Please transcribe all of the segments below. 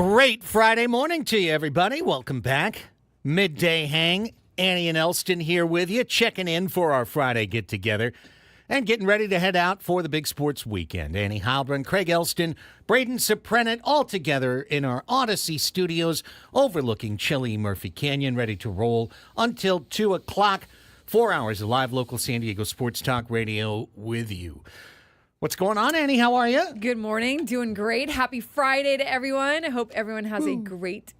Great Friday morning to you, everybody. Welcome back. Midday Hang. Annie and Elsten here with you, checking in for our Friday get-together and getting ready to head out for the big sports weekend. Annie Heilbrunn, Craig Elsten, Braden Soprenet, all together in our Odyssey studios overlooking chilly Murphy Canyon, ready to roll until 2 o'clock. 4 hours of live local San Diego sports talk radio with you. What's going on, Annie? How are you? Good morning. Doing great. Happy Friday to everyone. I hope everyone has a great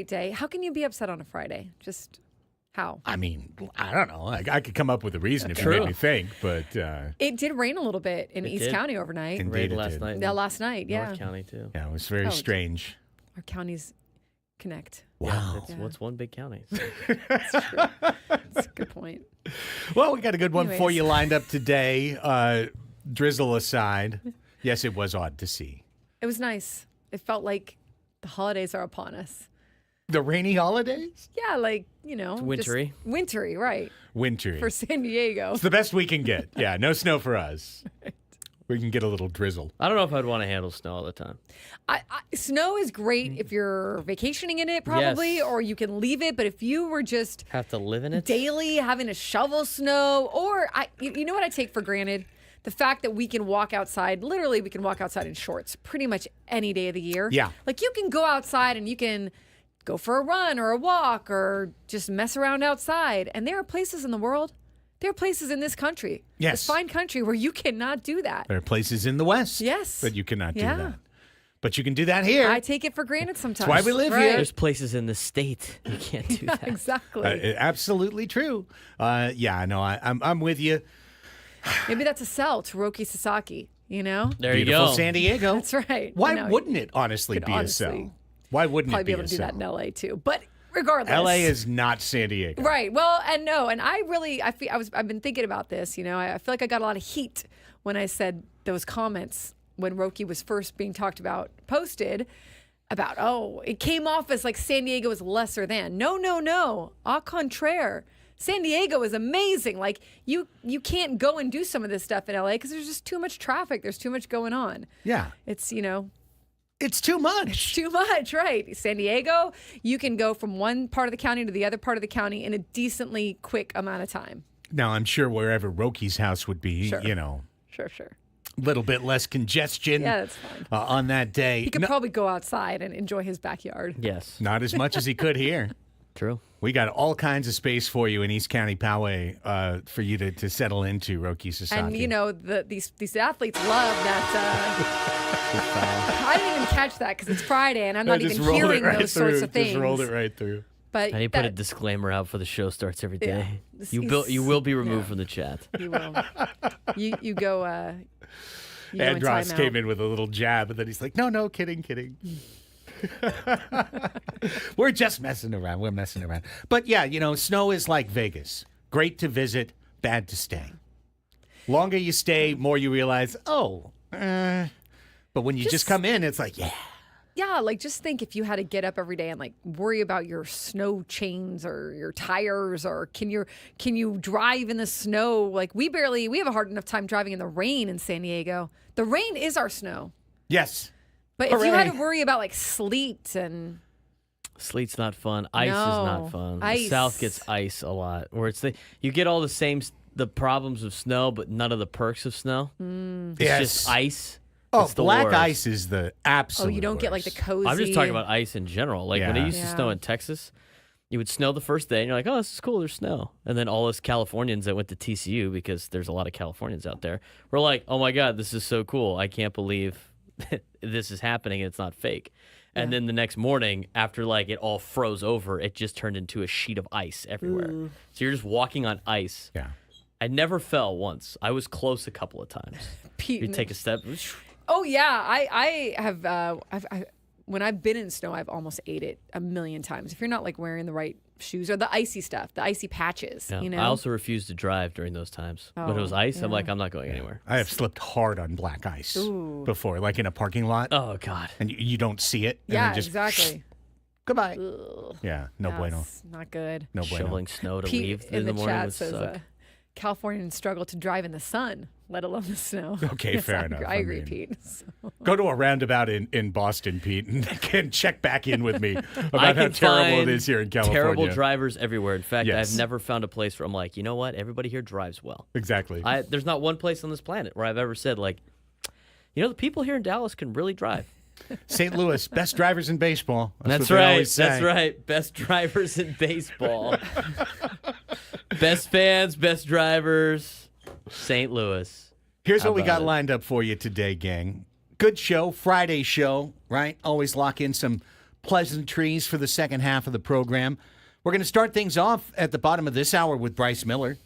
day. How can you be upset on a Friday? Just how? I mean, I don't know. I could come up with a reason if you made me think, but... It did rain a little bit in East County overnight. Indeed, last night. Yeah, last night, yeah. North County, too. Yeah, it was very strange. Our counties connect. Wow. It's one big county. That's true. That's a good point. Well, we got a good one for Anyways. you lined up today. Drizzle aside. Yes, it was odd to see. It was nice. It felt like the holidays are upon us. The rainy holidays? Yeah, like, you know. It's wintry. Just wintry, right. Wintry. For San Diego. It's the best we can get. Yeah, no snow for us. We can get a little drizzle. I don't know if I'd want to handle snow all the time. Snow is great if you're vacationing in it, probably, Yes. or you can leave it. But if you were just Have to live in it? daily having to shovel snow, or you know what I take for granted? The fact that we can walk outside, literally we can walk outside in shorts pretty much any day of the year. Yeah. Like you can go outside and you can go for a run or a walk or just mess around outside. And there are places in the world, there are places in this country, Yes. this fine country, where you cannot do that. There are places in the West Yes. that you cannot do Yeah. that. But you can do that here. I take it for granted sometimes. That's why we live Right. here. There's places in the state you can't do that. Exactly. Absolutely true. Yeah, no, I'm with you. Maybe that's a sell to Roki Sasaki, you know? There you Beautiful go. San Diego. That's right. Why I know. wouldn't it honestly Could be honestly a sell? Why wouldn't Probably it be be able a to do sell? that in LA too. But regardless. LA is not San Diego. Right. Well, and no, and I've been thinking about this, you know. I feel like I got a lot of heat when I said those comments when Roki was first being talked about, posted about, it came off as like San Diego is lesser than. No. Au contraire. San Diego is amazing. Like you can't go and do some of this stuff in LA because there's just too much traffic. There's too much going on. Yeah. It's, you know, It's too much. too much, right? San Diego, you can go from one part of the county to the other part of the county in a decently quick amount of time. Now, I'm sure wherever Roki's house would be, Sure. you know, Sure. a little bit less congestion Yeah, that's fine. on that day. He could probably go outside and enjoy his backyard. Yes. Not as much as he could here. True. We got all kinds of space for you in East County Poway for you to settle into, Roki Sasaki. And, you know, these athletes love that. I didn't even catch that because it's Friday and I'm not even hearing those sorts of things. Just rolled it right through. But And you put a disclaimer out for the show starts every Yeah. day. This You is- will be removed from the chat. You will. You go. You go in Andros timeout. came in with a little jab, and then he's like, no, kidding. We're just messing around. We're messing around. But yeah, you know, snow is like Vegas. Great to visit, bad to stay. Longer you stay, more you realize, but when you just come in, it's like, yeah. Yeah, like just think if you had to get up every day and like worry about your snow chains or your tires or can you drive in the snow? Like we have a hard enough time driving in the rain in San Diego. The rain is our snow. Yes. But if you Hooray. had to worry about like sleet and Sleet's not fun. Ice is not No. fun. The Ice. South gets ice a lot. Where you get all the problems of snow, but none of the perks of snow. It's just ice. Oh, It's the black worst. ice is the absolute you don't get like the worst. cozy. I'm just talking about ice in general. Like when it Yeah. used to snow in Texas, it would snow the first day, and you're like, "Oh, this is cool. There's snow." And then all us Californians that went to TCU, because there's a lot of Californians out there, we're like, "Oh my God, this is so cool! I can't believe this is happening. And it's not fake." And then the next morning, after like it all froze over, it just turned into a sheet of ice everywhere. So you're just walking on ice. Yeah. I never fell once. I was close a couple of times. You take a step. Oh yeah, I have. When I've been in snow, I've almost ate it a million times. If you're not like wearing the right shoes or the icy stuff, the icy patches, Yeah. you know. I also refused to drive during those times. When it was ice, I'm like, I'm not going anywhere. I have slipped hard on black ice Ooh. before, like in a parking lot, Oh God. and you don't see it. And yeah, then just, exactly. Goodbye. Ugh. Yeah, no Yeah, bueno. it's not good. No bueno. Shoveling snow to Pete leave in in the the morning chat would says, suck. Californians struggle to drive in the sun, let alone the snow. Okay, fair enough. I agree, mean, Pete. So. Go to a roundabout in Boston, Pete, and can check back in with me I about how can terrible find it is here in California. Terrible drivers everywhere. In fact, Yes. I've never found a place where I'm like, you know what? Everybody here drives well. Exactly. There's not one place on this planet where I've ever said, like, you know, the people here in Dallas can really drive. St. Louis, best drivers in baseball. That's what they right. always say. That's right. Best drivers in baseball. Best fans, best drivers. St. Louis. Here's How what we about got it? lined up for you today, gang. Good show, Friday show, right? Always lock in some pleasantries for the second half of the program. We're going to start things off at the bottom of this hour with Bryce Miller.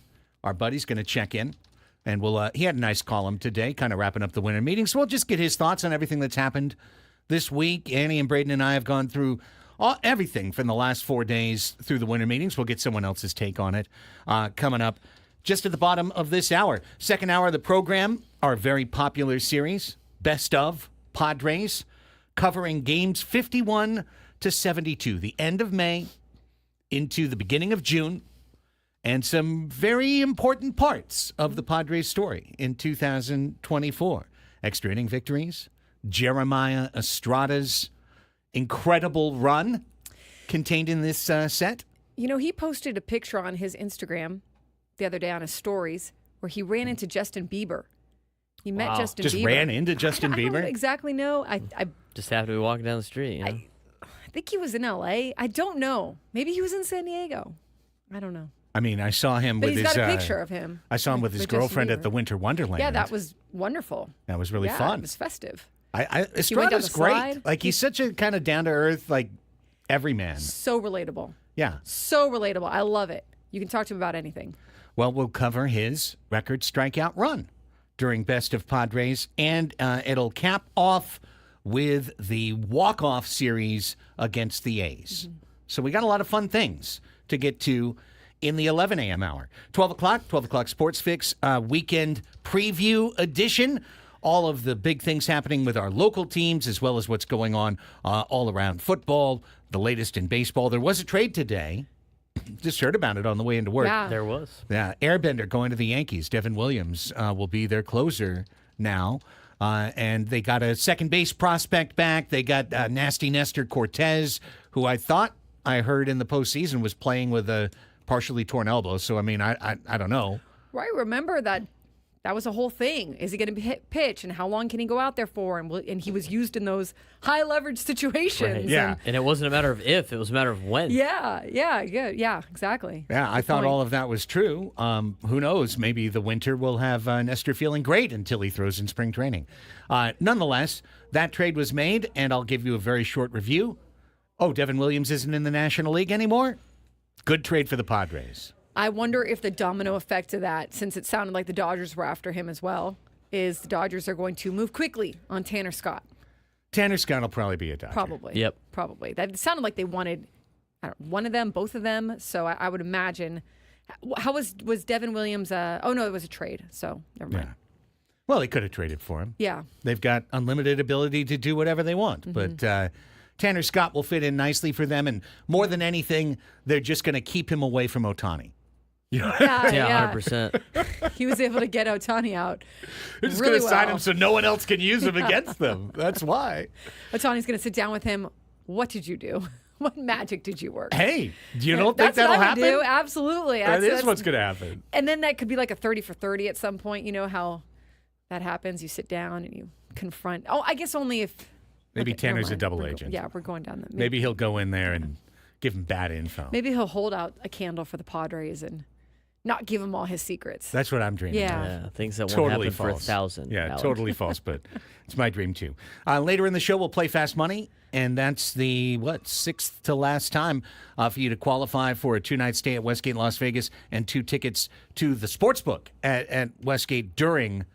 Our buddy's going to check in, and he had a nice column today, kind of wrapping up the winter meeting. So we'll just get his thoughts on everything that's happened this week. Annie and Braden and I have gone through everything from the last 4 days through the winter meetings. We'll get someone else's take on it coming up just at the bottom of this hour. Second hour of the program, our very popular series, Best of Padres, covering games 51 to 72, the end of May into the beginning of June, and some very important parts of the Padres story in 2024. Extra inning victories, Jeremiah Estrada's incredible run contained in this set. You know, he posted a picture on his Instagram the other day on his stories where he ran into Justin Bieber. He met Wow. Justin Just Bieber. ran into Justin I don't Bieber? exactly know. I Just have to be walking down the street, you know? think he was in L.A. I don't know. Maybe he was in San Diego. I don't know. I mean, I saw him But with he's his got a picture of him. I saw him with his Justin girlfriend at Bieber. the Winter Wonderland. Yeah, that was wonderful. That was really Yeah, fun. It was festive. Estrada's down the great. slide. Like, he's such a kind of down to earth, like everyman. So relatable. Yeah. So relatable. I love it. You can talk to him about anything. Well, we'll cover his record strikeout run during Best of Padres, and it'll cap off with the walk-off series against the A's. So we got a lot of fun things to get to in the 11 a.m. hour. 12 o'clock Sports Fix weekend preview edition. All of the big things happening with our local teams, as well as what's going on all around football, the latest in baseball. There was a trade today. Just heard about it on the way into work. Yeah. There was. Yeah, Airbender going to the Yankees. Devin Williams will be their closer now. And they got a second base prospect back. They got Nasty Nestor Cortez, who I thought I heard in the postseason was playing with a partially torn elbow. So, I mean, I don't know. Right. Remember that was a whole thing. Is he going to pitch, and how long can he go out there for? And he was used in those high leverage situations. Right. Yeah. And it wasn't a matter of if, it was a matter of when. Yeah, exactly. Yeah, I thought point. all of that was true. Who knows? Maybe the winter will have Nestor feeling great until he throws in spring training. Nonetheless, that trade was made, and I'll give you a very short review. Oh, Devin Williams isn't in the National League anymore? Good trade for the Padres. I wonder if the domino effect of that, since it sounded like the Dodgers were after him as well, is the Dodgers are going to move quickly on Tanner Scott. Tanner Scott will probably be a Dodger. Probably. Yep. Probably. That sounded like they wanted one of them, both of them. So I would imagine. How was Devin Williams? Oh, no, it was a trade. So never mind. Yeah. Well, they could have traded for him. Yeah. They've got unlimited ability to do whatever they want. But Tanner Scott will fit in nicely for them. And more than anything, they're just going to keep him away from Otani. Yeah, 100%. He was able to get Otani out. They're just really going to sign well. him so no one else can use him against them. That's why. Otani's going to sit down with him. What did you do? What magic did you work? Hey, you don't think That's that'll what I happen? would do. Absolutely. That is That's- what's going to happen. And then that could be like a 30 for 30 at some point. You know how that happens? You sit down and you confront. Oh, I guess only if. Maybe okay, never Tanner's a mind. double We're agent. Yeah, we're going down the. Maybe he'll go in there and give him bad info. Maybe he'll hold out a candle for the Padres and not give him all his secrets. That's what I'm dreaming. Yeah. Yeah, things that won't Totally happen false. for 1,000. Yeah, Alex. totally false, but it's my dream too. Later in the show, we'll play Fast Money, and that's the, sixth to last time for you to qualify for a 2-night stay at Westgate Las Vegas and 2 tickets to the Sportsbook at Westgate during,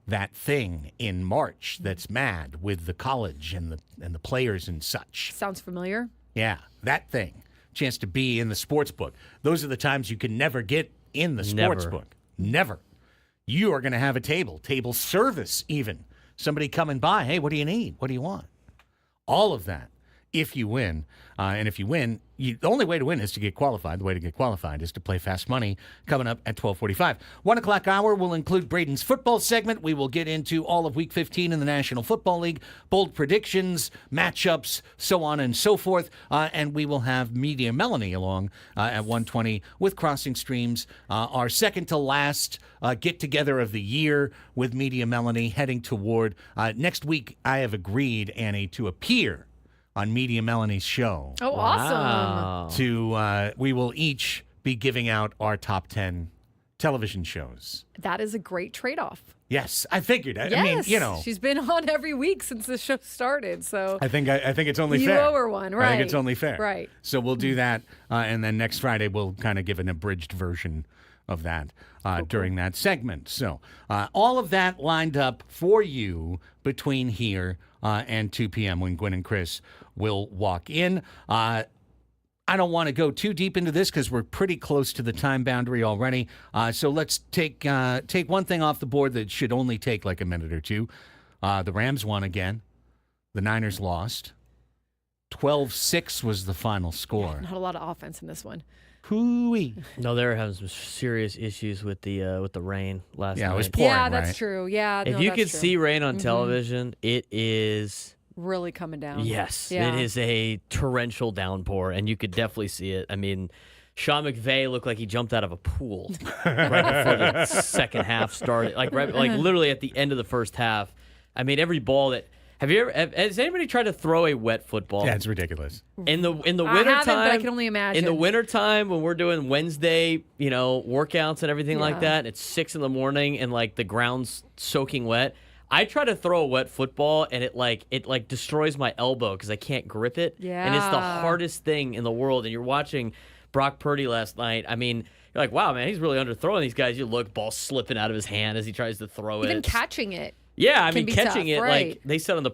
that thing in March that's mad with the college and the players and such. Sounds familiar. Yeah, that thing. Chance to be in the sports book. Those are the times you can never get in the sports Never. book. Never. You are going to have a table service even. Somebody coming by, hey, what do you need? What do you want? All of that if you win. And if you win, the only way to win is to get qualified. The way to get qualified is to play Fast Money coming up at 12:45. 1 o'clock hour will include Braden's football segment. We will get into all of Week 15 in the National Football League, bold predictions, matchups, so on and so forth. And we will have Media Melanie along at 1:20 with Crossing Streams, our second to last get-together of the year with Media Melanie heading toward next week. I have agreed, Annie, to appear on Media Melanie's show. Oh, awesome. We will each be giving out our top 10 television shows. That is a great trade-off. Yes, I figured. Yes. I mean, you know. She's been on every week since the show started, so. I think it's only you fair. owe her one, right. I think it's only fair. Right. So we'll do that, and then next Friday we'll kind of give an abridged version of that during that segment. So all of that lined up for you between here and 2 p.m. when Gwen and Chris will walk in. I don't want to go too deep into this because we're pretty close to the time boundary already. So let's take one thing off the board that should only take like a minute or two. The Rams won again. The Niners lost. 12-6 was the final score. Not a lot of offense in this one. Hooey. No, they were having some serious issues with the rain last night. Yeah, it was pouring, Yeah, that's right? true. Yeah, If no, you that's could true. see rain on television, it is Really coming down. yes, Yeah. it is a torrential downpour, and you could definitely see it. I mean, Sean McVay looked like he jumped out of a pool right before the second half started. Like literally at the end of the first half. I mean, every ball that. Has anybody tried to throw a wet football? Yeah, it's ridiculous. In the wintertime, haven't, but I can only imagine. In the wintertime when we're doing Wednesday, workouts and everything like that, it's 6 a.m. and like the ground's soaking wet. I try to throw a wet football and it destroys my elbow because I can't grip it. Yeah. And it's the hardest thing in the world. And you're watching Brock Purdy last night. I mean, you're like, wow, man, he's really underthrowing these guys. You look, ball slipping out of his hand as he tries to throw it. Even catching it. Yeah, I can mean, be catching tough, it, right. like they said on the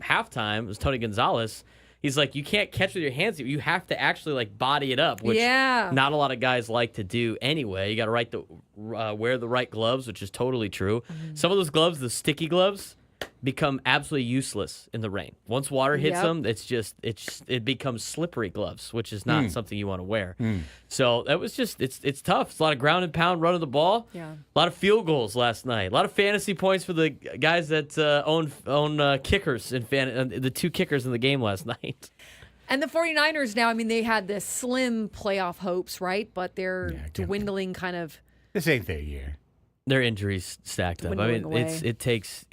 halftime, it was Tony Gonzalez. He's like, you can't catch with your hands. You have to actually like body it up, which not a lot of guys like to do anyway. You got to wear the right gloves, which is totally true. Some of those gloves, the sticky gloves, become absolutely useless in the rain. Once water hits them, it becomes slippery gloves, which is not something you want to wear. So that was just it's tough. It's a lot of ground and pound running the ball. Yeah. A lot of field goals last night. A lot of fantasy points for the guys that own kickers and the two kickers in the game last night. And the 49ers now, I mean, they had this slim playoff hopes, right? But they're dwindling kind of. This ain't their year. Their injuries stacked up. I mean, Dwindling it takes,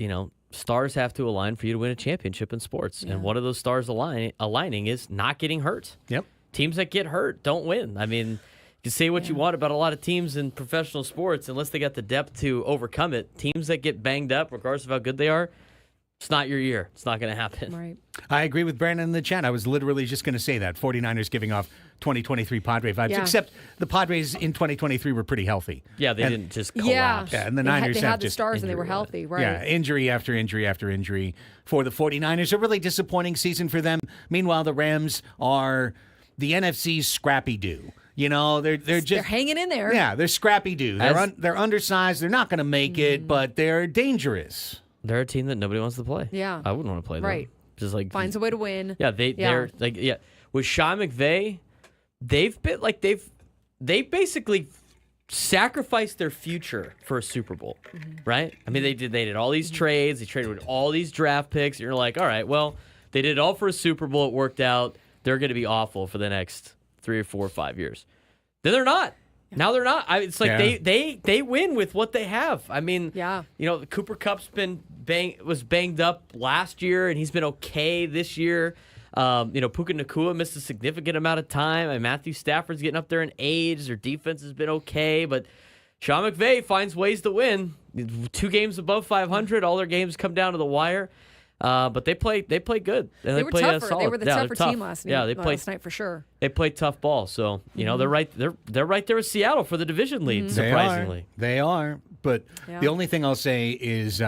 stars have to align for you to win a championship in sports. And one of those stars aligning is not getting hurt. Yep. Teams that get hurt don't win. I mean, you can say what you want about a lot of teams in professional sports, unless they got the depth to overcome it. Teams that get banged up, regardless of how good they are, it's not your year. It's not going to happen. Right. I agree with Brandon in the chat. I was literally just going to say that. 49ers giving off 2023 Padre vibes, except the Padres in 2023 were pretty healthy. Yeah, they didn't just collapse. Yeah, and the Niners they have had the just stars and they were healthy, right? Yeah, injury after injury after injury for the 49ers. A really disappointing season for them. Meanwhile, the Rams are the NFC's scrappy do. They're hanging in there. Yeah, they're scrappy do. They're undersized. They're not going to make it, but they're dangerous. They're a team that nobody wants to play. Yeah. I wouldn't want to play them. Right. Just like Finds a way to win. Yeah, they're like with Sean McVay, they basically sacrificed their future for a Super Bowl, right? I mean, they did all these trades, they traded with all these draft picks. And you're like, all right, well, they did it all for a Super Bowl. It worked out. They're going to be awful for the next 3 or 4 or 5 years. Then they're not. Now they're not. It's like they win with what they have. I mean, Cooper Kupp's was banged up last year, and he's been okay this year. Puka Nacua missed a significant amount of time. And Matthew Stafford's getting up there in age. Their defense has been okay, but Sean McVay finds ways to win. 2 games above 500. All their games come down to the wire. But they play good. And they were play tougher. solid. They were the tougher team last night for sure. They played tough ball. So they're right. They're right there with Seattle for the division lead. Surprisingly, they are. But the only thing I'll say is,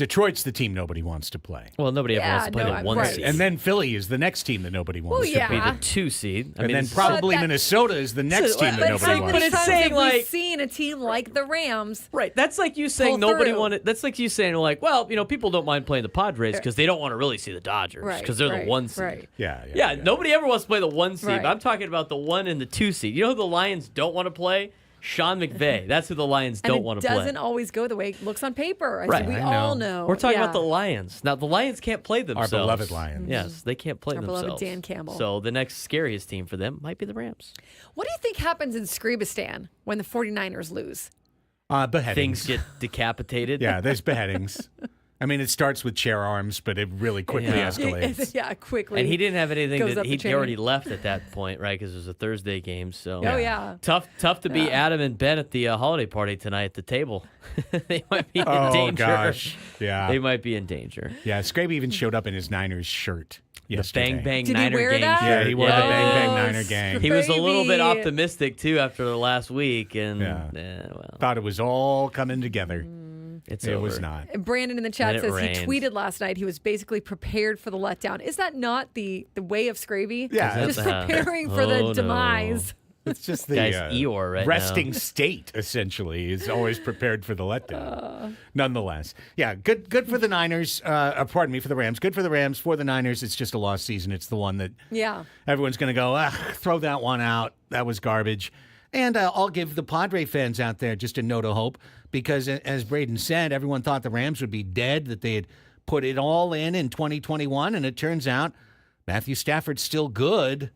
Detroit's the team nobody wants to play. Well, nobody ever wants to play no, the I'm 1 right. seed. And then Philly is the next team that nobody wants to yeah. Be play. the 2 seed. And then it's- probably But that- Minnesota is the next team that But nobody how wants. many it's times saying, have we like- seen a team like the Rams? Right. That's like you saying Pull nobody through. wanted. That's like you saying like, well, people don't mind playing the Padres because they don't want to really see the Dodgers Right, because they're right, the 1 seed. right. Yeah, nobody ever wants to play the 1 seed. Right. I'm talking about the 1 and the 2 seed. You know who the Lions don't want to play? Sean McVay. That's who the Lions don't want to play. And it doesn't always go the way it looks on paper. Right. We I all know. know. We're talking Yeah. about the Lions. Now, the Lions can't play themselves. beloved Lions. Yes, they can't play Our themselves. beloved Dan Campbell. So the next scariest team for them might be the Rams. What do you think happens in Scribistan when the 49ers lose? Beheadings. Things get decapitated. Yeah, there's beheadings. I mean, it starts with chair arms, but it really quickly Yeah. escalates. Yeah, quickly. And he didn't have anything Goes that up the he'd chain. already left at that point, right? Because it was a Thursday game. So Oh, yeah. tough to be Yeah. Adam and Ben at the holiday party tonight at the table. They might be in Oh, danger. gosh. Yeah. They might be in danger. Yeah, Scrape even showed up in his Niners shirt yesterday. The Bang Bang Did he Niner wear gang that? shirt. Yeah, he wore the Bang Bang Oh, Niner gang. He was a little bit Baby. optimistic too after the last week, and well, Thought it was all coming together. it's It over. was not. Brandon in the chat And it says rained. he tweeted last night he was basically prepared for the letdown. Is that not the way of Scravy? Yeah, Just That's- preparing for Oh, the no. demise. It's just the Guy's Eeyore right resting now. state, essentially, is always prepared for the letdown. Nonetheless, yeah, good for the Niners. Pardon me, for the Rams. Good for the Rams. For the Niners, it's just a lost season. It's the one that Yeah. everyone's going to go, throw that one out. That was garbage. And I'll give the Padre fans out there just a note of hope because, as Braden said, everyone thought the Rams would be dead, that they had put it all in 2021, and it turns out Matthew Stafford's still good.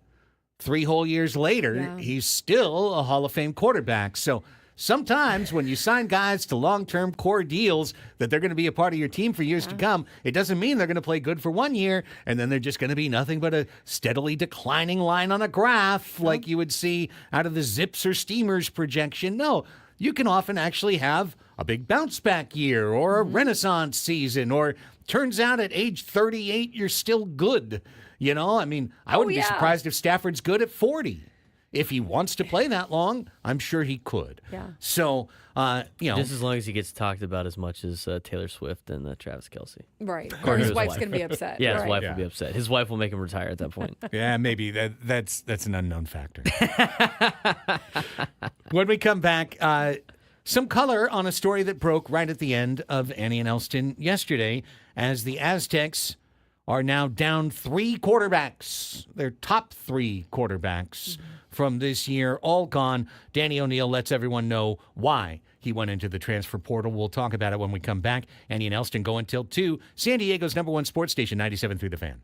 3 whole years later, Yeah. he's still a Hall of Fame quarterback. So sometimes when you sign guys to long-term core deals that they're going to be a part of your team for years to come, it doesn't mean they're going to play good for 1 year and then they're just going to be nothing but a steadily declining line on a graph like you would see out of the Zips or Steamers projection. No, you can often actually have a big bounce back year or a renaissance season, or turns out at age 38 you're still good. You know, I mean, I wouldn't be yeah. surprised if Stafford's good at 40. If he wants to play that long, I'm sure he could. Yeah. So, Just as long as he gets talked about as much as Taylor Swift and Travis Kelce. Right. Or Or his his wife's wife. going to be upset. Yeah, his Right. wife Yeah. will be upset. His wife will make him retire at that point. yeah, maybe that's an unknown factor. When we come back, some color on a story that broke right at the end of Annie and Elsten yesterday, as the Aztecs are now down 3 quarterbacks. Their top 3 quarterbacks from this year, all gone. Danny O'Neill lets everyone know why he went into the transfer portal. We'll talk about it when we come back. Annie and Elsten go until 2. San Diego's #1 sports station, 97.3 The Fan.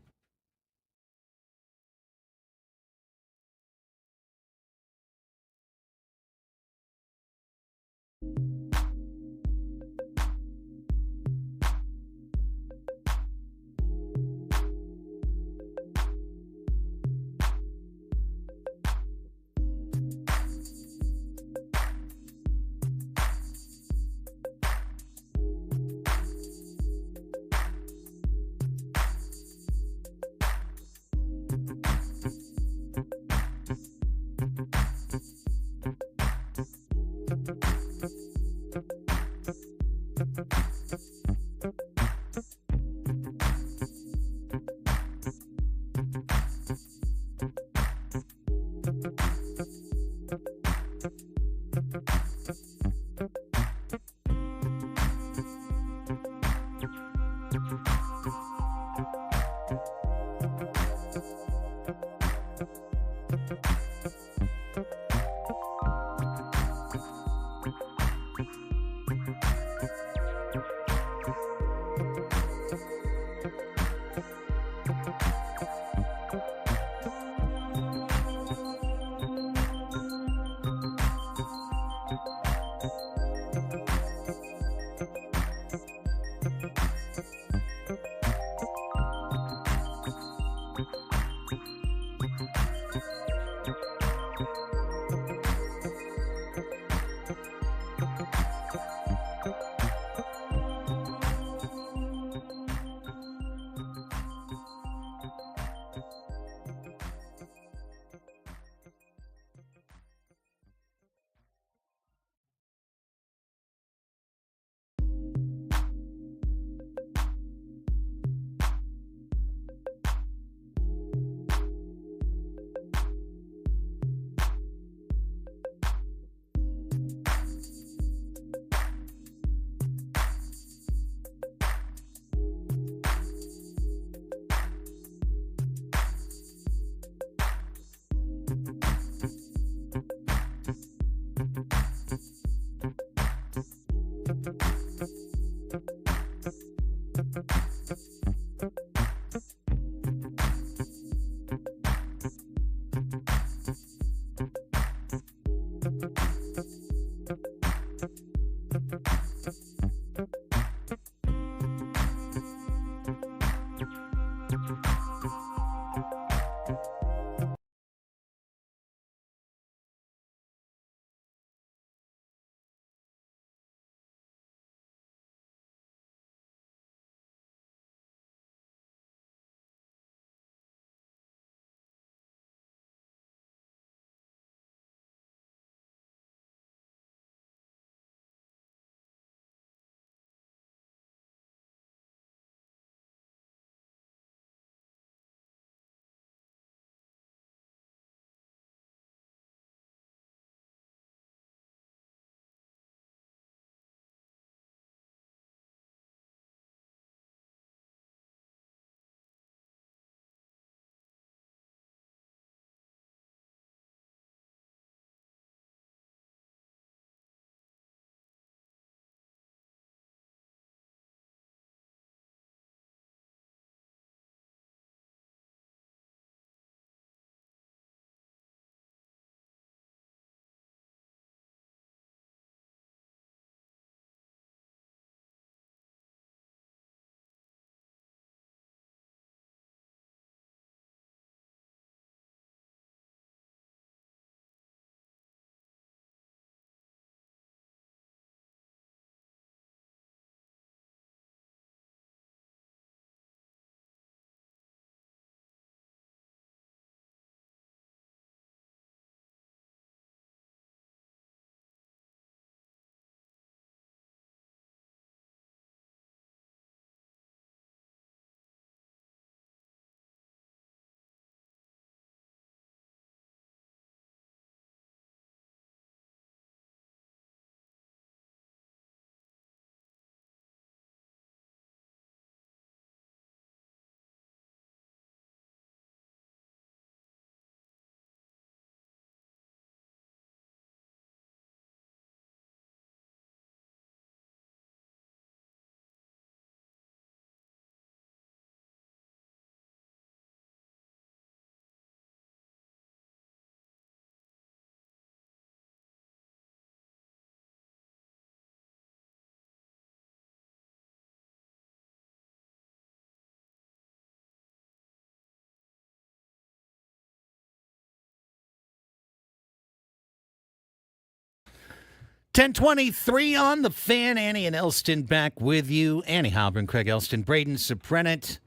10:23 on the Fan. Annie and Elsten back with you. Annie Halbern, Craig Elsten, Braden Soprenet.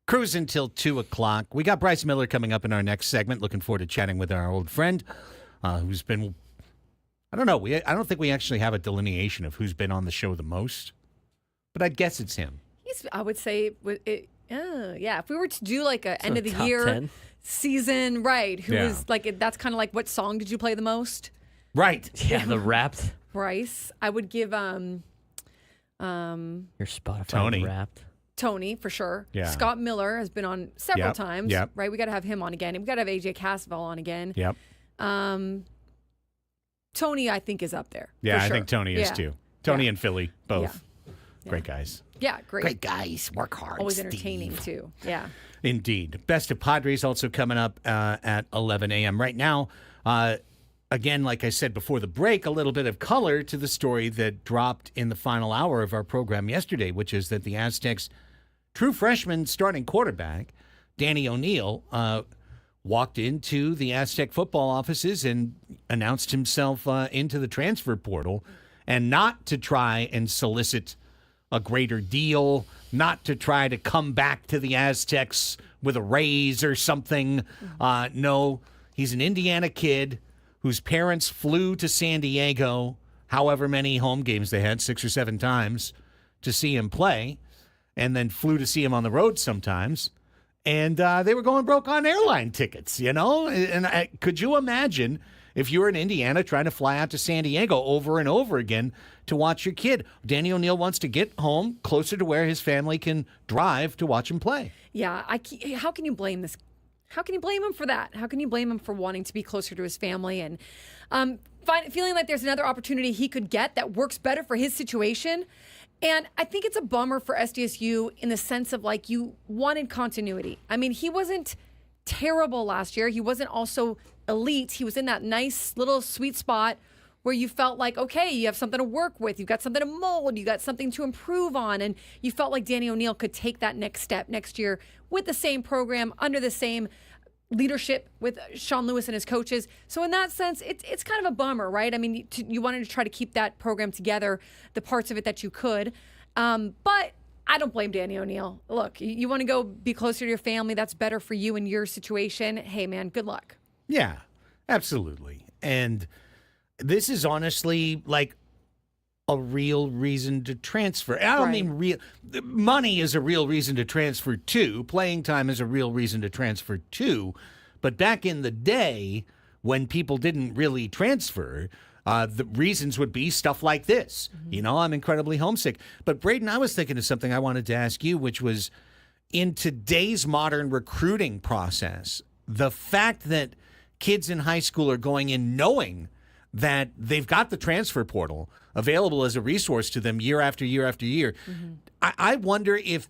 Cruising till 2 o'clock. We got Bryce Miller coming up in our next segment. Looking forward to chatting with our old friend who's been, I don't know, I don't think we actually have a delineation of who's been on the show the most, but I'd guess it's him. I would say, yeah, if we were to do like a end of the top year 10? Season, right, who Yeah. was like, that's kind of like what song did you play the most? Right. Yeah, the Wrapped. Bryce. I would give Your Spotify Tony. Wrapped. Tony for sure. Yeah. Scott Miller has been on several Yep, times. yep. Right, we got to have him on again. We got to have AJ Casvell on again. Yep. Tony, I think, is up there. Yeah, for I sure. think Tony is Yeah. too. Tony Yeah. and Philly, both. Yeah. Great guys. Yeah, great. Great guys. Work hard. Always Steve. entertaining too. Yeah. Indeed. Best of Padres also coming up at 11 a.m. Right now, again, like I said before the break, a little bit of color to the story that dropped in the final hour of our program yesterday, which is that the Aztecs' true freshman starting quarterback, Danny O'Neill, walked into the Aztec football offices and announced himself into the transfer portal, and not to try and solicit a greater deal, not to try to come back to the Aztecs with a raise or something. No, he's an Indiana kid whose parents flew to San Diego, however many home games they had, 6 or 7 times, to see him play, and then flew to see him on the road sometimes. And they were going broke on airline tickets, you know? And could you imagine if you were in Indiana trying to fly out to San Diego over and over again to watch your kid? Danny O'Neill wants to get home closer to where his family can drive to watch him play. Yeah. How can you blame this? How can you blame him for that? How can you blame him for wanting to be closer to his family and feeling like there's another opportunity he could get that works better for his situation? And I think it's a bummer for SDSU in the sense of like you wanted continuity. I mean, he wasn't terrible last year. He wasn't also elite. He was in that nice little sweet spot where you felt like, okay, you have something to work with. You've got something to mold. You got something to improve on. And you felt like Danny O'Neill could take that next step next year with the same program, under the same leadership with Sean Lewis and his coaches. So in that sense, it's kind of a bummer, right? I mean, you wanted to try to keep that program together, the parts of it that you could. But I don't blame Danny O'Neill. Look, you want to go be closer to your family. That's better for you and your situation. Hey, man, good luck. Yeah, absolutely. And this is honestly like a real reason to transfer. I don't mean real. Money is a real reason to transfer too. Playing time is a real reason to transfer too. But back in the day, when people didn't really transfer, the reasons would be stuff like this. Mm-hmm. You know, I'm incredibly homesick. But Braden, I was thinking of something I wanted to ask you, which was in today's modern recruiting process, the fact that kids in high school are going in knowing that they've got the transfer portal available as a resource to them year after year after year. Mm-hmm. I wonder if,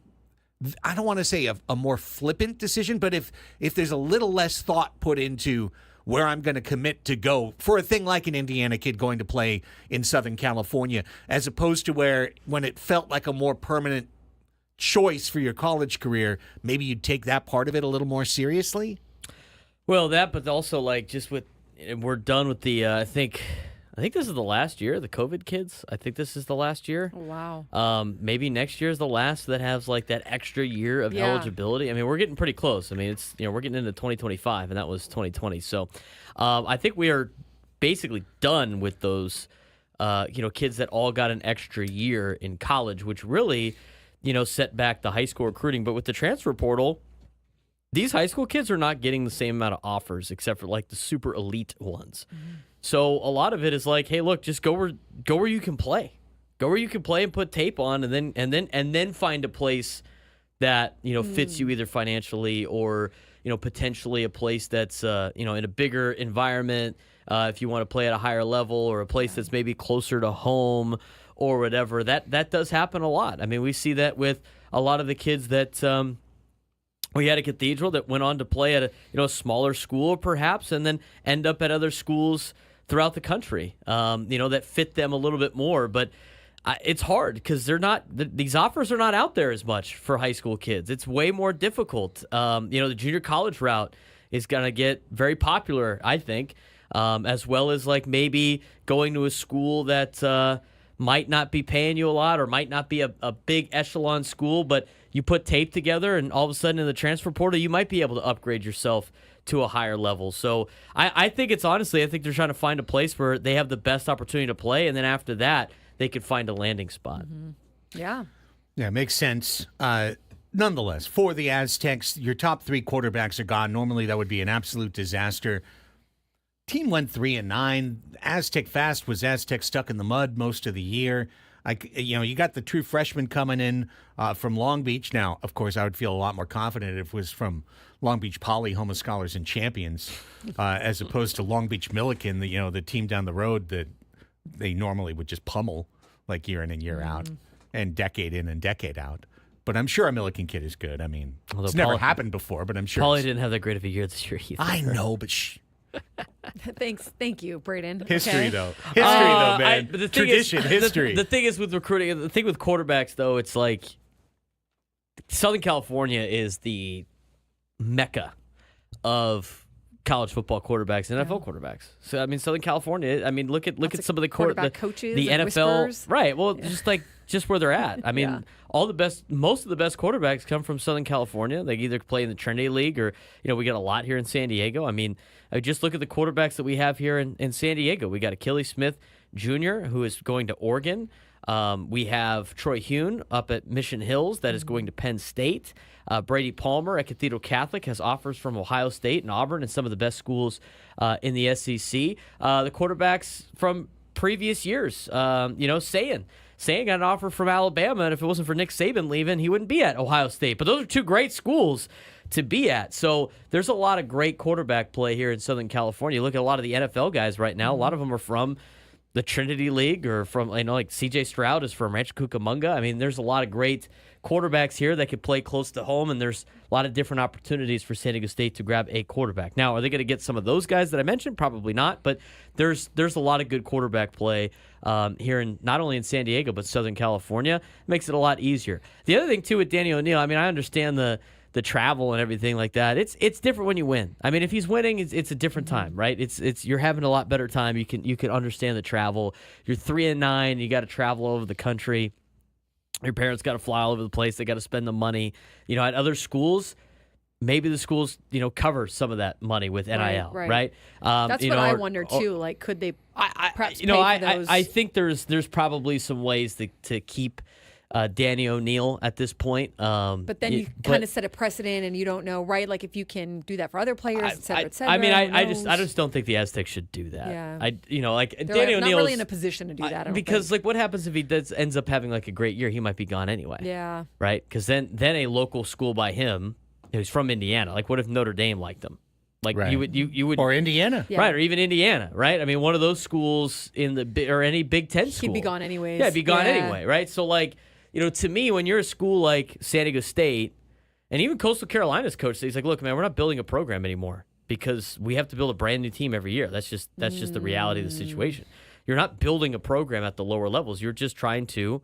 I don't want to say a more flippant decision, but if there's a little less thought put into where I'm going to commit to go for a thing like an Indiana kid going to play in Southern California, as opposed to where when it felt like a more permanent choice for your college career, maybe you'd take that part of it a little more seriously? Well, that, but also like just with, we're done with the, I think this is the last year, the COVID kids. I think this is the last year. Oh, wow. Maybe next year is the last that has like that extra year of Yeah. eligibility. I mean, we're getting pretty close. I mean, it's, we're getting into 2025 and that was 2020. So I think we are basically done with those, kids that all got an extra year in college, which really, set back the high school recruiting. But with the transfer portal, these high school kids are not getting the same amount of offers except for like the super elite ones. Mm-hmm. So a lot of it is like, hey, look, just go where you can play. Go where you can play and put tape on and then find a place that, fits you either financially or, potentially a place that's in a bigger environment, if you want to play at a higher level, or a place that's maybe closer to home or whatever. That does happen a lot. I mean, we see that with a lot of the kids that we had at Cathedral that went on to play at a smaller school perhaps, and then end up at other schools throughout the country, that fit them a little bit more. But it's hard because these offers are not out there as much for high school kids. It's way more difficult. The junior college route is going to get very popular, I think. as well as like maybe going to a school that might not be paying you a lot or might not be a big echelon school, but you put tape together and all of a sudden in the transfer portal, you might be able to upgrade yourself to a higher level. So I think it's honestly, I think they're trying to find a place where they have the best opportunity to play, and then after that, they could find a landing spot. Mm-hmm. Yeah. Yeah, makes sense. Nonetheless, for the Aztecs, your top 3 quarterbacks are gone. Normally, that would be an absolute disaster. Team went 3-9. Aztec Fast was Aztec stuck in the mud most of the year. You got the true freshman coming in from Long Beach. Now, of course, I would feel a lot more confident if it was from Long Beach Poly, Home of Scholars and Champions, as opposed to Long Beach Millikan, the team down the road that they normally would just pummel like year in and year out and decade in and decade out. But I'm sure a Millikan kid is good. I mean, it's never happened before, but I'm sure. Poly didn't have that great of a year this year either. I know, but Thank you, Braden. History, though. History, though, man. But the Tradition, history. The thing is with recruiting, the thing with quarterbacks, though, it's like Southern California is the mecca of college football quarterbacks and NFL quarterbacks. So I mean, Southern California. I mean, look at some of the quarterback coaches, the NFL, whispers. right? Well, just where they're at. I mean, most of the best quarterbacks come from Southern California. They either play in the Trinity League or we got a lot here in San Diego. I mean, just look at the quarterbacks that we have here in San Diego. We got Achilles Smith Jr., who is going to Oregon. We have Troy Hune up at Mission Hills that is going to Penn State. Brady Palmer at Cathedral Catholic has offers from Ohio State and Auburn and some of the best schools in the SEC. The quarterbacks from previous years, Sayan got an offer from Alabama, and if it wasn't for Nick Saban leaving, he wouldn't be at Ohio State. But those are 2 great schools to be at. So there's a lot of great quarterback play here in Southern California. Look at a lot of the NFL guys right now. A lot of them are from the Trinity League or from, like C.J. Stroud is from Rancho Cucamonga. I mean, there's a lot of great quarterbacks here that could play close to home, and there's a lot of different opportunities for San Diego State to grab a quarterback. Now, are they going to get some of those guys that I mentioned? Probably not, but there's a lot of good quarterback play here in not only in San Diego but Southern California. It makes it a lot easier. The other thing too with Danny O'Neal, I mean, I understand the travel and everything like that. It's different when you win. I mean, if he's winning, it's a different time, right? It's you're having a lot better time. You can understand the travel. You're 3-9. You got to travel all over the country. Your parents got to fly all over the place. They got to spend the money. At other schools, maybe the schools cover some of that money with NIL, right? That's what I wonder too. Like, could they perhaps pay for those? I think there's probably some ways to keep Danny O'Neal at this point. But then you kind of set a precedent, and you don't know, right? Like if you can do that for other players, et cetera, et cetera. I mean, I just don't think the Aztecs should do that. Yeah. Danny They're O'Neal not really in a position to do that. I don't because think. what happens if he ends up having like a great year? He might be gone anyway. Yeah. Right. Because then a local school by him, who's from Indiana. Like, what if Notre Dame liked him? Like you would or Indiana, right? Or even Indiana, right? I mean, one of those schools in or any Big Ten school, he'd be gone anyways. Yeah, he'd be gone anyway, right? So like. To me, when you're a school like San Diego State, and even Coastal Carolina's coach, he's like, look, man, we're not building a program anymore because we have to build a brand new team every year. That's just the reality of the situation. You're not building a program at the lower levels. You're just trying to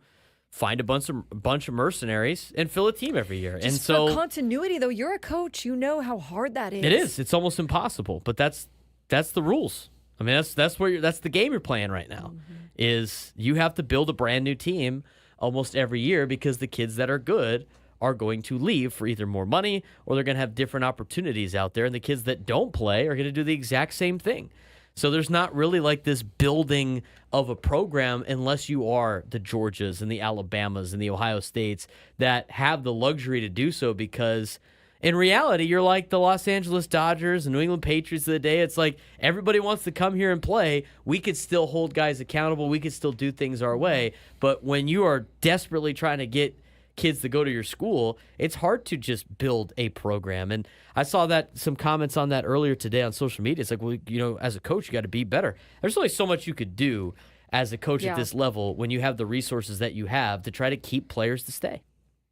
find a bunch of mercenaries and fill a team every year. Just and so for continuity, though, you're a coach. You know how hard that is. It is. It's almost impossible. But that's the rules. I mean, that's the game you're playing right now. Is you have to build a brand new team almost every year because the kids that are good are going to leave for either more money or they're going to have different opportunities out there. And the kids that don't play are going to do the exact same thing. So there's not really like this building of a program unless you are the Georgias and the Alabamas and the Ohio States that have the luxury to do so, because in reality, you're like the Los Angeles Dodgers and New England Patriots of the day. It's like everybody wants to come here and play. We could still hold guys accountable. We could still do things our way. But when you are desperately trying to get kids to go to your school, it's hard to just build a program. And I saw some comments on that earlier today on social media. It's like, well, as a coach, you got to be better. There's only so much you could do as a coach at this level when you have the resources that you have to try to keep players to stay.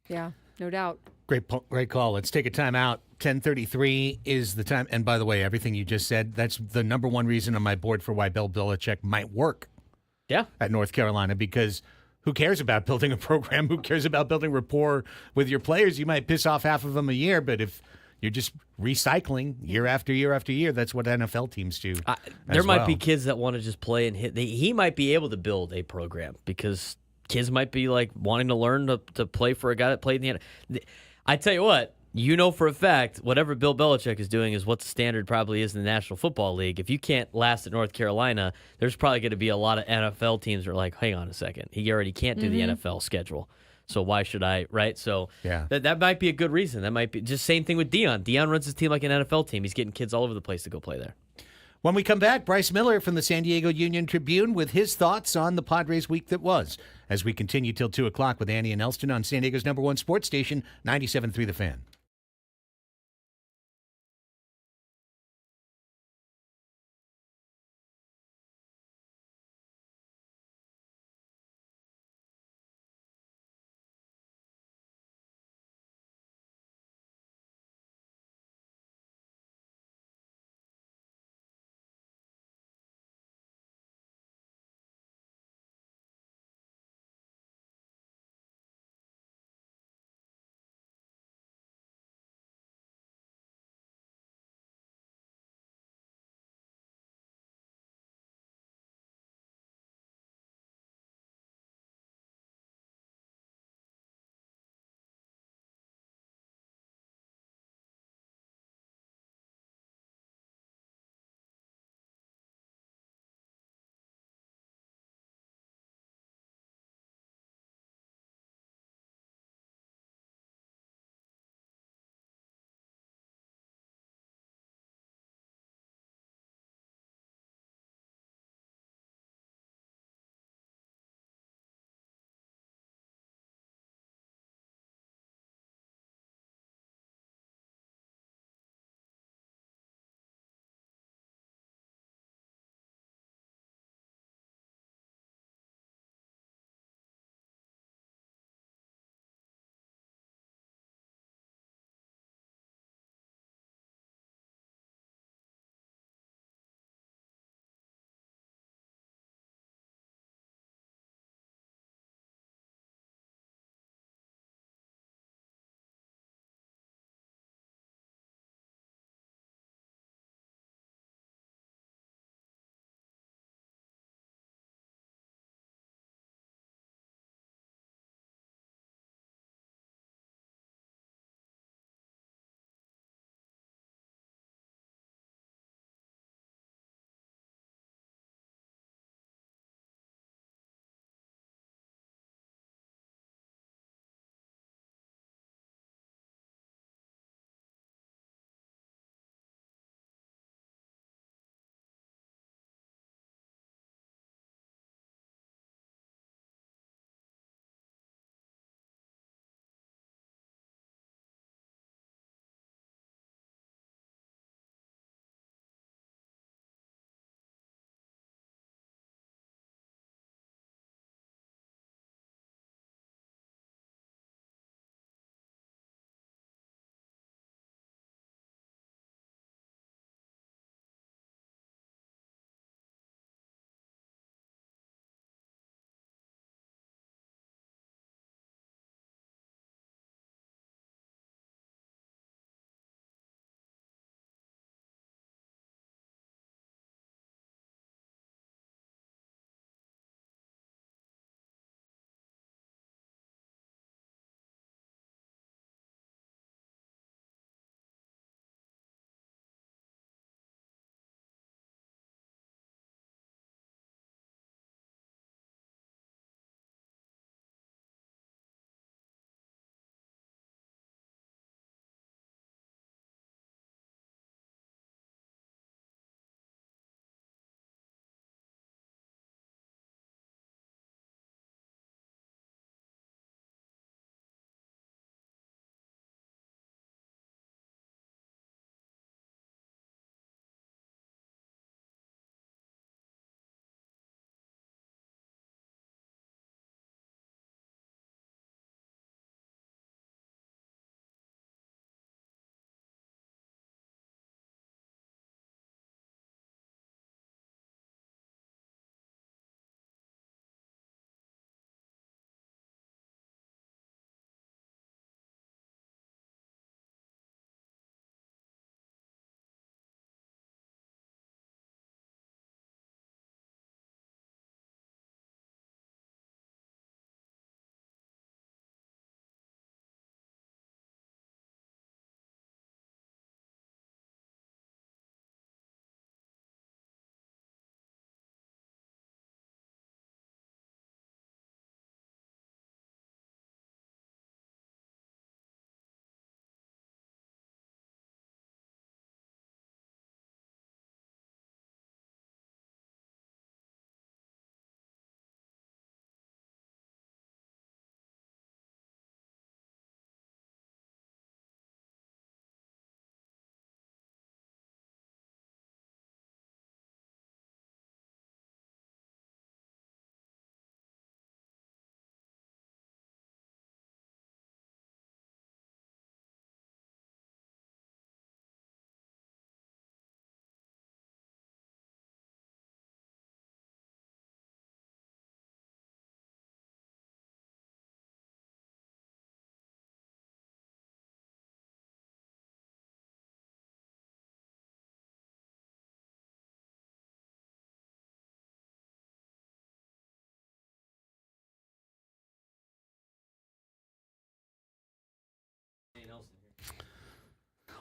Yeah, no doubt. Great call. Let's take a time out. 10:33 is the time. And by the way, everything you just said, that's the number one reason on my board for why Bill Belichick might work at North Carolina, because who cares about building a program? Who cares about building rapport with your players? You might piss off half of them a year, but if you're just recycling year after year after year. That's what NFL teams do. There as might well. be kids that want to just play and hit. He might be able to build a program because kids might be like wanting to learn to play for a guy that played in the. I tell you what. You know for a fact, whatever Bill Belichick is doing is what the standard probably is in the National Football League. If you can't last at North Carolina, there's probably going to be a lot of NFL teams that are like, hang on a second. He already can't do the NFL schedule. So why should I, right? So Yeah. that might be a good reason. That might be just same thing with Dion. Dion runs his team like an NFL team. He's getting kids all over the place to go play there. When we come back, Bryce Miller from the San Diego Union-Tribune with his thoughts on the Padres week that was, as we continue till 2 o'clock with Annie and Elsten on San Diego's #1 sports station, 97.3 The Fan.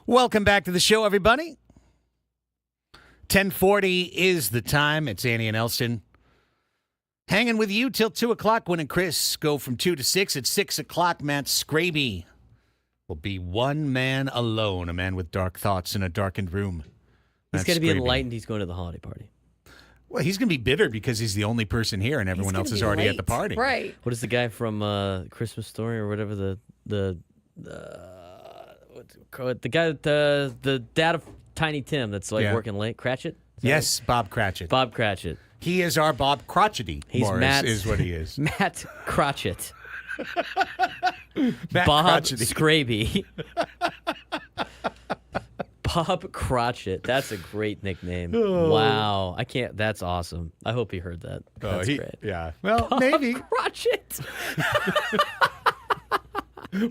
Welcome back to the show, everybody. 10:40 is the time. It's Annie and Elsten. Hanging with you till 2 o'clock. When and Chris go from 2 to 6. At 6 o'clock, Matt Scraby will be one man alone, a man with dark thoughts in a darkened room. He's going to be enlightened. He's going to the holiday party. Well, he's going to be bitter because he's the only person here and everyone else is already at the party. Right. What is the guy from Christmas Story or whatever, the guy, the dad of Tiny Tim that's working late? Cratchit? Yes, Bob Cratchit. Bob Cratchit. He is our Bob Crotchety. He's Matt, is what he is. Matt Crotchit. Matt Bob Crotchety. Scraby. Bob Crotchit. That's a great nickname. Oh. Wow. I can't. That's awesome. I hope he heard that. That's great. Yeah. Well, Bob maybe. Crotchit.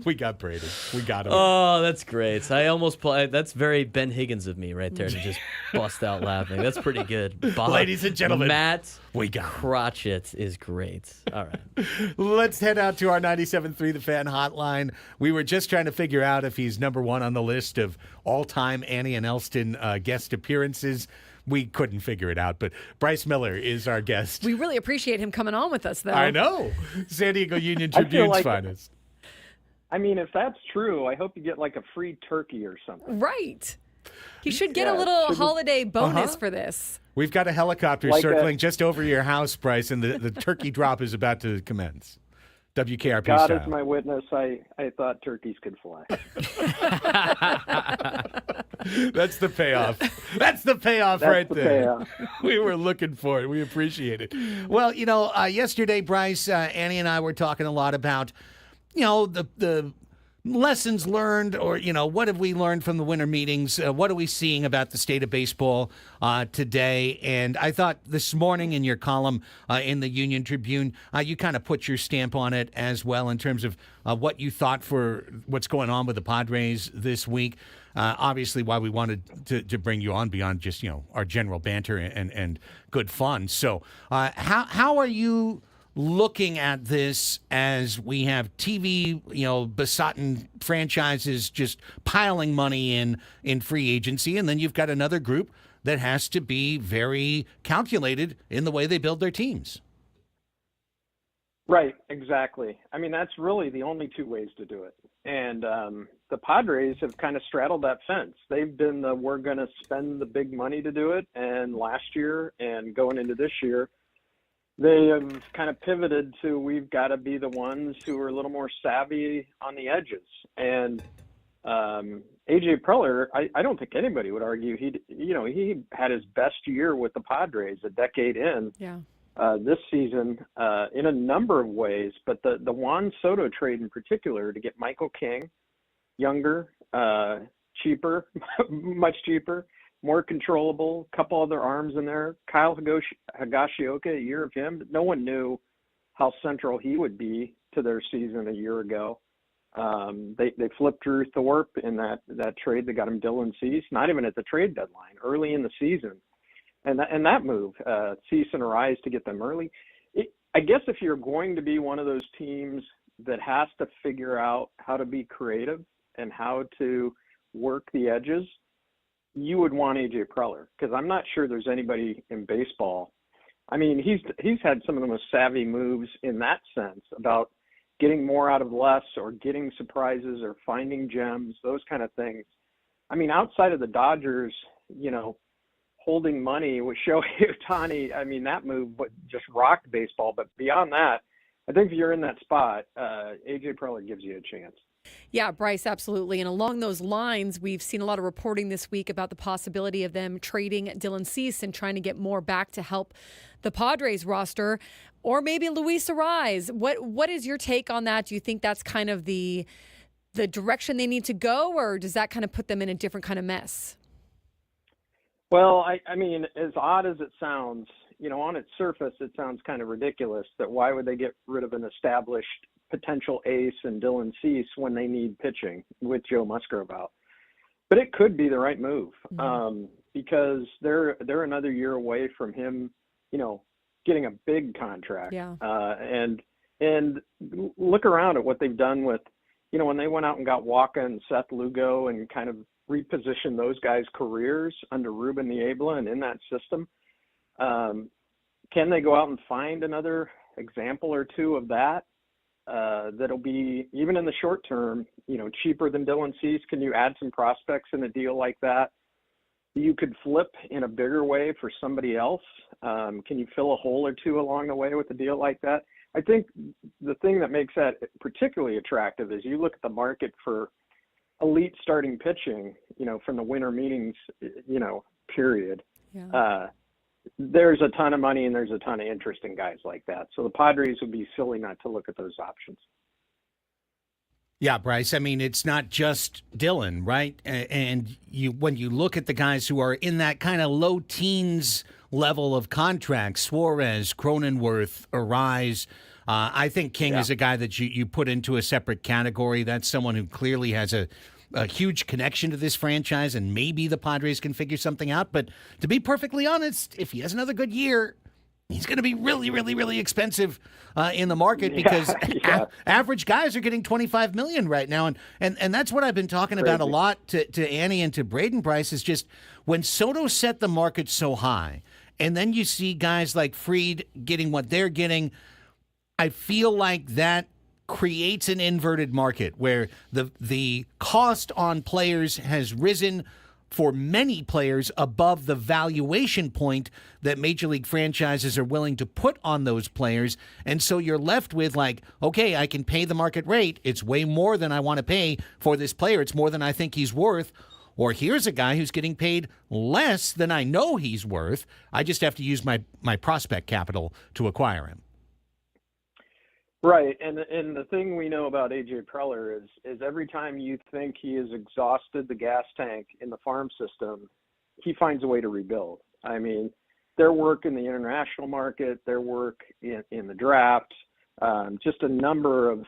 We got Brady. We got him. Oh, that's great. I almost play. That's very Ben Higgins of me right there to just bust out laughing. That's pretty good. Bob, Ladies and gentlemen, Matt we got him. Crotchit is great. All right. Let's head out to our 97.3 The Fan hotline. We were just trying to figure out if he's number one on the list of all-time Annie and Elsten guest appearances. We couldn't figure it out, but Bryce Miller is our guest. We really appreciate him coming on with us, though. I know. San Diego Union Tribune's finest. I mean, if that's true, I hope you get like a free turkey or something. Right. He should get a little holiday bonus for this. We've got a helicopter circling just over your house, Bryce, and the turkey drop is about to commence. WKRP God style. is my witness. I thought turkeys could fly. That's the payoff. That's the payoff right there. We were looking for it. We appreciate it. Well, yesterday, Bryce, Annie and I were talking a lot about, the lessons learned, or, what have we learned from the winter meetings? What are we seeing about the state of baseball today? And I thought this morning in your column in the Union Tribune, you kind of put your stamp on it as well in terms of what you thought for what's going on with the Padres this week. Obviously, why we wanted to bring you on beyond just, our general banter and good fun. So how are you looking at this as we have TV, besotted franchises just piling money in free agency, and then you've got another group that has to be very calculated in the way they build their teams? Right, exactly. I mean, that's really the only two ways to do it. And the Padres have kind of straddled that fence. They've been we're going to spend the big money to do it, and last year and going into this year, they have kind of pivoted to we've got to be the ones who are a little more savvy on the edges. And AJ Preller, I don't think anybody would argue he had his best year with the Padres a decade in. Yeah. This season in a number of ways, but the Juan Soto trade in particular to get Michael King, younger, cheaper, much cheaper, more controllable, couple other arms in there. Kyle Higashioka, a year of him. No one knew how central he would be to their season a year ago. They flipped Drew Thorpe in that trade that got him Dylan Cease, not even at the trade deadline, early in the season. And that move, Cease and Arise to get them early. I guess if you're going to be one of those teams that has to figure out how to be creative and how to work the edges, you would want AJ Preller, because I'm not sure there's anybody in baseball. I mean, he's had some of the most savvy moves in that sense about getting more out of less or getting surprises or finding gems, those kind of things. I mean, outside of the Dodgers, holding money with Shohei Ohtani, I mean, that move just rocked baseball. But beyond that, I think if you're in that spot, AJ Preller gives you a chance. Yeah, Bryce, absolutely. And along those lines, we've seen a lot of reporting this week about the possibility of them trading Dylan Cease and trying to get more back to help the Padres roster, or maybe Luis Arise. What is your take on that? Do you think that's kind of the direction they need to go, or does that kind of put them in a different kind of mess? Well, I mean, as odd as it sounds, on its surface, it sounds kind of ridiculous that why would they get rid of an established potential ace and Dylan Cease when they need pitching with Joe Musgrove out. But it could be the right move because they're another year away from him, getting a big contract. Yeah. And look around at what they've done with, when they went out and got Waka and Seth Lugo and kind of reposition those guys' careers under Ruben Niebla and in that system. Can they go out and find another example or two of that? That'll be, even in the short term, cheaper than Dylan Cease? Can you add some prospects in a deal like that? You could flip in a bigger way for somebody else. Can you fill a hole or two along the way with a deal like that? I think the thing that makes that particularly attractive is you look at the market for elite starting pitching, from the winter meetings, period. Yeah. There's a ton of money and there's a ton of interest in guys like that. So the Padres would be silly not to look at those options. Yeah, Bryce. I mean, it's not just Dylan, right? And when you look at the guys who are in that kind of low teens level of contracts, Suarez, Cronenworth, Arise, I think King is a guy that you put into a separate category. That's someone who clearly has a huge connection to this franchise, and maybe the Padres can figure something out. But to be perfectly honest, if he has another good year, he's going to be really, really, really expensive in the market because average guys are getting $25 million right now. And that's what I've been talking about a lot to Annie and to Braden, Bryce, is just when Soto set the market so high, and then you see guys like Fried getting what they're getting, I feel like that creates an inverted market where the cost on players has risen for many players above the valuation point that major league franchises are willing to put on those players. And so you're left with okay, I can pay the market rate. It's way more than I want to pay for this player. It's more than I think he's worth. Or here's a guy who's getting paid less than I know he's worth. I just have to use my prospect capital to acquire him. Right, and the thing we know about AJ Preller is every time you think he has exhausted the gas tank in the farm system, he finds a way to rebuild. I mean, their work in the international market, their work in the draft, just a number of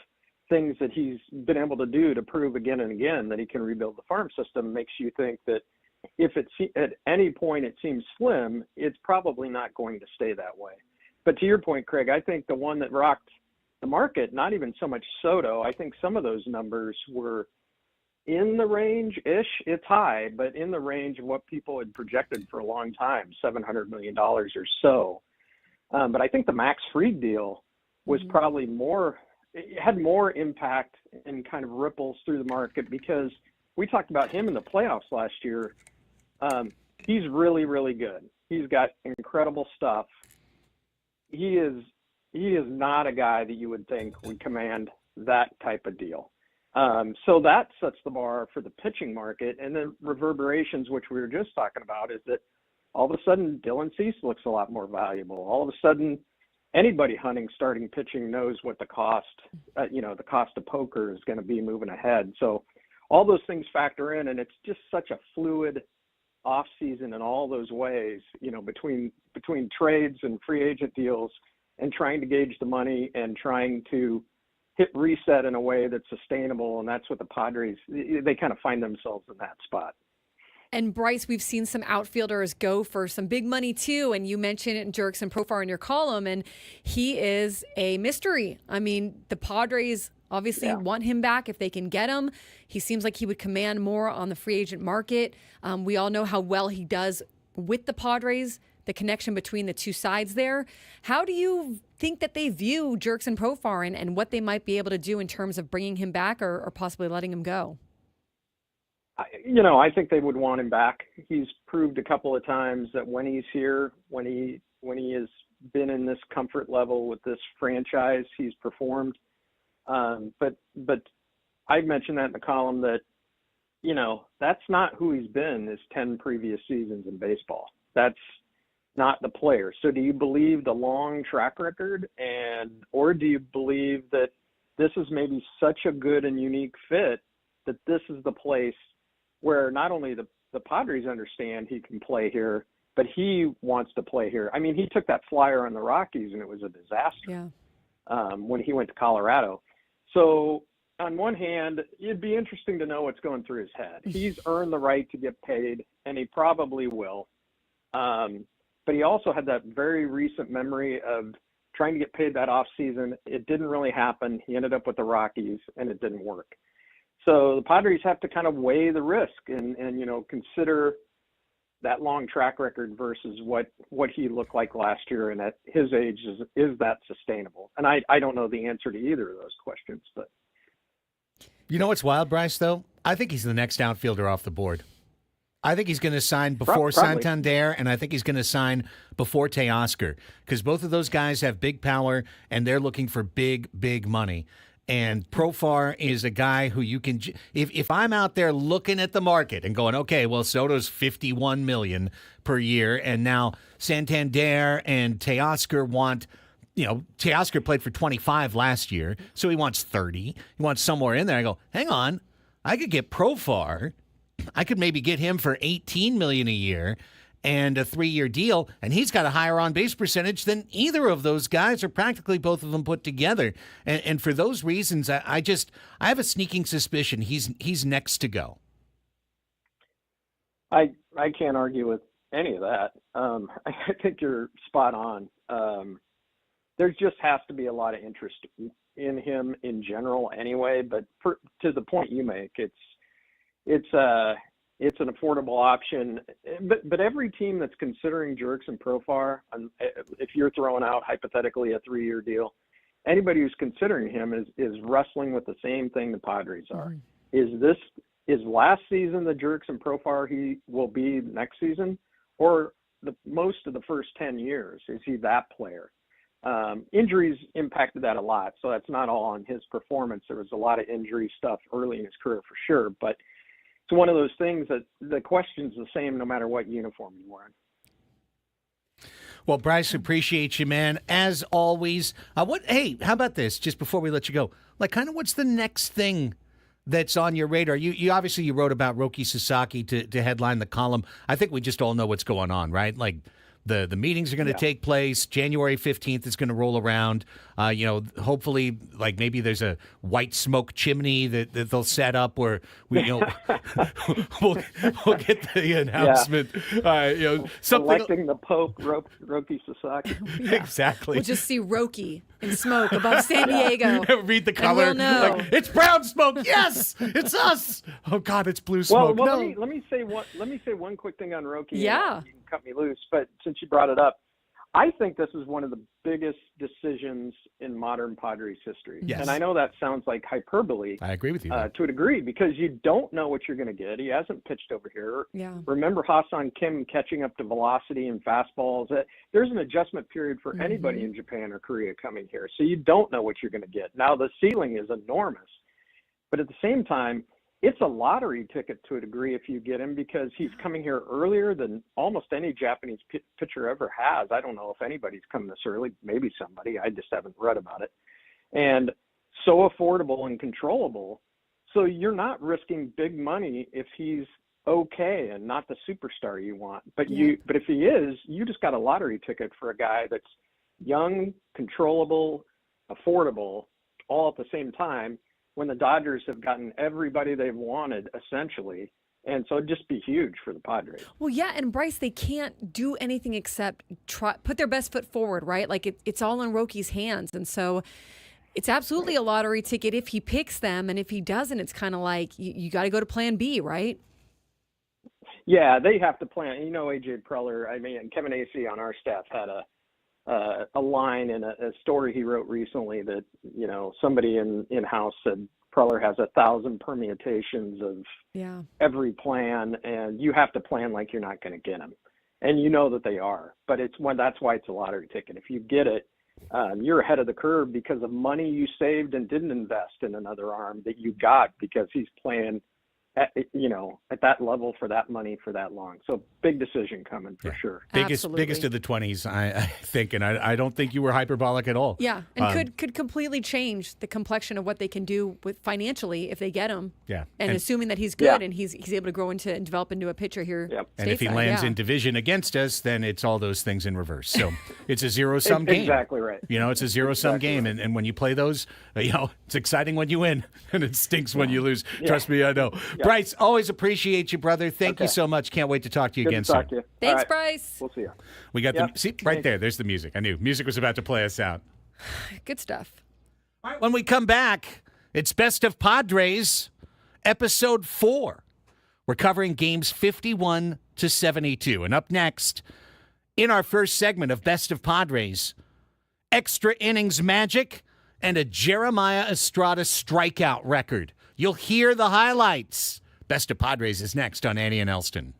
things that he's been able to do to prove again and again that he can rebuild the farm system makes you think that if at any point it seems slim, it's probably not going to stay that way. But to your point, Craig, I think the one that rocked the market, not even so much Soto. I think some of those numbers were in the range-ish. It's high, but in the range of what people had projected for a long time, $700 million or so. But I think the Max Fried deal was probably it had more impact and kind of ripples through the market because we talked about him in the playoffs last year. He's really, really good. He's got incredible stuff. He is not a guy that you would think would command that type of deal. So that sets the bar for the pitching market. And then reverberations, which we were just talking about, is that all of a sudden Dylan Cease looks a lot more valuable. All of a sudden anybody hunting starting pitching knows what the cost of poker is going to be moving ahead. So all those things factor in, and it's just such a fluid off season in all those ways, between trades and free agent deals, and trying to gauge the money and trying to hit reset in a way that's sustainable. And that's what the Padres, they kind of find themselves in that spot. And Bryce, we've seen some outfielders go for some big money too. And you mentioned Jurickson Profar in your column, and he is a mystery. I mean, the Padres obviously want him back if they can get him. He seems like he would command more on the free agent market. We all know how well he does with the Padres, the connection between the two sides there. How do you think that they view Jurickson Profar and what they might be able to do in terms of bringing him back or possibly letting him go? I think they would want him back. He's proved a couple of times that when he's here, when he has been in this comfort level with this franchise, he's performed. But I mentioned that in the column that, that's not who he's been his 10 previous seasons in baseball. That's not the player. So do you believe the long track record or do you believe that this is maybe such a good and unique fit that this is the place where not only the Padres understand he can play here, but he wants to play here? I mean, he took that flyer on the Rockies and it was a disaster when he went to Colorado. So on one hand, it'd be interesting to know what's going through his head. He's earned the right to get paid, and he probably will. But he also had that very recent memory of trying to get paid that off season. It didn't really happen. He ended up with the Rockies, and it didn't work. So the Padres have to kind of weigh the risk and consider that long track record versus what he looked like last year, and at his age is that sustainable? And I don't know the answer to either of those questions. But you know what's wild, Bryce, though? I think he's the next outfielder off the board. I think he's going to sign before Santander, and I think he's going to sign before Teoscar, because both of those guys have big power, and they're looking for big, big money. And Profar is a guy who you can – if I'm out there looking at the market and going, okay, well, Soto's $51 million per year, and now Santander and Teoscar want – Teoscar played for 25 last year, so he wants 30. He wants somewhere in there. I go, hang on, I could get Profar. I could maybe get him for $18 million a year and a 3-year deal, and he's got a higher on-base percentage than either of those guys, or practically both of them put together. And for those reasons, I have a sneaking suspicion he's next to go. I can't argue with any of that. I think you're spot on. There just has to be a lot of interest in him in general anyway, but to the point you make, it's an affordable option, but every team that's considering Jerks and Profar, if you're throwing out hypothetically a 3-year deal, anybody who's considering him is wrestling with the same thing the Padres are. Is last season the Jerks and Profar he will be next season, or most of the first 10 years? Is he that player? Injuries impacted that a lot, so that's not all on his performance. There was a lot of injury stuff early in his career for sure, but it's one of those things that the question's the same no matter what uniform you're wearing. Well, Bryce, appreciate you, man. As always. Hey, how about this? Just before we let you go, kind of what's the next thing that's on your radar? You obviously you wrote about Roki Sasaki to headline the column. I think we just all know what's going on, right? The meetings are going to take place. January 15th is going to roll around. Hopefully, maybe there's a white smoke chimney that they'll set up where we'll get the announcement. Something electing the Pope, Roki Sasaki. Exactly. We'll just see Roki in smoke above San Diego. Read the color. And we'll know. It's brown smoke. Yes, it's us. Oh God, it's blue smoke. Well, no. let me say one quick thing on Roki. Yeah. You can cut me loose, but since you brought it up, I think this is one of the biggest decisions in modern Padres history. Yes. And I know that sounds like hyperbole. I agree with you. To a degree, because you don't know what you're going to get. He hasn't pitched over here. Yeah. Remember Hassan Kim catching up to velocity and fastballs. There's an adjustment period for anybody in Japan or Korea coming here. So you don't know what you're going to get. Now, the ceiling is enormous. But at the same time, it's a lottery ticket to a degree if you get him, because he's coming here earlier than almost any Japanese pitcher ever has. I don't know if anybody's come this early. Maybe somebody. I just haven't read about it. And so affordable and controllable. So you're not risking big money if he's okay and not the superstar you want. But if he is, you just got a lottery ticket for a guy that's young, controllable, affordable, all at the same time, when the Dodgers have gotten everybody they've wanted, essentially. And so it'd just be huge for the Padres. Well, yeah, and Bryce, they can't do anything except put their best foot forward, right? It's all in Roki's hands. And so it's absolutely a lottery ticket if he picks them. And if he doesn't, it's kind of like you got to go to plan B, right? Yeah, they have to plan. AJ Preller, and Kevin Acee on our staff had a line in a story he wrote recently that, somebody in-house said Preller has 1,000 permutations of every plan, and you have to plan like you're not going to get him. And you know that they are, but that's why it's a lottery ticket. If you get it, you're ahead of the curve because of money you saved and didn't invest in another arm that you got because he's playing at that level for that money for that long. So big decision coming for sure. Biggest of the 20s, I think, and I don't think you were hyperbolic at all. Yeah, and could completely change the complexion of what they can do with financially if they get him. Yeah, and assuming that he's good and he's able to grow into and develop into a pitcher here. Yep. And if he lands in division against us, then it's all those things in reverse. So it's a zero-sum game. Exactly right. It's a zero-sum game, right. And when you play those, it's exciting when you win, and it stinks when you lose. Yeah. Trust me, I know. Yeah. Bryce, always appreciate you, brother. Thank you so much. Can't wait to talk to you Good again to talk soon. to you. Thanks, right. Bryce. We'll see you. We got right there. There's the music. I knew music was about to play us out. Good stuff. All right, when we come back, it's Best of Padres. Episode 4. We're covering games 51 to 72. And up next, in our first segment of Best of Padres, extra innings magic and a Jeremiah Estrada strikeout record. You'll hear the highlights. Best of Padres is next on Annie and Elsten.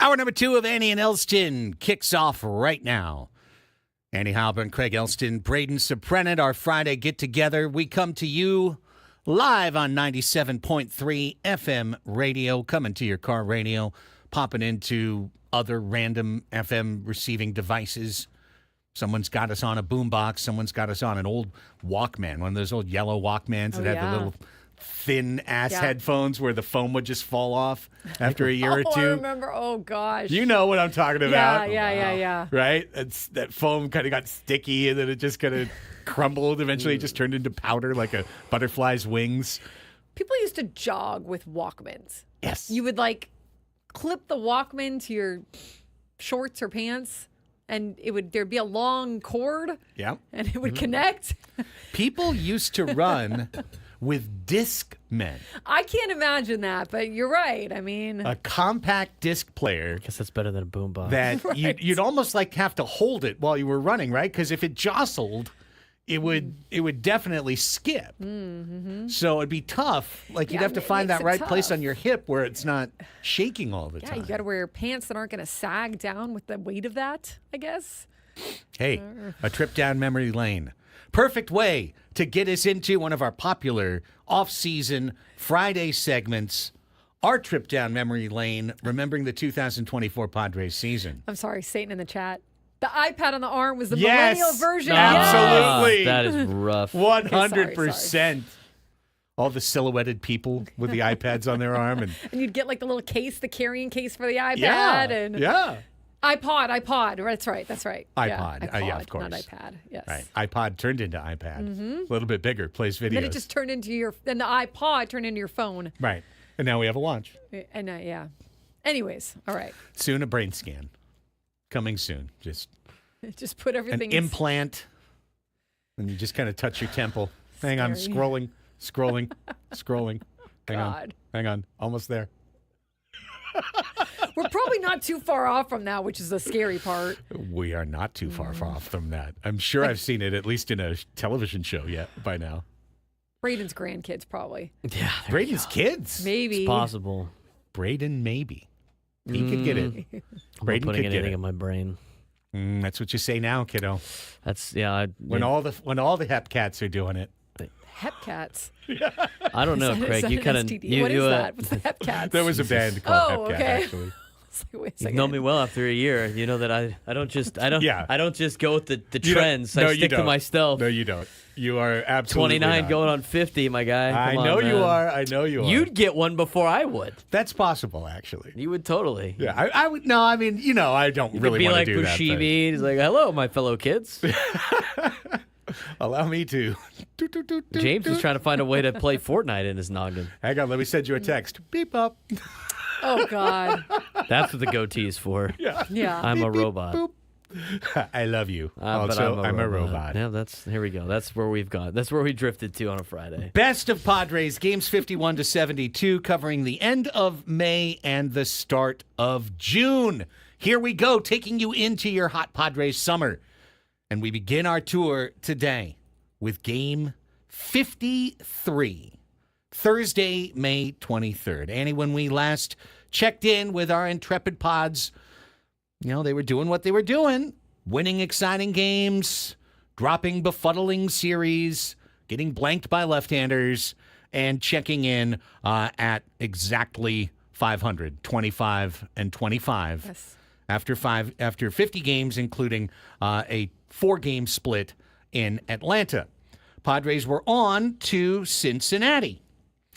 Hour number 2 of Annie and Elsten kicks off right now. Annie Halburn, Craig Elsten, Braden Suprenant, our Friday get-together. We come to you live on 97.3 FM radio, coming to your car radio, popping into other random FM receiving devices. Someone's got us on a boombox. Someone's got us on an old Walkman, one of those old yellow Walkmans that had the little thin-ass headphones where the foam would just fall off after a year or two. I remember. Oh, gosh. You know what I'm talking about. Yeah. Right? That foam kind of got sticky, and then it just kind of crumbled. Eventually, it just turned into powder like a butterfly's wings. People used to jog with Walkmans. Yes. You would, clip the Walkman to your shorts or pants, and there'd be a long cord. Yeah. And it would connect. People used to run with Discmen. I can't imagine that, but you're right. I mean, a compact disc player. I guess that's better than a boombox. That Right. you'd almost have to hold it while you were running, right? Because if it jostled, it would definitely skip. Mm-hmm. So it'd be tough. You'd have to it find makes that it right place tough. on your hip where it's not shaking all the yeah, time. you got to wear pants that aren't going to sag down with the weight of that, I guess. Hey, a trip down memory lane. Perfect way to get us into one of our popular off-season Friday segments, our trip down memory lane, remembering the 2024 Padres season. I'm sorry, Satan in the chat. The iPad on the arm was the Yes, millennial version. absolutely. That is rough. 100%. All the silhouetted people with the iPads on their arm. And And you'd get the little case, the carrying case for the iPad. yeah. iPod. That's right. iPod. Yeah, Yeah, of course. Not iPad. Yes. Right. iPod turned into iPad. A little bit bigger, plays videos. Then it just turned into then the iPod turned into your phone. Right. And now we have a watch. And yeah. Anyways, all right. Soon a brain scan. Coming soon. Just Just put an everything implant. And you just kind of touch your temple. Hang on, Scary. scrolling. God. Hang on. Almost there. We're probably not too far off from that, which is the scary part. We are not too far off from that. I'm sure I've seen it at least in a television show yet by now. Braden's grandkids, probably. Yeah, Braden's kids. Maybe. it's possible. Braden, maybe. He could get it. I'm not Braden putting could get anything it. in my brain. That's what you say now, kiddo. That's When all the hep cats are doing it. Hepcats. I don't know, Is that Craig. an You kind of STD? What is that? What's the Hepcats? There was a band called Oh, Hepcat, okay. actually. It's like, wait a You've second. known me well after a year. You know that I don't just Yeah. I don't just go with the You don't- trends. no, I you stick to don't. my stuff. No, you don't. You are absolutely 29 not. going on 50, my guy. I Come on, know you man. are. I know you are. You'd get one before I would. That's possible, actually. You would totally. Yeah, I would. No, I mean, I don't You'd really be want like to do that. Buscemi. He's like, hello, my fellow kids. but allow me to. James is trying to find a way to play Fortnite in his noggin. Hang on, let me send you a text. Beep up. Oh, God. That's what the goatee is for. Yeah. I'm a Beep, robot. boop. I love you. But Also, I'm a robot. Yeah, here we go. That's where we've gone. That's where we drifted to on a Friday. Best of Padres, games 51 to 72, covering the end of May and the start of June. Here we go, taking you into your hot Padres summer. And we begin our tour today with game 53, Thursday, May 23rd. Annie, when we last checked in with our intrepid pods, they were doing what they were doing, winning exciting games, dropping befuddling series, getting blanked by left-handers, and checking in at exactly 500, 25 and 25 Yes. after 50 games, including a 4-game split in Atlanta. Padres were on to Cincinnati,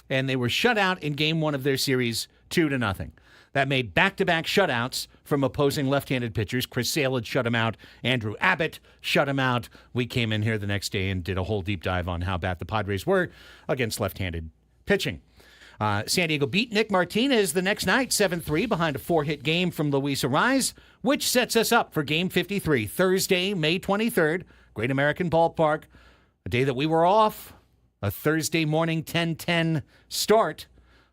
and they were shut out in game 1 of their series 2-0. That made back-to-back shutouts from opposing left-handed pitchers. Chris Sale had shut him out. Andrew Abbott shut him out. We came in here the next day and did a whole deep dive on how bad the Padres were against left-handed pitching. San Diego beat Nick Martinez the next night, 7-3, behind a 4-hit game from Luis Arraez, which sets us up for Game 53, Thursday, May 23rd, Great American Ballpark, a day that we were off, a Thursday morning 10:10 start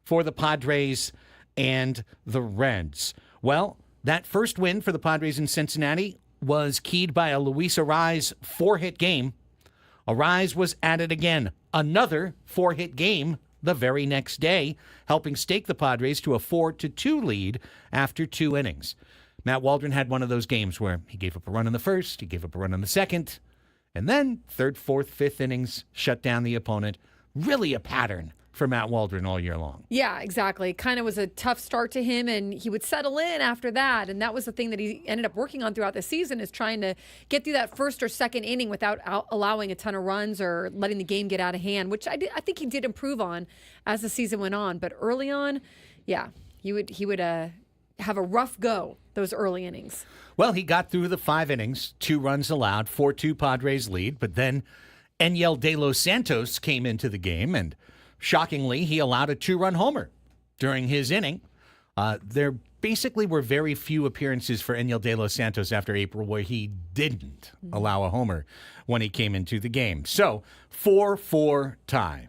for the Padres and the Reds. Well, that first win for the Padres in Cincinnati was keyed by a Luis Arraez 4-hit game. Arraez was at it again. Another 4-hit game the very next day, helping stake the Padres to a 4-2 lead after 2 innings. Matt Waldron had one of those games where he gave up a run in the first, he gave up a run in the second, and then third, fourth, fifth innings shut down the opponent. Really a pattern for Matt Waldron all year long. Yeah, exactly. Kind of was a tough start to him, and he would settle in after that. And that was the thing that he ended up working on throughout the season, is trying to get through that first or second inning without allowing a ton of runs or letting the game get out of hand, which I think he did improve on as the season went on. But early on, yeah, he would have a rough go those early innings. Well, he got through the 5 innings, 2 runs allowed, 4-2 Padres lead, but then Enyel De Los Santos came into the game, and shockingly, he allowed a 2-run homer during his inning. There basically were very few appearances for Enyel De Los Santos after April where he didn't allow a homer when he came into the game. So, 4-4 tie.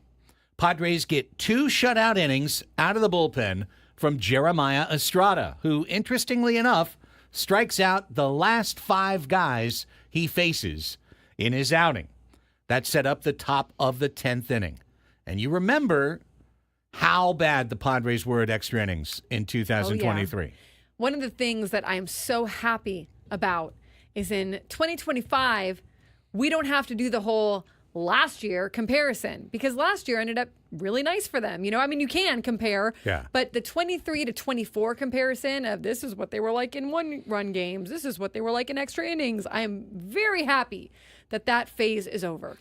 Padres get 2 shutout innings out of the bullpen from Jeremiah Estrada, who, interestingly enough, strikes out the last 5 guys he faces in his outing. That set up the top of the 10th inning. And you remember how bad the Padres were at extra innings in 2023. Oh, yeah. One of the things that I am so happy about is in 2025, we don't have to do the whole last year comparison, because last year ended up really nice for them. You know, I mean, you can compare, but the 23 to 24 comparison of this is what they were like in 1-run games, this is what they were like in extra innings. I am very happy that phase is over.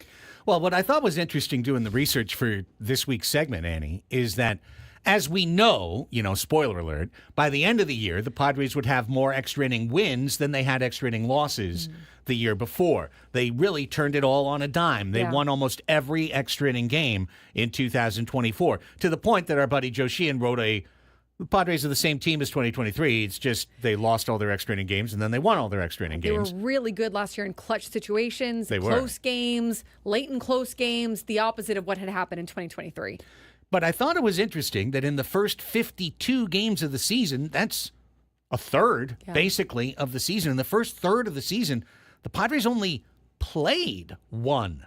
Well, what I thought was interesting doing the research for this week's segment, Annie, is that as we know, spoiler alert, by the end of the year, the Padres would have more extra inning wins than they had extra inning losses the year before. They really turned it all on a dime. They won almost every extra inning game in 2024, to the point that our buddy Joe Sheehan wrote the Padres are the same team as 2023. It's just they lost all their extra inning games, and then they won all their extra inning games. They were really good last year in clutch situations, close games, late in close games, the opposite of what had happened in 2023. But I thought it was interesting that in the first 52 games of the season, that's a third, basically, of the season. In the first third of the season, the Padres only played 1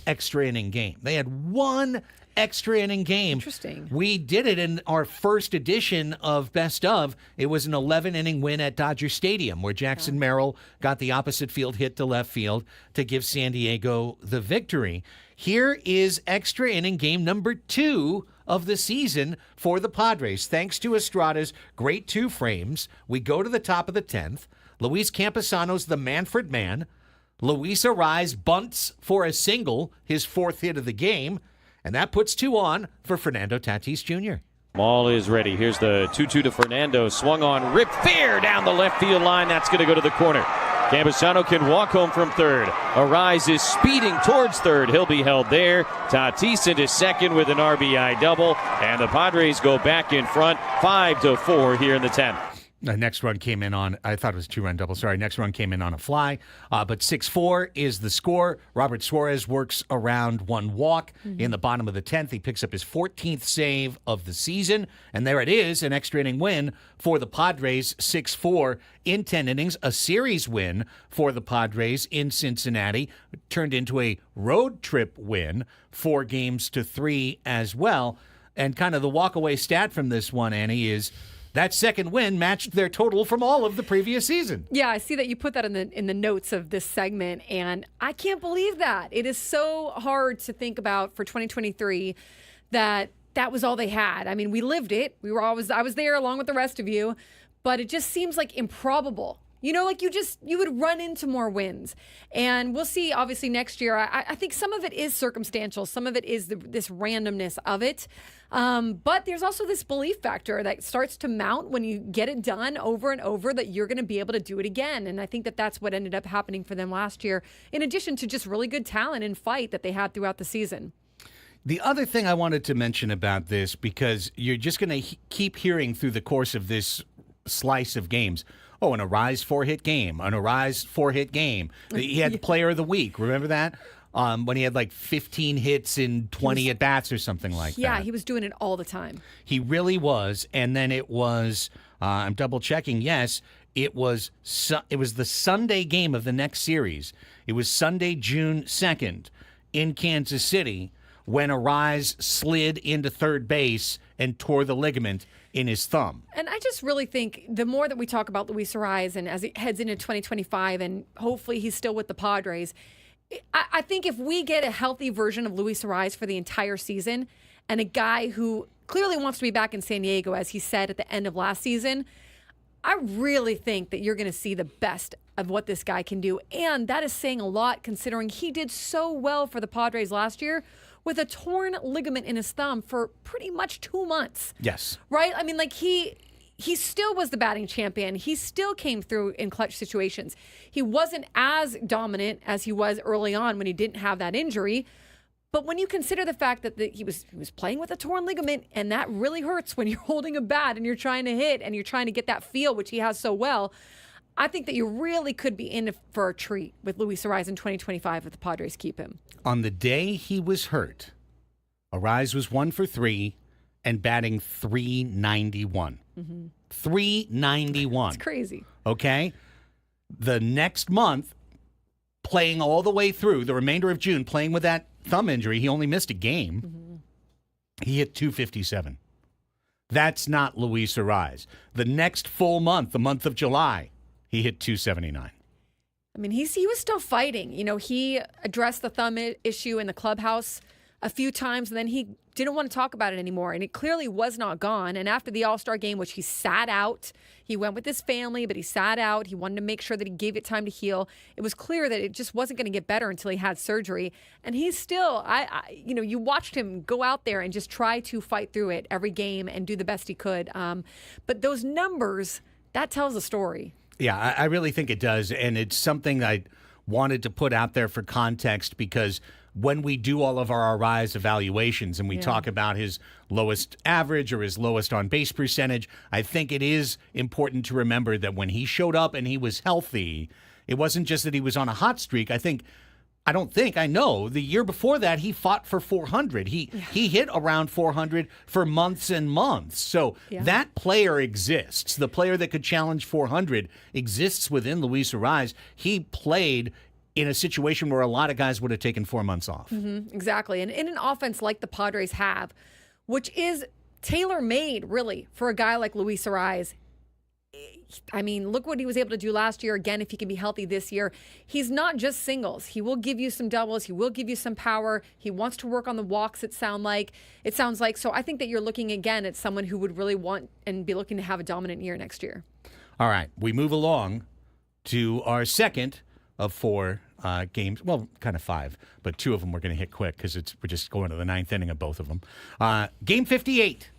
extra inning game. They had 1 extra inning game. Interesting. We did it in our first edition of Best Of. It was an 11-inning win at Dodger Stadium where Jackson Merrill got the opposite field hit to left field to give San Diego the victory. Here is extra inning game number 2 of the season for the Padres. Thanks to Estrada's great 2 frames, we go to the top of the 10th. Luis Campusano's the Manfred man. Luis Arraez bunts for a single, his 4th hit of the game, and that puts 2 on for Fernando Tatis Jr. Ball is ready. Here's the 2-2 to Fernando. Swung on, ripped fair down the left field line. That's going to go to the corner. Campusano can walk home from third. Arraez is speeding towards third. He'll be held there. Tatis into second with an RBI double. And the Padres go back in front, 5-4 here in the 10th. The next run came in on, I thought it was 2-run double. Sorry, next run came in on a fly. But 6-4 is the score. Robert Suarez works around 1 walk in the bottom of the 10th. He picks up his 14th save of the season. And there it is, an extra inning win for the Padres, 6-4 in 10 innings. A series win for the Padres in Cincinnati. Turned into a road trip win, 4-3 as well. And kind of the walk-away stat from this one, Annie, is that second win matched their total from all of the previous season. Yeah, I see that you put that in the notes of this segment, and I can't believe that. It is so hard to think about for 2023 that was all they had. I mean, we lived it. I was there along with the rest of you, but it just seems like improbable. You know, like you would run into more wins. And we'll see, obviously, next year. I think some of it is circumstantial. Some of it is this randomness of it. But there's also this belief factor that starts to mount when you get it done over and over, that you're going to be able to do it again. And I think that's what ended up happening for them last year, in addition to just really good talent and fight that they had throughout the season. The other thing I wanted to mention about this, because you're just going to keep hearing through the course of this slice of games, oh, an Arraez 4-hit game, an Arraez 4-hit game. He had Player of the Week. Remember that? When he had like 15 hits in 20 at-bats or something like that. Yeah, he was doing it all the time. He really was. And then it was, I'm double-checking, yes, it was the Sunday game of the next series. It was Sunday, June 2nd in Kansas City, when Arise slid into third base and tore the ligament in his thumb. And I just really think the more that we talk about Luis Arise and as he heads into 2025 and hopefully he's still with the Padres, I think if we get a healthy version of Luis Arise for the entire season and a guy who clearly wants to be back in San Diego, as he said at the end of last season, I really think that you're going to see the best of what this guy can do. And that is saying a lot considering he did so well for the Padres last year with a torn ligament in his thumb for pretty much 2 months. Yes. Right? I mean, like he still was the batting champion. He still came through in clutch situations. He wasn't as dominant as he was early on when he didn't have that injury. But when you consider the fact that he was playing with a torn ligament, and that really hurts when you're holding a bat and you're trying to hit and you're trying to get that feel, which he has so well, I think that you really could be in for a treat with Luis Arise in 2025 if the Padres keep him. On the day he was hurt, Arise was 1 for 3 and batting .391. 391. It's crazy. Okay? The next month, playing all the way through, the remainder of June, playing with that thumb injury, he only missed a game. He hit .257. That's not Luis Arise. The next full month, the month of July, he hit .279. I mean, he was still fighting. You know, he addressed the thumb issue in the clubhouse a few times, and then he didn't want to talk about it anymore. And it clearly was not gone. And after the All-Star game, which he sat out, he went with his family, but he sat out. He wanted to make sure that he gave it time to heal. It was clear that it just wasn't going to get better until he had surgery. And he's still, you watched him go out there and just try to fight through it every game and do the best he could. But those numbers, that tells a story. Yeah, I really think it does. And it's something I wanted to put out there for context because when we do all of our Arise evaluations and we talk about his lowest average or his lowest on-base percentage, I think it is important to remember that when he showed up and he was healthy, it wasn't just that he was on a hot streak. I know the year before that he fought for 400. He hit around 400 for months and months. So that player exists. The player that could challenge 400 exists within Luis Arise. He played in a situation where a lot of guys would have taken 4 months off. Exactly. And in an offense like the Padres have, which is tailor-made, really, for a guy like Luis Arise. I mean, look what he was able to do last year. Again, if he can be healthy this year, he's not just singles. He will give you some doubles. He will give you some power. He wants to work on the walks, it sounds like. So I think that you're looking, again, at someone who would really want and be looking to have a dominant year next year. All right. We move along to our second of 4 games. Well, kind of 5, but 2 of them we're going to hit quick because we're just going to the 9th inning of both of them. Game 58,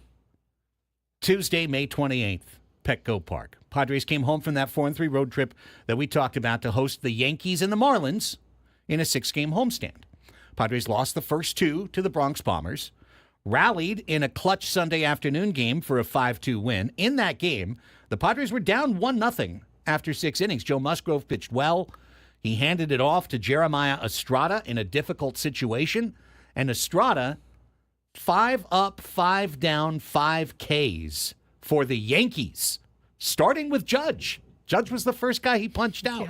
Tuesday, May 28th, Petco Park. Padres came home from that 4-3 road trip that we talked about to host the Yankees and the Marlins in a 6-game homestand. Padres lost the first 2 to the Bronx Bombers, rallied in a clutch Sunday afternoon game for a 5-2 win. In that game, the Padres were down 1-0 after 6 innings. Joe Musgrove pitched well. He handed it off to Jeremiah Estrada in a difficult situation. And Estrada, 5 up, 5 down, 5 Ks for the Yankees, starting with Judge. Judge was the first guy he punched out.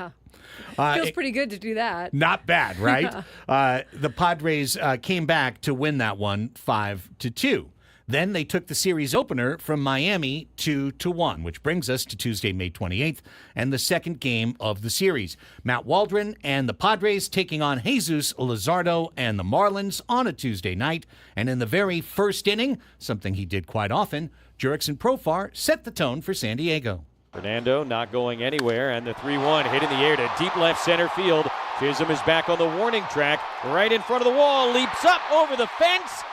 Yeah. Feels pretty good to do that. Not bad, right? The Padres came back to win that one 5-2. Then they took the series opener from Miami 2-1, which brings us to Tuesday, May 28th, and the second game of the series. Matt Waldron and the Padres taking on Jesus Luzardo and the Marlins on a Tuesday night. And in the very first inning, something he did quite often, Jurickson Profar set the tone for San Diego. Fernando not going anywhere, and the 3-1 hit in the air to deep left center field. Chisholm is back on the warning track, right in front of the wall, leaps up over the fence.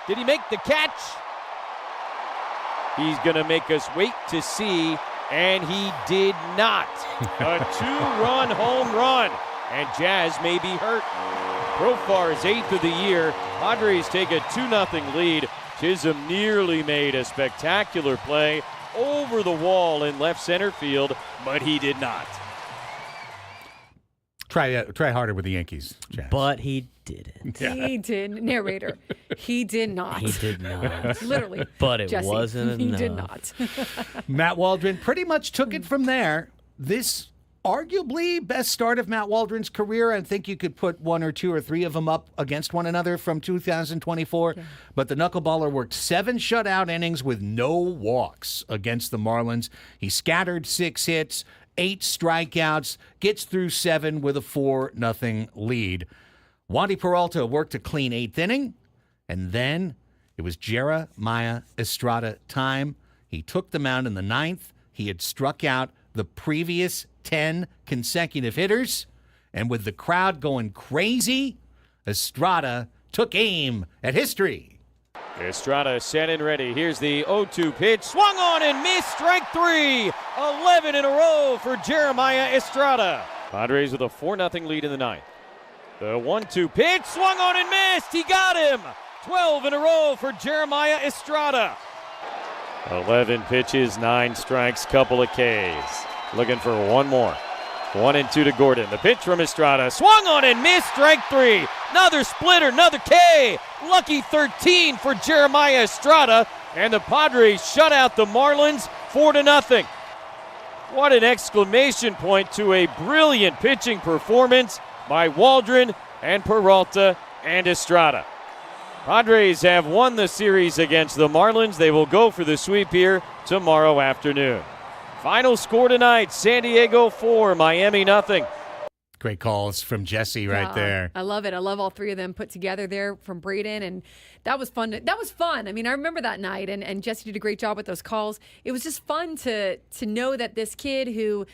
Did he make the catch? He's going to make us wait to see, and he did not. A 2-run home run, and Jazz may be hurt. Profar's 8th of the year. Padres take a 2-0 lead. Chisholm nearly made a spectacular play over the wall in left center field, but he did not. Try harder with the Yankees, Jazz. But he didn't. Yeah. He did. Narrator. He did not. He did not. Literally. But it Jesse, wasn't he enough. did not. Matt Waldron pretty much took it from there. This arguably best start of Matt Waldron's career. I think you could put one or two or three of them up against one another from 2024. Yeah. But the knuckleballer worked 7 shutout innings with no walks against the Marlins. He scattered 6 hits, 8 strikeouts, gets through 7 with a 4-0 lead. Wandy Peralta worked a clean 8th inning, and then it was Jeremiah Estrada time. He took the mound in the 9th. He had struck out the previous 10 consecutive hitters, and with the crowd going crazy, Estrada took aim at history. Estrada set and ready. Here's the 0-2 pitch. Swung on and missed. Strike 3. 11 in a row for Jeremiah Estrada. Padres with a 4-0 lead in the 9th. The 1-2 pitch. Swung on and missed. He got him. 12 in a row for Jeremiah Estrada. 11 pitches, 9 strikes, couple of Ks. Looking for one more. 1-2 to Gordon. The pitch from Estrada. Swung on and missed. Strike 3. Another splitter, another K. Lucky 13 for Jeremiah Estrada. And the Padres shut out the Marlins 4-0. What an exclamation point to a brilliant pitching performance by Waldron and Peralta and Estrada. Padres have won the series against the Marlins. They will go for the sweep here tomorrow afternoon. Final score tonight, San Diego 4, Miami 0. Great calls from Jesse right there. I love it. I love all 3 of them put together there from Braden, and that was fun. That was fun. I mean, I remember that night, and Jesse did a great job with those calls. It was just fun to know that this kid who,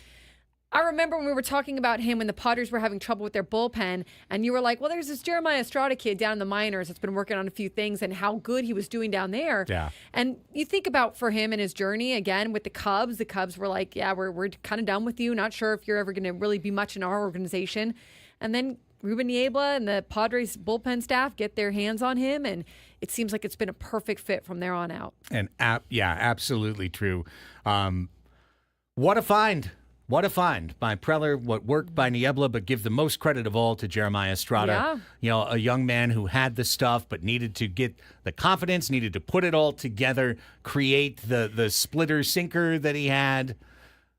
I remember when we were talking about him when the Padres were having trouble with their bullpen, and you were like, well, there's this Jeremiah Estrada kid down in the minors that's been working on a few things and how good he was doing down there. Yeah. And you think about for him and his journey, again, with the Cubs were like, yeah, we're kind of done with you. Not sure if you're ever going to really be much in our organization. And then Ruben Niebla and the Padres bullpen staff get their hands on him, and it seems like it's been a perfect fit from there on out. And absolutely true. What a find. What a find by Preller, what worked by Niebla, but give the most credit of all to Jeremiah Estrada. Yeah. You know, a young man who had the stuff but needed to get the confidence, needed to put it all together, create the splitter sinker that he had.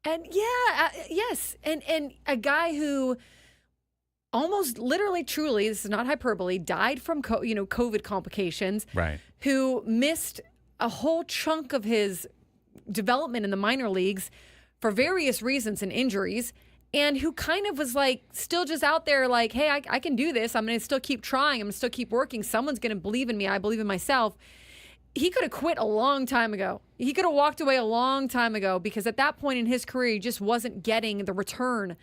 And yes. And a guy who almost literally, truly, this is not hyperbole, died from COVID complications. Right. Who missed a whole chunk of his development in the minor leagues for various reasons and injuries, and who kind of was like still just out there like, hey, I can do this. I'm going to still keep trying. I'm going to still keep working. Someone's going to believe in me. I believe in myself. He could have quit a long time ago. He could have walked away a long time ago because at that point in his career, he just wasn't getting the return,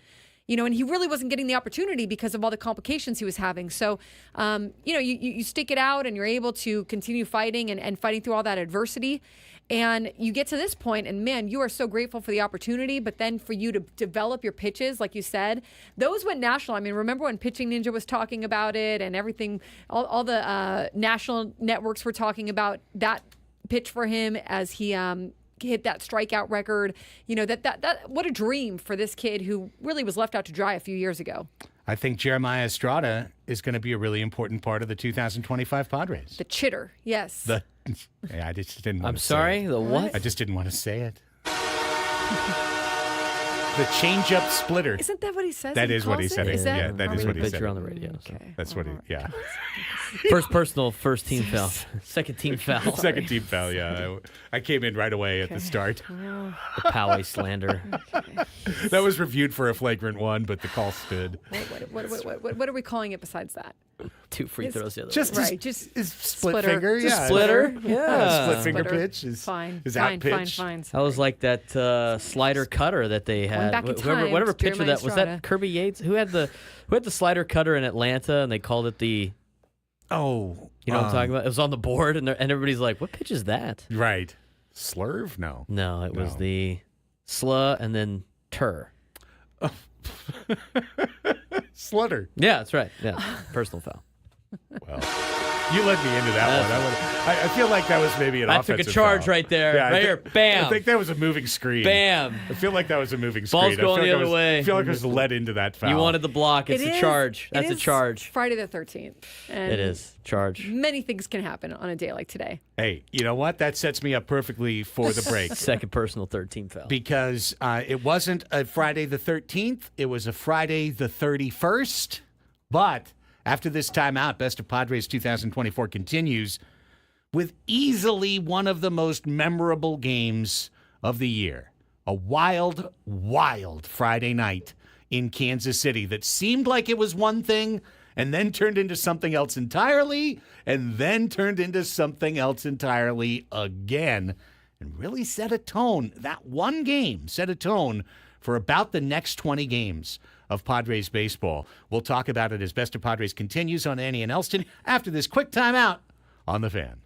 and he really wasn't getting the opportunity because of all the complications he was having. So, you stick it out and you're able to continue fighting and fighting through all that adversity. And you get to this point, and man, you are so grateful for the opportunity. But then for you to develop your pitches, like you said, those went national. I mean, remember when Pitching Ninja was talking about it and everything, all the national networks were talking about that pitch for him as he hit that strikeout record. That what a dream for this kid who really was left out to dry a few years ago. I think Jeremiah Estrada is going to be a really important part of the 2025 Padres. The chitter, yes. I just didn't want I'm to say sorry, it. the what? I just didn't want to say it. The change-up splitter. Isn't that what he says? That is what he said. Is that? Yeah, that is what he said. Picture on the radio. So. Okay. That's what he, yeah. First personal, first team foul. Second team foul. Second team foul, yeah. I came in right away at the start. The Poway slander. Okay. That was reviewed for a flagrant one, but the call stood. What are we calling it besides that? 2 free throws the other Just way. Right, just his split splitter. finger, Just yeah. splitter, Split yeah. finger Splitter. pitch is Fine. is out pitch. Fine. That was like that slider cutter that they had. back in time, Whatever it's pitcher Jeremiah that was, that Estrada. Kirby Yates who had the slider cutter in Atlanta, and they called it the. Oh, You know what I'm talking about? It was on the board, and everybody's like, "What pitch is that?" right. Slurve? No. No, it was No. the sla and then tur. Slutter. Yeah, that's right. Yeah, personal foul. Well, You led me into that one. I feel like that was maybe an I offensive took a charge foul. right there. Yeah, Right here. Bam. I think that was a moving screen. Bam. I feel like that was a moving screen. Ball's going the other way. I feel like I was led into that foul. You wanted the block. It's a charge. That's a charge. Friday the 13th. And It is. Charge. many things can happen on a day like today. Hey, you know what? That sets me up perfectly for the break. Second personal 13 foul. Because it wasn't a Friday the 13th. It was a Friday the 31st. But after this timeout, Best of Padres 2024 continues with easily one of the most memorable games of the year. A wild, wild Friday night in Kansas City that seemed like it was one thing and then turned into something else entirely and then turned into something else entirely again and really set a tone. That one game set a tone for about the next 20 games of Padres baseball. We'll talk about it as Best of Padres continues on Annie and Elsten after this quick timeout on The Fan.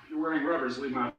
You're wearing rubbers, leave my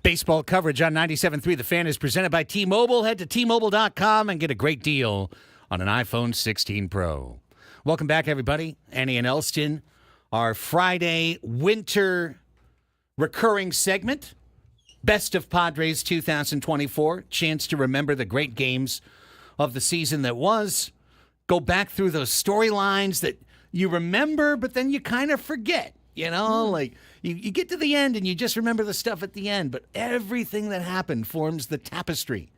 Baseball coverage on 97.3 The Fan is presented by T-Mobile. Head to T-Mobile.com and get a great deal on an iPhone 16 Pro. Welcome back, everybody. Annie and Elsten, our Friday winter recurring segment. Best of Padres 2024. Chance to remember the great games of the season that was. Go back through those storylines that you remember, but then you kind of forget. You know, like you get to the end and you just remember the stuff at the end, but everything that happened forms the tapestry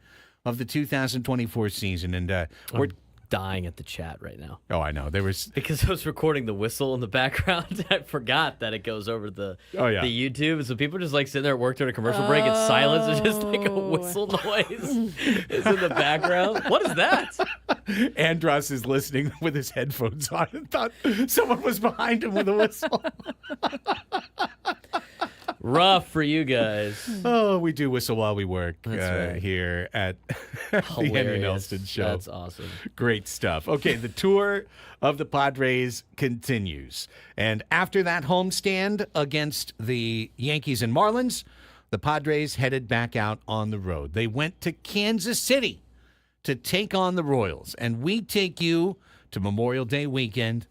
of the 2024 season. And we're dying at the chat right now. Oh, I know. There was because I was recording the whistle in the background. I forgot that it goes over the YouTube. So people just like sitting there at work during a commercial break. It's silence. It's just like a whistle noise is in the background. What is that? Andros is listening with his headphones on and thought someone was behind him with a whistle. Rough for you guys. Oh, we do whistle while we work Right. here at the Henry Nelson Show. That's awesome. Great stuff. Okay, the tour of the Padres continues. And after that homestand against the Yankees and Marlins, the Padres headed back out on the road. They went to Kansas City to take on the Royals. And we take you to Memorial Day weekend,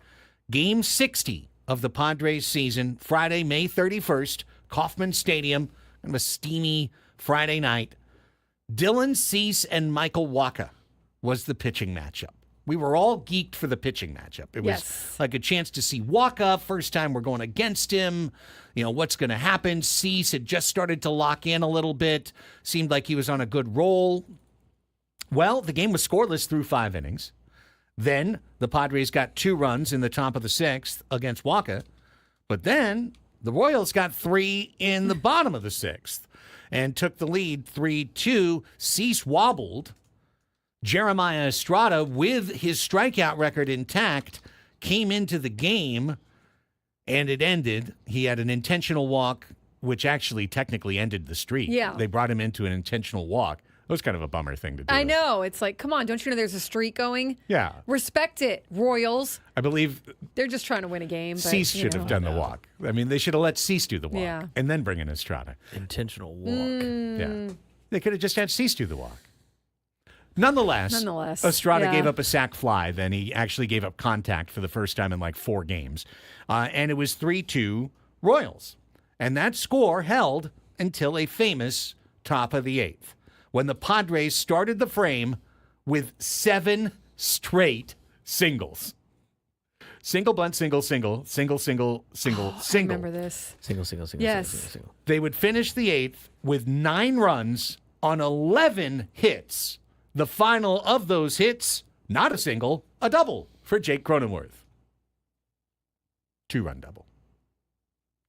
Game 60 of the Padres season, Friday, May 31st, Kauffman Stadium, kind of a steamy Friday night. Dylan Cease and Michael Wacha was the pitching matchup. We were all geeked for the pitching matchup. It was like a chance to see Wacha. First time we're going against him. You know, what's going to happen? Cease had just started to lock in a little bit. Seemed like he was on a good roll. Well, the game was scoreless through 5 innings. Then the Padres got 2 runs in the top of the 6th against Wacha. But then the Royals got 3 in the bottom of the 6th and took the lead 3-2. Cease wobbled. Jeremiah Estrada, with his strikeout record intact, came into the game, and it ended. He had an intentional walk, which actually technically ended the streak. Yeah. They brought him into an intentional walk. It was kind of a bummer thing to do. I know. It's like, come on, don't you know there's a streak going? Yeah. Respect it, Royals. I believe They're just trying to win a game. But, Cease should have done the walk. I mean, they should have let Cease do the walk Yeah. and then bring in Estrada. Intentional walk. Yeah. They could have just had Cease do the walk. Nonetheless, Estrada gave up a sac fly. Then he actually gave up contact for the first time in like 4 games. And it was 3-2 Royals. And that score held until a famous top of the 8th, when the Padres started the frame with 7 straight singles. Single, bunt, single, single, single, single, single, I single. remember this. Single. Yes. Single. They would finish the 8th with 9 runs on 11 hits. The final of those hits, not a single, a double for Jake Cronenworth. 2-run double.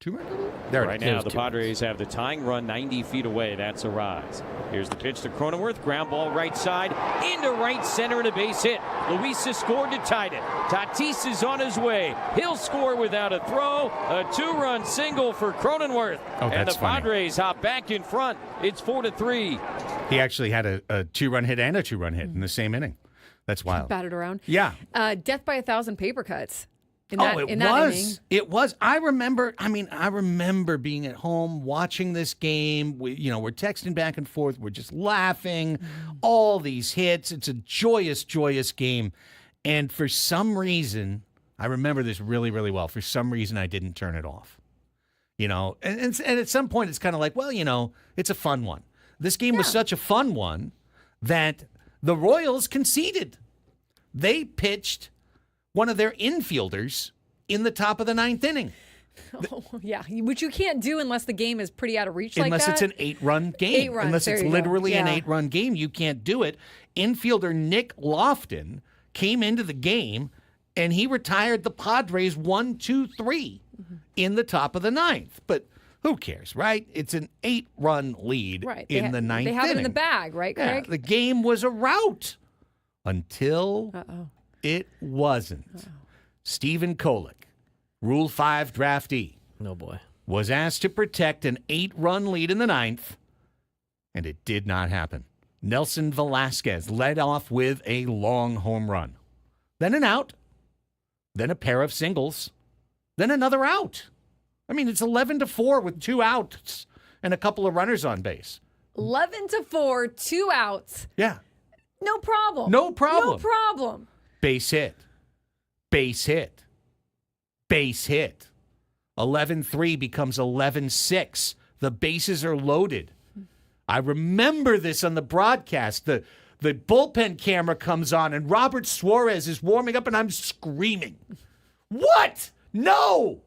2-run double? There Right it is. now, the Padres have the tying run 90 feet away. That's a rise. Here's the pitch to Cronenworth. Ground ball right side into right center and a base hit. Luisa scored to tie it. Tatis is on his way. He'll score without a throw. A 2-run single for Cronenworth. Oh, and that's the funny. Padres hop back in front. It's 4-3. He actually had a 2-run hit and a 2-run hit in the same inning. That's wild. Batted around. Yeah. Death by 1,000 paper cuts. It That was. inning. It was. I remember being at home watching this game. We're texting back and forth. We're just laughing. All these hits. It's a joyous, joyous game. And for some reason, I remember this really, really well. For some reason, I didn't turn it off. And at some point, it's kind of like, well, it's a fun one. This game was such a fun one that the Royals conceded. They pitched one of their infielders in the top of the 9th inning. Oh, yeah, which you can't do unless the game is pretty out of reach like that. Unless it's an 8-run game. 8 runs, Unless there it's you go. literally an Yeah. 8-run game, you can't do it. Infielder Nick Lofton came into the game, and he retired the Padres 1-2-3 in the top of the 9th. But who cares, right? It's an 8-run lead in the 9th They have inning. it in the bag, right, Craig? Yeah, the game was a rout until it wasn't. Stephen Kolek, Rule 5 draftee, No boy. was asked to protect an 8-run lead in the 9th, and it did not happen. Nelson Velasquez led off with a long home run. Then an out. Then a pair of singles. Then another out. I mean, it's 11-4 with 2 outs. and a couple of runners on base. 11-4, 2 outs. Yeah. No problem. No problem. No problem. Base hit. Base hit. Base hit. 11-3 becomes 11-6. The bases are loaded. I remember this on the broadcast. The bullpen camera comes on, and Robert Suarez is warming up, and I'm screaming. What? No!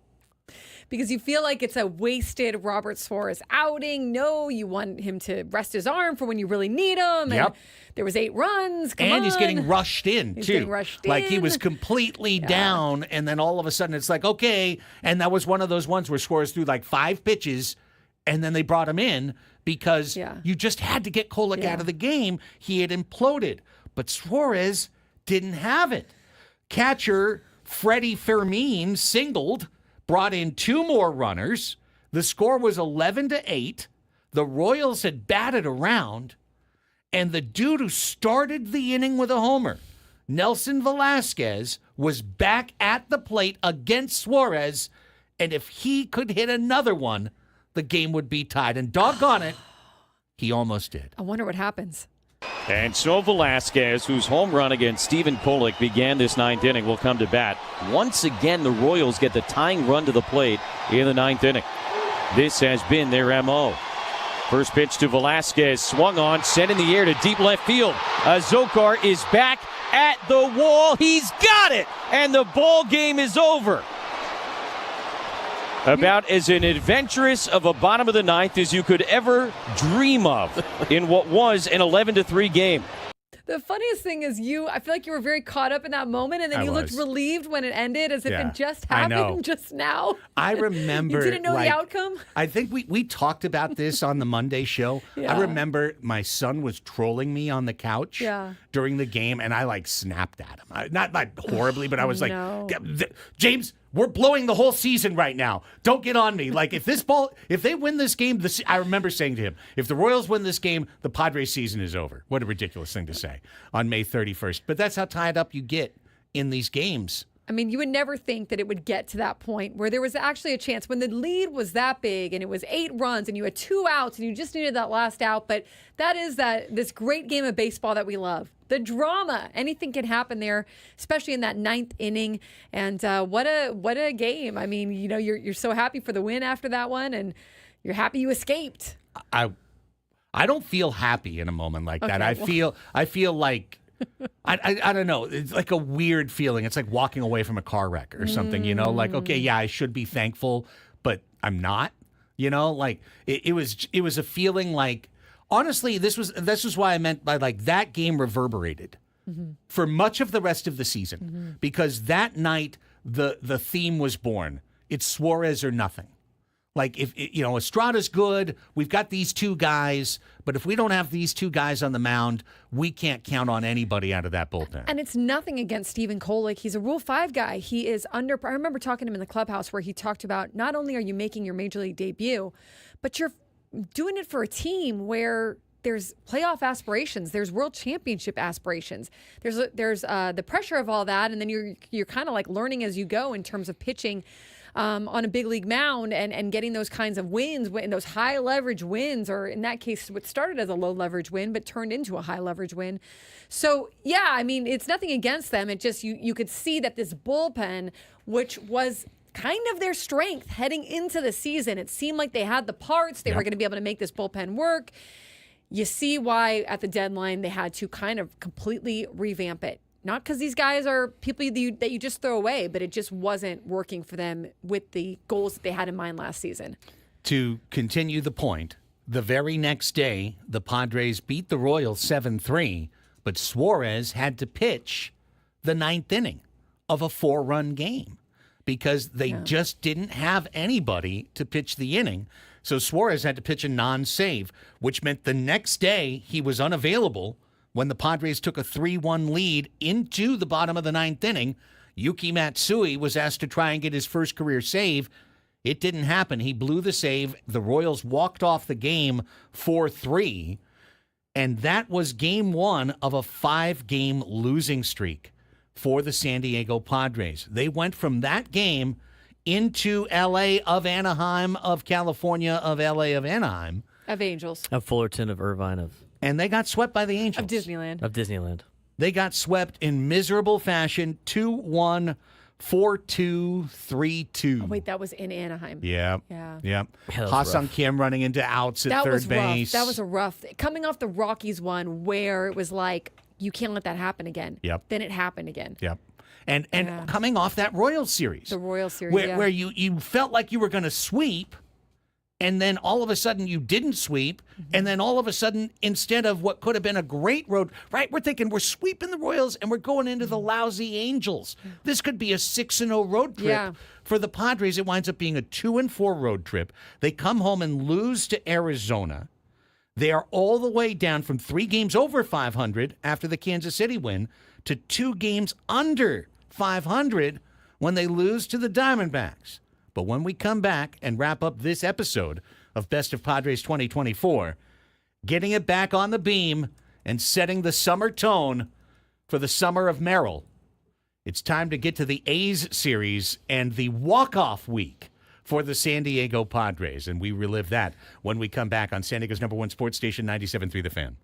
Because you feel like it's a wasted Robert Suarez outing. No, you want him to rest his arm for when you really need him. And Yep. there was 8 runs. Come and on. he's getting rushed in, He's too. getting rushed Like, he in. was completely down, and then all of a sudden it's like, okay. And that was one of those ones where Suarez threw like 5 pitches, and then they brought him in because you just had to get Kolek out of the game. He had imploded. But Suarez didn't have it. Catcher Freddie Fermin singled, brought in 2 more runners. The score was 11-8. The Royals had batted around, and the dude who started the inning with a homer, Nelson Velasquez, was back at the plate against Suarez, and if he could hit another one, the game would be tied. And doggone it, he almost did. I wonder what happens. And so Velasquez, whose home run against Stephen Kolek began this 9th inning, will come to bat. Once again, the Royals get the tying run to the plate in the 9th inning. This has been their M.O. First pitch to Velasquez, swung on, sent in the air to deep left field. Azócar is back at the wall. He's got it, and the ball game is over. About as an adventurous of a bottom of the 9th as you could ever dream of in what was an 11-3 game. The funniest thing is I feel like you were very caught up in that moment, and then I you looked was. relieved when it ended as if Yeah, it just I know. happened just now. I remember. You didn't know the outcome? I think we talked about this on the Monday show. Yeah. I remember my son was trolling me on the couch during the game, and I like snapped at him. Not horribly, but I was like, No. James, we're blowing the whole season right now. Don't get on me. Like, if they win this game, I remember saying to him, if the Royals win this game, the Padres season is over. What a ridiculous thing to say on May 31st. But that's how tied up you get in these games. I mean, you would never think that it would get to that point where there was actually a chance when the lead was that big and it was 8 runs and you had 2 outs and you just needed that last out. But that is this great game of baseball that we love. The drama, anything can happen there, especially in that 9th inning. And what a game! I mean, you're so happy for the win after that one, and you're happy you escaped. I don't feel happy in a moment like that. I feel like I don't know. It's like a weird feeling. It's like walking away from a car wreck or something. Like, okay, yeah, I should be thankful, but I'm not. Like it was a feeling like. Honestly, this was why I meant by like that game reverberated for much of the rest of the season because that night the theme was born. It's Suarez or nothing. Like if Estrada's good, we've got these 2 guys, but if we don't have these 2 guys on the mound, we can't count on anybody out of that bullpen. And it's nothing against Stephen Kolek. He's a Rule 5 guy. He is I remember talking to him in the clubhouse where he talked about not only are you making your major league debut, but you're doing it for a team where there's playoff aspirations, there's world championship aspirations, there's the pressure of all that, and then you're kind of like learning as you go in terms of pitching on a big league mound and getting those kinds of wins, those high leverage wins, or in that case, what started as a low leverage win but turned into a high leverage win. So yeah, I mean, it's nothing against them. It just you could see that this bullpen, which was kind of their strength heading into the season. It seemed like they had the parts. They were going to be able to make this bullpen work. You see why at the deadline they had to kind of completely revamp it. Not because these guys are people that you just throw away, but it just wasn't working for them with the goals that they had in mind last season. To continue the point, the very next day, the Padres beat the Royals 7-3, but Suarez had to pitch the 9th inning of a 4-run game because they just didn't have anybody to pitch the inning. So Suarez had to pitch a non-save, which meant the next day he was unavailable when the Padres took a 3-1 lead into the bottom of the 9th inning. Yuki Matsui was asked to try and get his first career save. It didn't happen. He blew the save. The Royals walked off the game 4-3, and that was game 1 of a 5-game losing streak for the San Diego Padres. They went from that game into LA of Anaheim, of California, of LA of Anaheim, Of Angels. Of Fullerton, of Irvine, of and they got swept by the Angels. Of Disneyland. Disneyland. They got swept in miserable fashion, 2-1, 4-2, 3-2. Oh, wait, that was in Anaheim. Yeah. Yeah. Yeah. Yeah, that was Ha-Sung rough. Kim running into outs at That third was base. rough. That was a rough. Coming off the Rockies one where it was like, you can't let that happen again. Yep. Then it happened again. Yep. And Yeah. coming off that Royals series. The Royals series, Where, yeah. where you felt like you were going to sweep, and then all of a sudden you didn't sweep, and then all of a sudden, instead of what could have been a great road, right, we're thinking we're sweeping the Royals and we're going into the lousy Angels. This could be a 6-0 road trip. Yeah. For the Padres, it winds up being a 2-4 road trip. They come home and lose to Arizona. They are all the way down from 3 games over 500 after the Kansas City win to 2 games under 500 when they lose to the Diamondbacks. But when we come back and wrap up this episode of Best of Padres 2024, getting it back on the beam and setting the summer tone for the summer of Merrill, it's time to get to the A's series and the walk-off week for the San Diego Padres. And we relive that when we come back on San Diego's #1 sports station, 97.3 The Fan.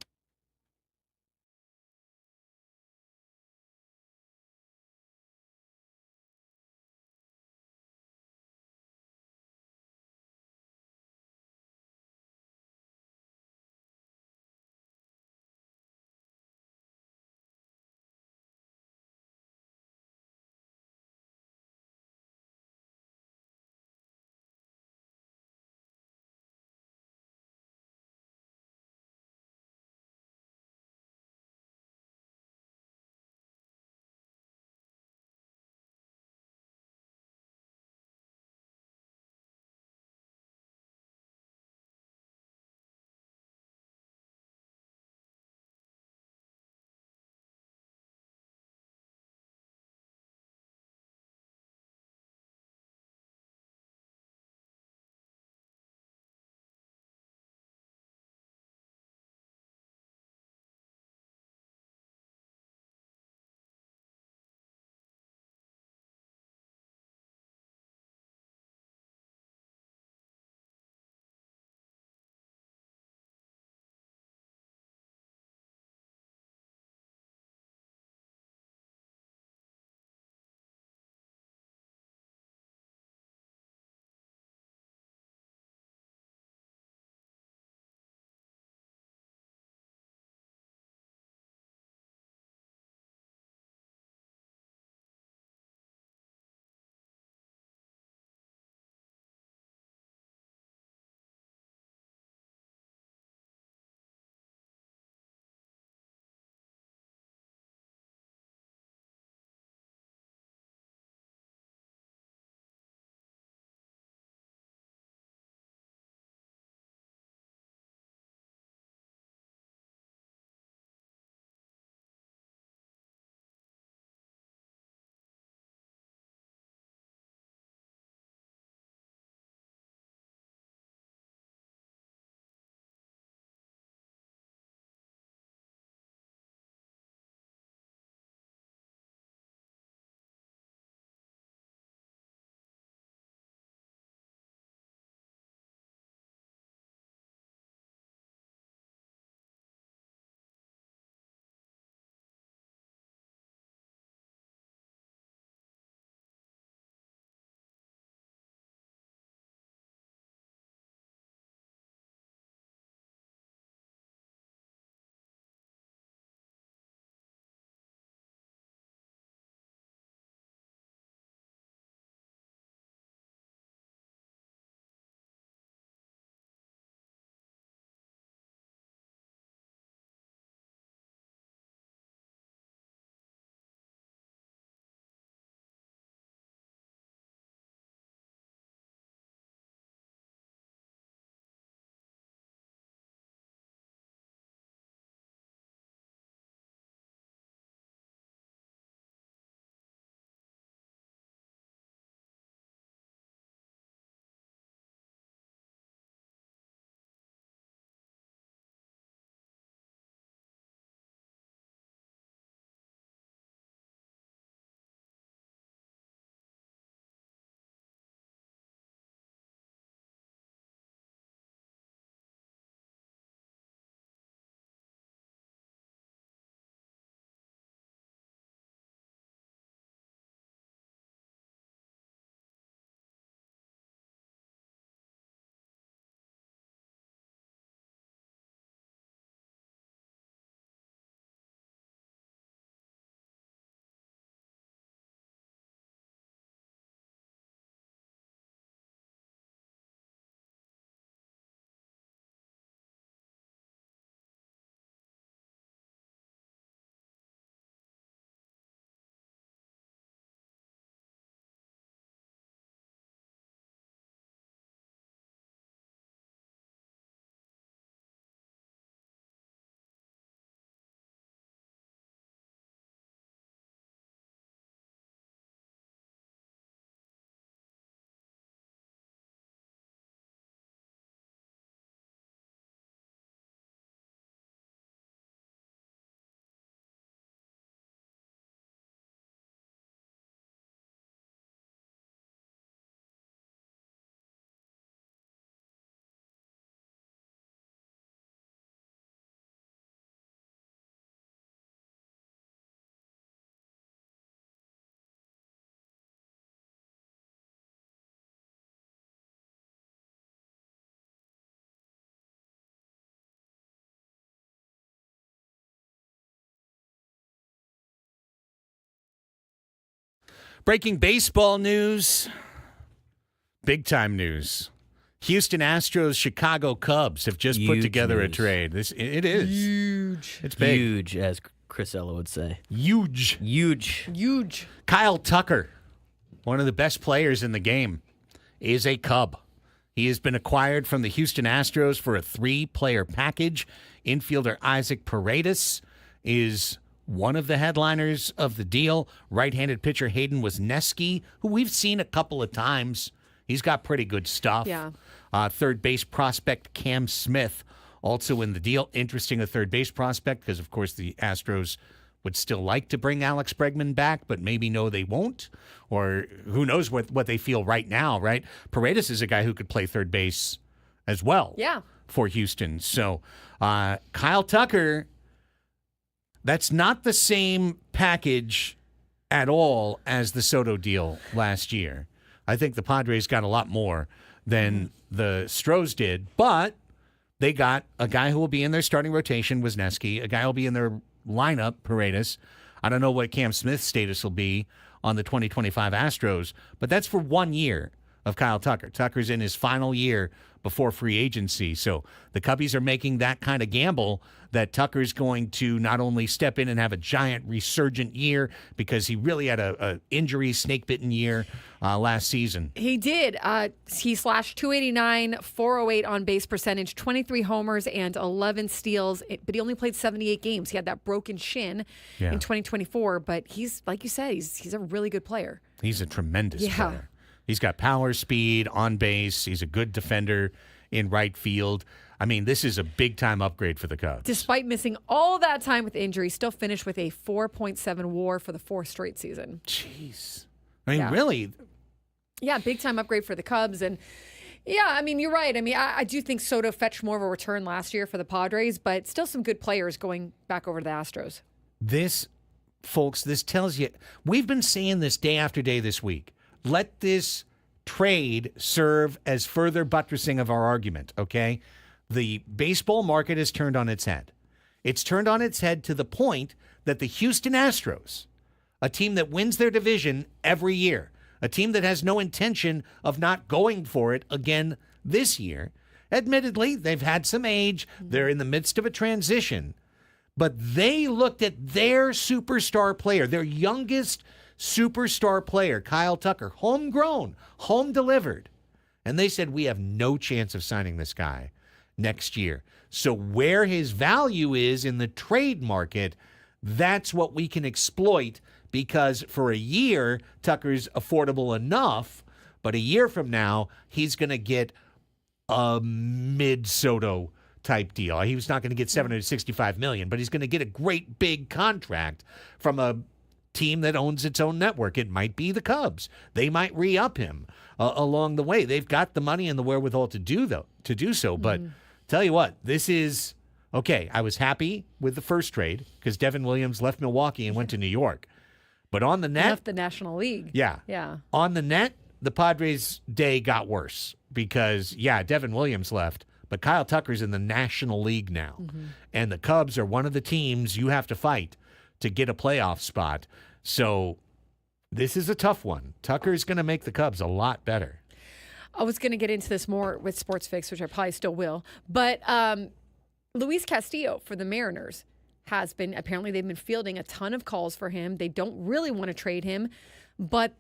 Breaking baseball news. Big time news. Hueston Astros, Chicago Cubs have just put Huge together a news. trade. It is Huge. It's big. Huge, as Chris Ella would say. Huge. Huge. Kyle Tucker, one of the best players in the game, is a Cub. He has been acquired from the Houston Astros for a 3-player package. Infielder Isaac Paredes is one of the headliners of the deal. Right-handed pitcher Hayden Wesneski, who we've seen a couple of times. He's got pretty good stuff. Yeah. Third base prospect Cam Smith also in the deal. Interesting, a third base prospect because, of course, the Astros would still like to bring Alex Bregman back, but maybe no, they won't. Or who knows what they feel right now, right? Paredes is a guy who could play third base as well for Houston. So Kyle Tucker, that's not the same package at all as the Soto deal last year. I think the Padres got a lot more than the Stros did, but they got a guy who will be in their starting rotation, Wesneski, a guy who will be in their lineup, Paredes. I don't know what Cam Smith's status will be on the 2025 Astros, but that's for 1 year of Kyle Tucker. Tucker's in his final year before free agency. So the Cubbies are making that kind of gamble that Tucker's going to not only step in and have a giant resurgent year because he really had a injury, snake-bitten year last season. He did. He slashed 289, 408 on base percentage, 23 homers, and 11 steals. But he only played 78 games. He had that broken shin in 2024. But he's, like you said, he's a really good player. He's a tremendous player. He's got power, speed, on base. He's a good defender in right field. I mean, this is a big-time upgrade for the Cubs. Despite missing all that time with injury, still finished with a 4.7 WAR for the 4th straight season. Jeez. I mean, really? Yeah, big-time upgrade for the Cubs. And, yeah, I mean, you're right. I mean, I do think Soto fetched more of a return last year for the Padres, but still some good players going back over to the Astros. This, folks, this tells you, we've been saying this day after day this week. Let this trade serve as further buttressing of our argument, okay? The baseball market has turned on its head. It's turned on its head to the point that the Houston Astros, a team that wins their division every year, a team that has no intention of not going for it again this year, admittedly, they've had some age. They're in the midst of a transition. But they looked at their superstar player, their youngest superstar player, Kyle Tucker, homegrown, home delivered. And they said, we have no chance of signing this guy next year. So where his value is in the trade market, that's what we can exploit because for a year, Tucker's affordable enough, but a year from now, he's going to get a mid-Soto type deal. He was not going to get $765 million, but he's going to get a great big contract from a team that owns its own network. It might be the Cubs. They might re-up him along the way. They've got the money and the wherewithal to do so. But tell you what, this is okay. I was happy with the first trade because Devin Williams left Milwaukee and went to New York. But on the net, Left the National League. Yeah. On the net, the Padres' day got worse because Devin Williams left, but Kyle Tucker's in the National League now, and the Cubs are one of the teams you have to fight to get a playoff spot. So this is a tough one. Tucker's going to make the Cubs a lot better. I was going to get into this more with Sports Fix, which I probably still will. But Luis Castillo for the Mariners has been, apparently they've been fielding a ton of calls for him. They don't really want to trade him. But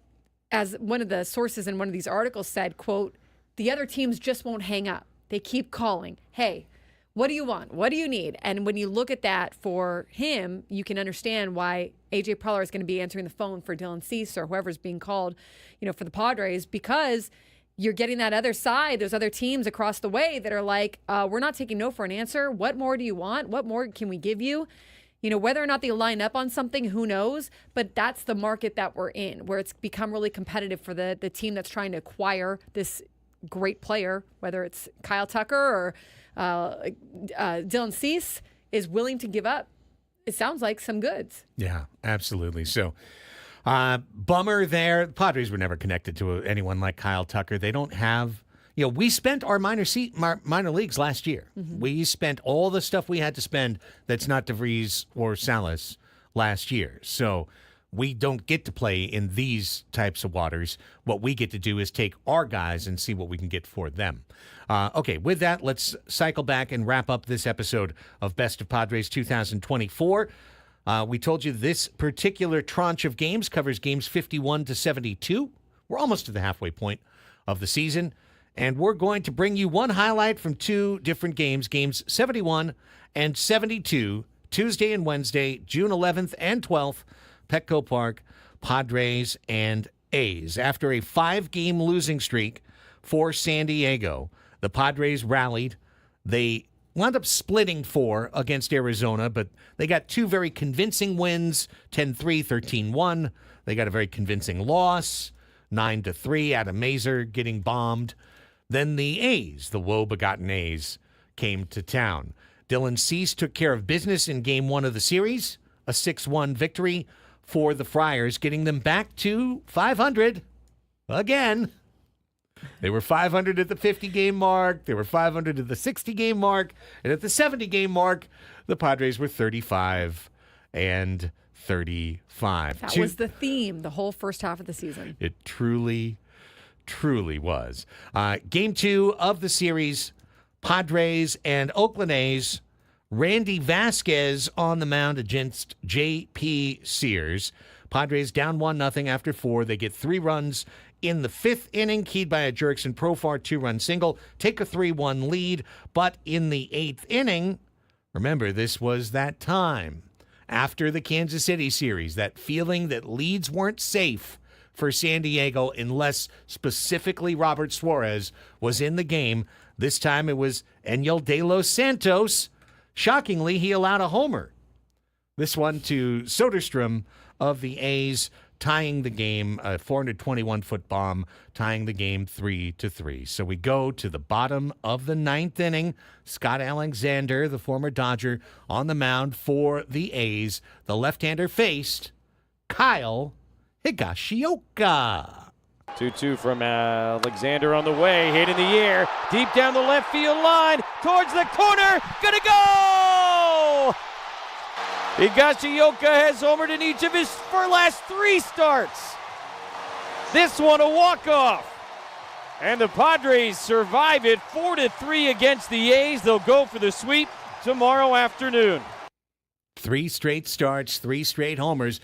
as one of the sources in one of these articles said, quote, the other teams just won't hang up. They keep calling. Hey, what do you want? What do you need? And when you look at that for him, you can understand why A.J. Preller is going to be answering the phone for Dylan Cease or whoever's being called, for the Padres, because you're getting that other side, those other teams across the way that are like, we're not taking no for an answer. What more do you want? What more can we give you? Whether or not they line up on something, who knows? But that's the market that we're in, where it's become really competitive for the team that's trying to acquire this great player, whether it's Kyle Tucker or Dylan Cease, is willing to give up, it sounds like, some goods. Yeah, absolutely. So, bummer there. The Padres were never connected to anyone like Kyle Tucker. They don't have, we spent our minor leagues last year. We spent all the stuff we had to spend that's not DeVries or Salas last year. So We don't get to play in these types of waters. What we get to do is take our guys and see what we can get for them. Okay, with that, let's cycle back and wrap up this episode of Best of Padres 2024. We told you this particular tranche of games covers games 51 to 72. We're almost to the halfway point of the season, and we're going to bring you one highlight from two different games, games 71 and 72, Tuesday and Wednesday, June 11th and 12th, Petco Park, Padres and A's. After a 5-game losing streak for San Diego, the Padres rallied. They wound up splitting 4 against Arizona, but they got 2 very convincing wins, 10-3, 13-1. They got a very convincing loss, 9-3, Adam Mazur getting bombed. Then the A's, the woe-begotten A's, came to town. Dylan Cease took care of business in Game 1 of the series, a 6-1 victory for the Friars, getting them back to 500 again. They were 500 at the 50-game mark. They were 500 at the 60-game mark. And at the 70-game mark, the Padres were 35 and 35. That was the theme the whole first half of the season. It truly was. Game 2 of the series, Padres and Oakland A's. Randy Vasquez on the mound against J.P. Sears. Padres down 1-0 after 4. They get 3 runs in the 5th inning, keyed by a Jurickson Profar 2-run single. Take a 3-1 lead, but in the 8th inning, remember, this was that time after the Kansas City series, that feeling that leads weren't safe for San Diego unless specifically Robert Suarez was in the game. This time it was Enyel De Los Santos. Shockingly, he allowed a homer. This one to Soderstrom of the A's, tying the game, a 421-foot bomb, tying the game 3-3. So we go to the bottom of the 9th inning. Scott Alexander, the former Dodger, on the mound for the A's. The left-hander faced Kyle Higashioka. 2-2 from Alexander on the way, hit in the air, deep down the left field line, towards the corner, gonna go! Higashioka has homered in each of his last 3 starts. This one a walk-off. And the Padres survive it 4-3 against the A's. They'll go for the sweep tomorrow afternoon. 3 straight starts, 3 straight homers.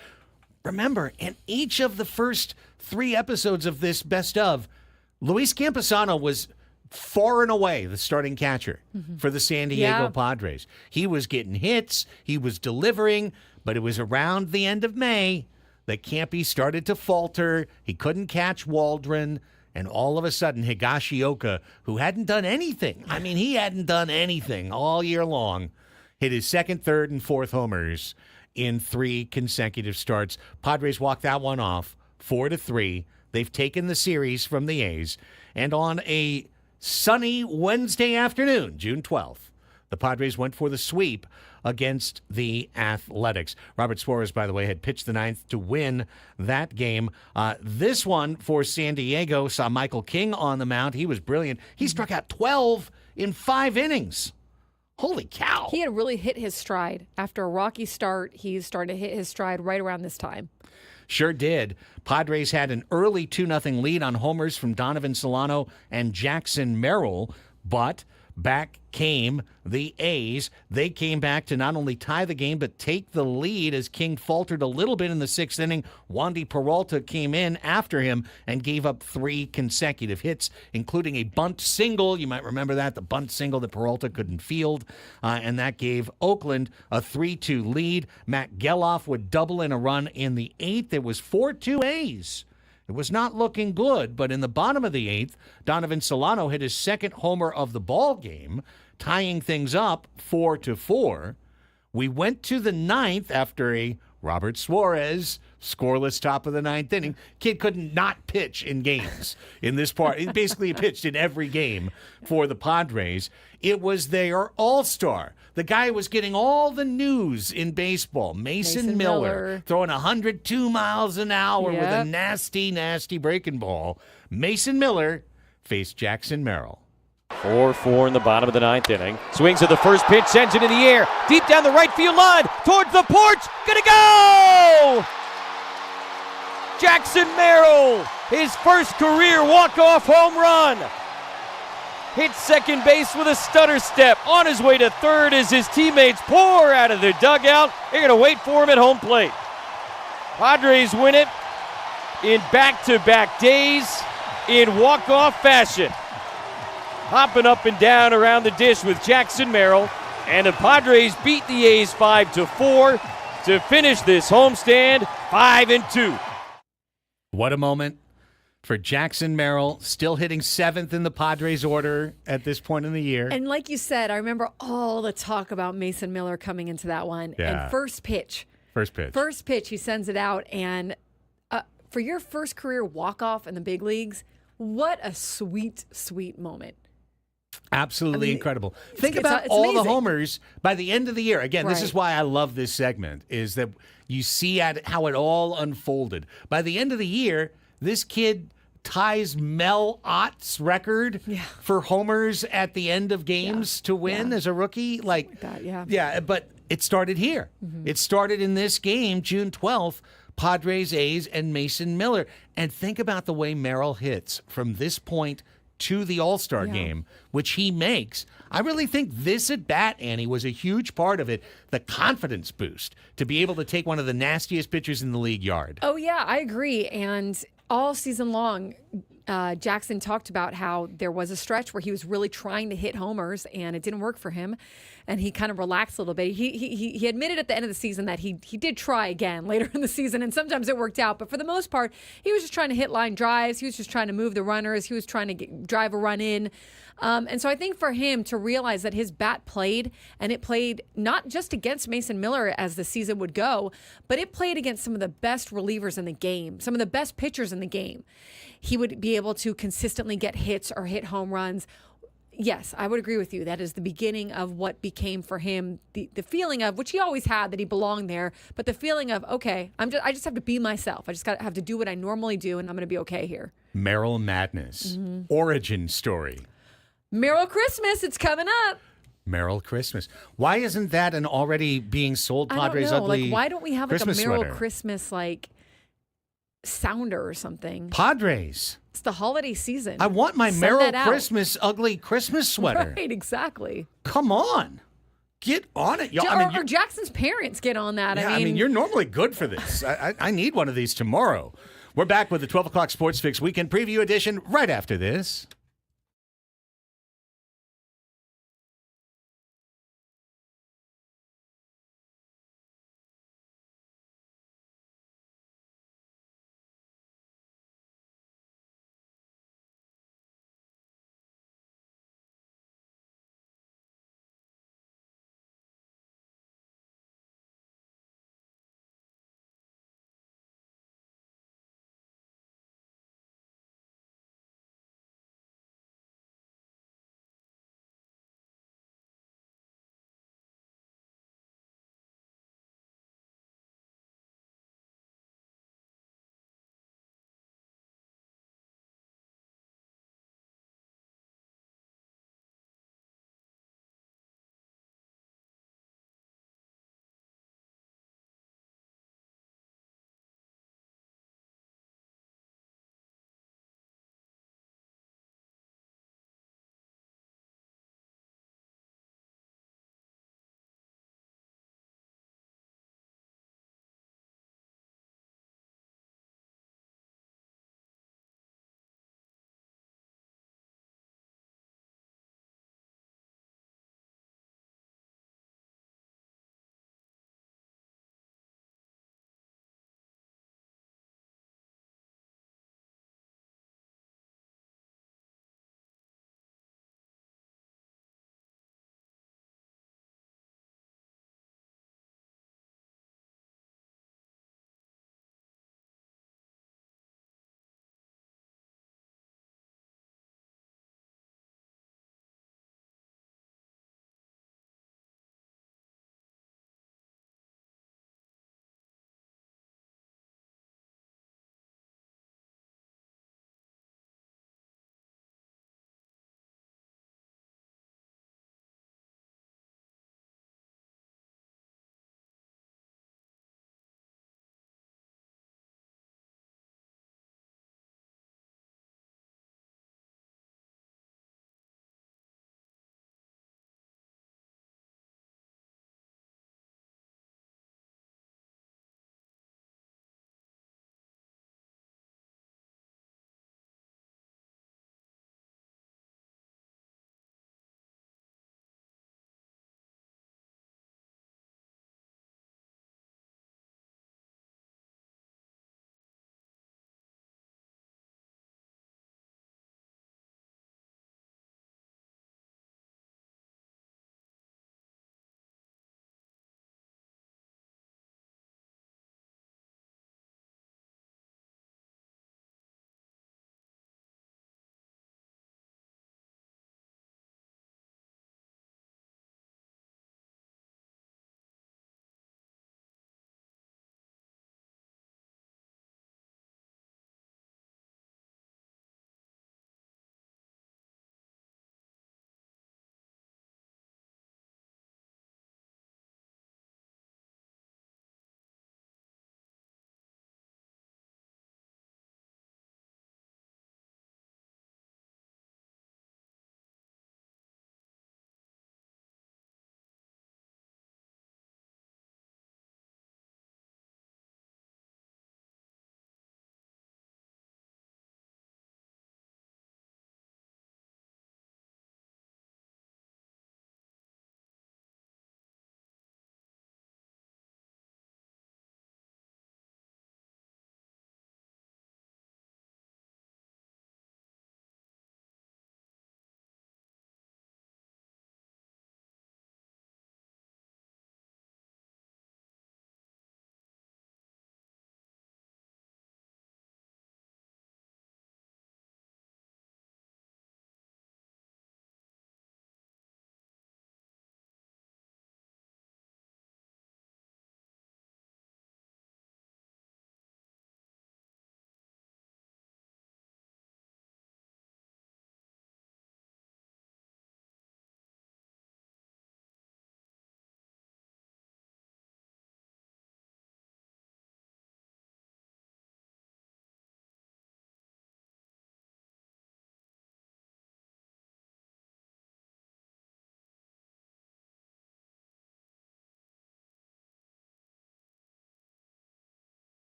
Remember, in each of the first 3 episodes of this best of, Luis Camposano was far and away the starting catcher for the San Diego Padres. He was getting hits, he was delivering, but it was around the end of May that Campy started to falter. He couldn't catch Waldron, and all of a sudden Higashioka, who hadn't done anything, he hadn't done anything all year long, hit his 2nd, 3rd, and 4th homers in 3 consecutive starts. Padres walked that one off, 4-3. They've taken the series from the A's. And on a sunny Wednesday afternoon, June 12th, the Padres went for the sweep against the Athletics. Robert Suarez, by the way, had pitched the 9th to win that game. This one for San Diego saw Michael King on the mound. He was brilliant. He struck out 12 in 5 innings. Holy cow. He had really hit his stride. After a rocky start, he started to hit his stride right around this time. Sure did. Padres had an early 2-0 lead on homers from Donovan Solano and Jackson Merrill, but back came the A's. They came back to not only tie the game, but take the lead as King faltered a little bit in the 6th inning. Wandy Peralta came in after him and gave up 3 consecutive hits, including a bunt single. You might remember that, the bunt single that Peralta couldn't field, and that gave Oakland a 3-2 lead. Matt Geloff would double in a run in the 8th. It was 4-2 A's. It was not looking good, but in the bottom of the 8th, Donovan Solano hit his 2nd homer of the ball game, tying things up 4-4. We went to the 9th after a Robert Suarez scoreless top of the 9th inning. Kid couldn't not pitch in games in this part. He basically pitched in every game for the Padres. It was their all-star. The guy was getting all the news in baseball. Mason Miller throwing 102 miles an hour with a nasty, nasty breaking ball. Mason Miller faced Jackson Merrill. 4-4 in the bottom of the 9th inning. Swings at the first pitch, sends it in the air. Deep down the right field line, towards the porch, gonna go! Jackson Merrill, his first career walk-off home run. Hits second base with a stutter step. On his way to third as his teammates pour out of their dugout. They're going to wait for him at home plate. Padres win it in back-to-back days in walk-off fashion. Hopping up and down around the dish with Jackson Merrill. And the Padres beat the A's 5-4 to finish this homestand 5-2. What a moment for Jackson Merrill, still hitting 7th in the Padres order at this point in the year. And like you said, I remember all the talk about Mason Miller coming into that one. Yeah. And first pitch, he sends it out. And for your first career walk-off in the big leagues, what a sweet, sweet moment. Absolutely incredible. Think it's about all amazing. the homers by the end of the year. Again, this is Right. why I love this segment, is that you see how it all unfolded. By the end of the year, this kid ties Mel Ott's record for homers at the end of games to win as a rookie. Like that, yeah. Yeah, but it started here. It started in this game, June 12th, Padres, A's, and Mason Miller. And think about the way Merrill hits from this point to the All-Star game, which he makes. I really think this at-bat, Annie, was a huge part of it, the confidence boost to be able to take one of the nastiest pitchers in the league yard. Oh, yeah, I agree. And all season long, Jackson talked about how there was a stretch where he was really trying to hit homers and it didn't work for him. And he kind of relaxed a little bit. He admitted at the end of the season that he did try again later in the season, and sometimes it worked out. But for the most part, he was just trying to hit line drives. He was just trying to move the runners. He was trying to drive a run in. And so I think for him to realize that his bat played, and it played not just against Mason Miller as the season would go, but it played against some of the best relievers in the game, some of the best pitchers in the game. He would be able to consistently get hits or hit home runs. Yes, I would agree with you. That is the beginning of what became for him the feeling of, which he always had, that he belonged there, but the feeling of, okay, I just have to be myself. I just have to do what I normally do, and I'm going to be okay here. Merrill Madness, origin story. Merrill Christmas, it's coming up. Merrill Christmas. Why isn't that an already being sold Padres I don't know. ugly Like, why don't we have like Christmas a Merrill sweater? Christmas like sounder or something? Padres. It's the holiday season. I want my Send Merrill that out. Christmas ugly Christmas sweater. Right, exactly. Come on. Get on it. Or Jackson's parents get on that. Yeah, I mean, you're normally good for this. I need one of these tomorrow. We're back with the 12 o'clock Sports Fix Weekend Preview Edition right after this.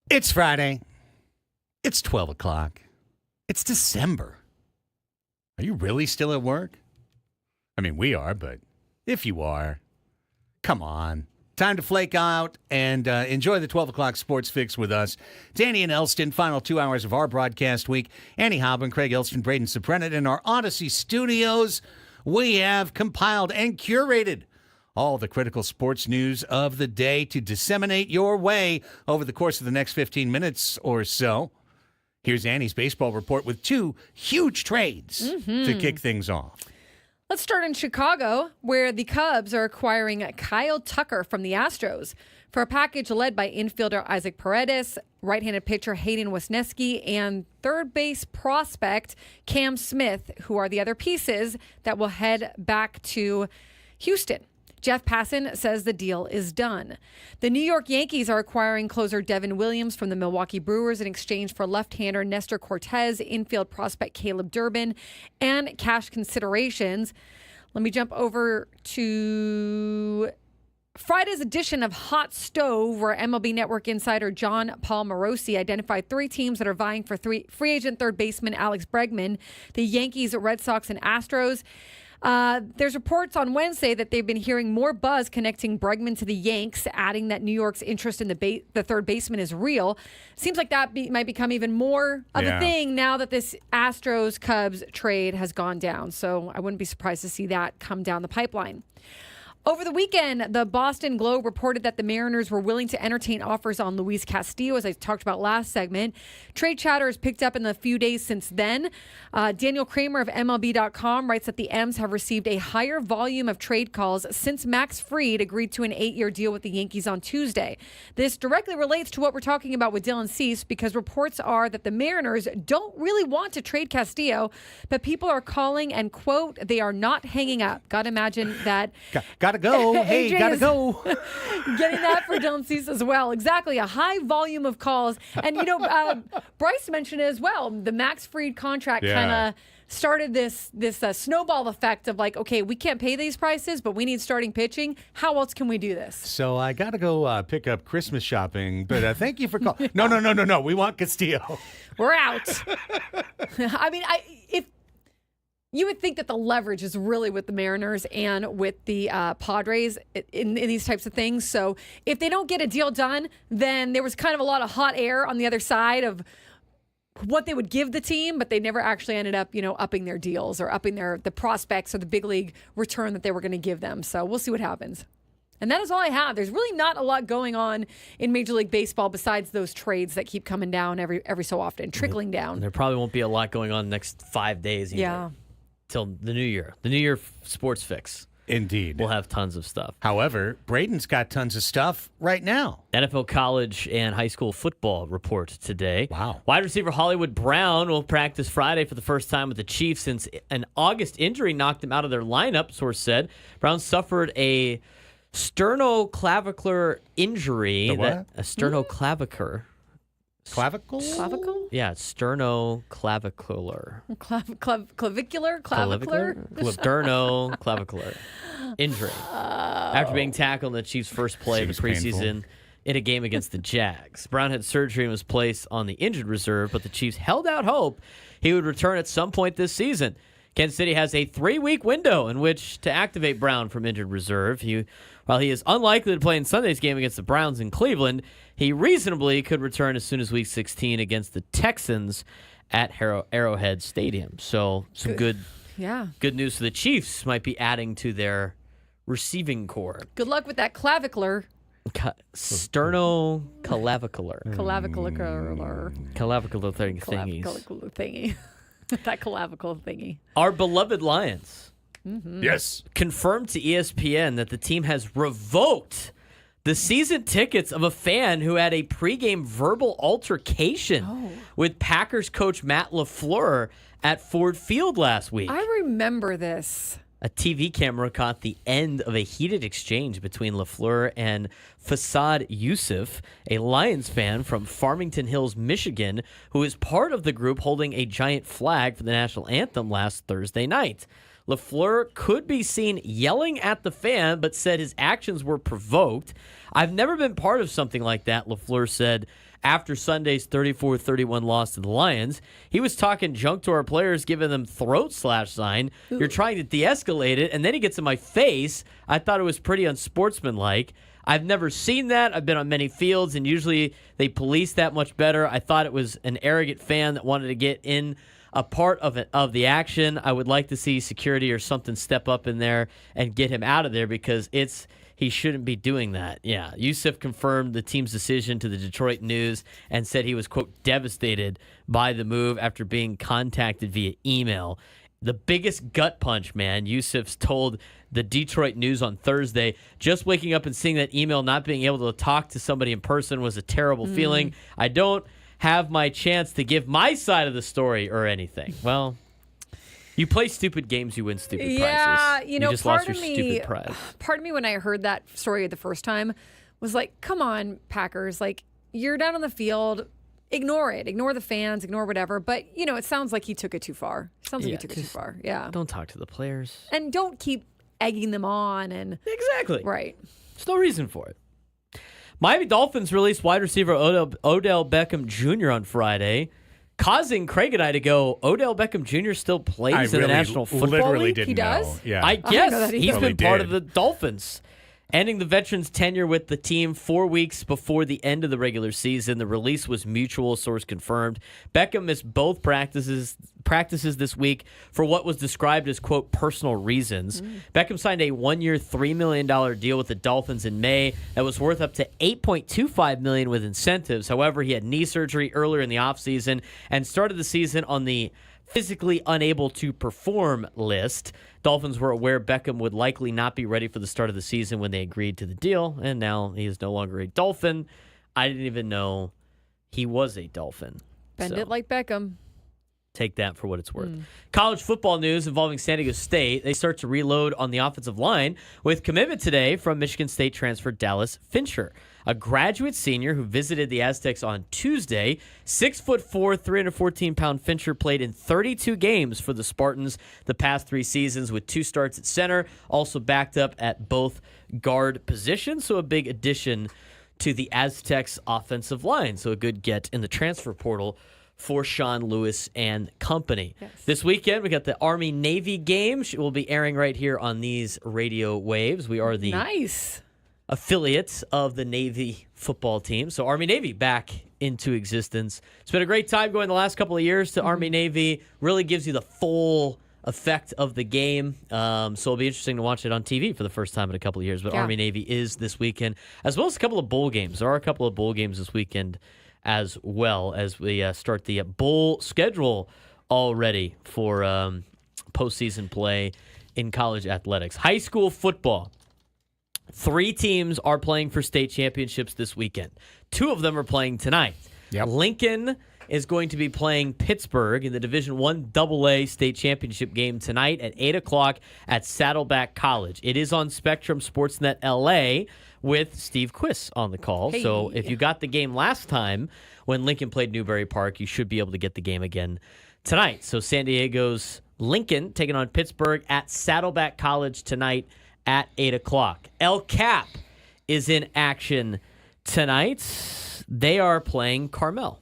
It's Friday. It's 12 o'clock. It's December. Are you really still at work? I mean, we are, but if you are, come on. Time to flake out and enjoy the 12 o'clock sports fix with us. Danny and Elsten, final 2 hours of our broadcast week. Annie Hobben, Craig Elsten, Braden Soprenet in our Odyssey studios. We have compiled and curated all the critical sports news of the day to disseminate your way over the course of the next 15 minutes or so. Here's Annie's baseball report with 2 huge trades to kick things off. Let's start in Chicago, where the Cubs are acquiring Kyle Tucker from the Astros for a package led by infielder Isaac Paredes, right-handed pitcher Hayden Wesneski, and third base prospect Cam Smith, who are the other pieces that will head back to Houston. Jeff Passan says the deal is done. The New York Yankees are acquiring closer Devin Williams from the Milwaukee Brewers in exchange for left-hander Nestor Cortez, infield prospect Caleb Durbin, and cash considerations. Let me jump over to Friday's edition of Hot Stove, where MLB Network insider John Paul Morosi identified 3 teams that are vying for free agent third baseman Alex Bregman: the Yankees, Red Sox, and Astros. There's reports on Wednesday that they've been hearing more buzz connecting Bregman to the Yanks, adding that New York's interest in the third baseman is real. Seems like that might become even more of a thing now that this Astros-Cubs trade has gone down. So I wouldn't be surprised to see that come down the pipeline. Over the weekend, the Boston Globe reported that the Mariners were willing to entertain offers on Luis Castillo, as I talked about last segment. Trade chatter has picked up in the few days since then. Daniel Kramer of MLB.com writes that the M's have received a higher volume of trade calls since Max Fried agreed to an 8-year deal with the Yankees on Tuesday. This directly relates to what we're talking about with Dylan Cease, because reports are that the Mariners don't really want to trade Castillo, but people are calling and, quote, they are not hanging up. Gotta imagine that. Gotta go. Hey, AJ gotta is go. Getting that for Dylan Cease as well. Exactly. A high volume of calls. And, Bryce mentioned it as well. The Max Fried contract kind of started this snowball effect of like, okay, we can't pay these prices, but we need starting pitching. How else can we do this? So I got to go pick up Christmas shopping, but thank you for calling. No. We want Castillo. We're out. I mean, if you would think that the leverage is really with the Mariners and with the Padres in these types of things. So if they don't get a deal done, then there was kind of a lot of hot air on the other side of what they would give the team, but they never actually ended up, upping their deals or upping the prospects or the big league return that they were going to give them. So we'll see what happens. And that is all I have. There's really not a lot going on in Major League Baseball besides those trades that keep coming down every so often, trickling down. And there probably won't be a lot going on the next 5 days either. Yeah. Till the new year. The New Year sports fix. Indeed. We'll have tons of stuff. However, Braden's got tons of stuff right now. NFL college and high school football report today. Wow. Wide receiver Hollywood Brown will practice Friday for the first time with the Chiefs since an August injury knocked him out of their lineup, source said. Brown suffered a sternoclavicular injury. The what? A sternoclavicular. Clavicle? Clavicle? Yeah, sternoclavicular. Clavicular? Clavicular? Sternoclavicular injury. After being tackled in the Chiefs' first play of the Seems preseason painful. in a game against the Jags. Brown had surgery and was placed on the injured reserve, but the Chiefs held out hope he would return at some point this season. Kansas City has a 3-week window in which to activate Brown from injured reserve. While he is unlikely to play in Sunday's game against the Browns in Cleveland, he reasonably could return as soon as Week 16 against the Texans at Arrowhead Stadium. So some good news for the Chiefs. Might be adding to their receiving core. Good luck with that clavicular. Sternoclavicular. Clavicular. Clavicular thingies. Clavicular thingy. That clavicle thingy. Our beloved Lions. Mm-hmm. Yes. Confirmed to ESPN that the team has revoked the season tickets of a fan who had a pregame verbal altercation with Packers coach Matt LaFleur at Ford Field last week. I remember this. A TV camera caught the end of a heated exchange between LaFleur and Fassad Youssef, a Lions fan from Farmington Hills, Michigan, who is part of the group holding a giant flag for the national anthem last Thursday night. LaFleur could be seen yelling at the fan, but said his actions were provoked. I've never been part of something like that, LaFleur said after Sunday's 34-31 loss to the Lions. He was talking junk to our players, giving them throat slash sign. You're trying to de-escalate it, and then he gets in my face. I thought it was pretty unsportsmanlike. I've never seen that. I've been on many fields, and usually they police that much better. I thought it was an arrogant fan that wanted to get in a part of the action. I would like to see security or something step up in there and get him out of there because he shouldn't be doing that. Yeah, Yusuf confirmed the team's decision to the Detroit News and said he was, quote, devastated by the move after being contacted via email. The biggest gut punch, man, Yusuf's told the Detroit News on Thursday, just waking up and seeing that email, not being able to talk to somebody in person was a terrible feeling. I don't have my chance to give my side of the story or anything. Well, you play stupid games, you win stupid prizes. Yeah, you just lost your stupid prize. Part of me, when I heard that story the first time, was like, come on, Packers. Like, you're down on the field. Ignore it. Ignore the fans. Ignore whatever. But, it sounds like he took it too far. He took it too far. Yeah. Don't talk to the players. And don't keep egging them on. Exactly. Right. There's no reason for it. Miami Dolphins released wide receiver Odell Beckham Jr. on Friday, causing Craig and I to go, Odell Beckham Jr. still plays in the National Football literally League? Didn't He does? know. Yeah. I guess he's Really been part of did. the Dolphins. Ending the veteran's tenure with the team 4 weeks before the end of the regular season. The release was mutual, source confirmed. Beckham missed both practices this week for what was described as, quote, personal reasons. Beckham signed a 1-year, $3 million deal with the Dolphins in May that was worth up to $8.25 million with incentives. However, he had knee surgery earlier in the offseason and started the season on the physically unable to perform list. Dolphins were aware Beckham would likely not be ready for the start of the season when they agreed to the deal, and now he is no longer a Dolphin. I didn't even know he was a Dolphin. Bend it like Beckham. Take that for what it's worth. College football news involving San Diego State. They start to reload on the offensive line with commitment today from Michigan State transfer Dallas Fincher, a graduate senior who visited the Aztecs on Tuesday. 6'4", 314-pound Fincher played in 32 games for the Spartans the past 3 seasons with 2 starts at center, also backed up at both guard positions. So a big addition to the Aztecs offensive line. So a good get in the transfer portal for Sean Lewis and company. Yes. This weekend, we got the Army-Navy game. We'll be airing right here on these radio waves. We are the affiliates of the Navy football team. So Army-Navy back into existence. It's been a great time going the last couple of years to Army-Navy. Really gives you the full effect of the game. So it'll be interesting to watch it on TV for the first time in a couple of years. But Army-Navy is this weekend, as well as a couple of bowl games. There are a couple of bowl games this weekend as well as we start the bowl schedule already for postseason play in college athletics. High school football. 3 teams are playing for state championships this weekend. 2 of them are playing tonight. Yep. Lincoln is going to be playing Pittsburgh in the Division I AA state championship game tonight at 8 o'clock at Saddleback College. It is on Spectrum Sportsnet LA with Steve Quiss on the call. Hey. So if you got the game last time when Lincoln played Newberry Park, you should be able to get the game again tonight. So San Diego's Lincoln taking on Pittsburgh at Saddleback College tonight at 8 o'clock. El Cap is in action tonight. They are playing Carmel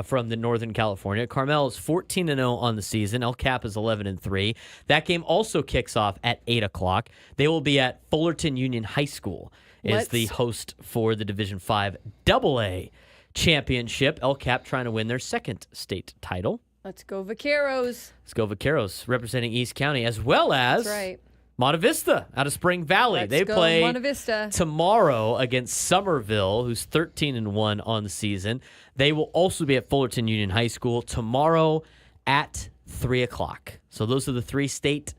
from the Northern California. Carmel is 14-0 on the season. El Cap is 11-3. That game also kicks off at 8 o'clock. They will be at Fullerton Union High School is the host for the Division V AA championship. El Cap trying to win their 2nd state title. Let's go Vaqueros. Let's go Vaqueros representing East County, as well as That's right. Monte Vista out of Spring Valley. Let's they go play Monte Vista tomorrow against Somerville, who's 13-1 on the season. They will also be at Fullerton Union High School tomorrow at 3 o'clock. So those are the 3 state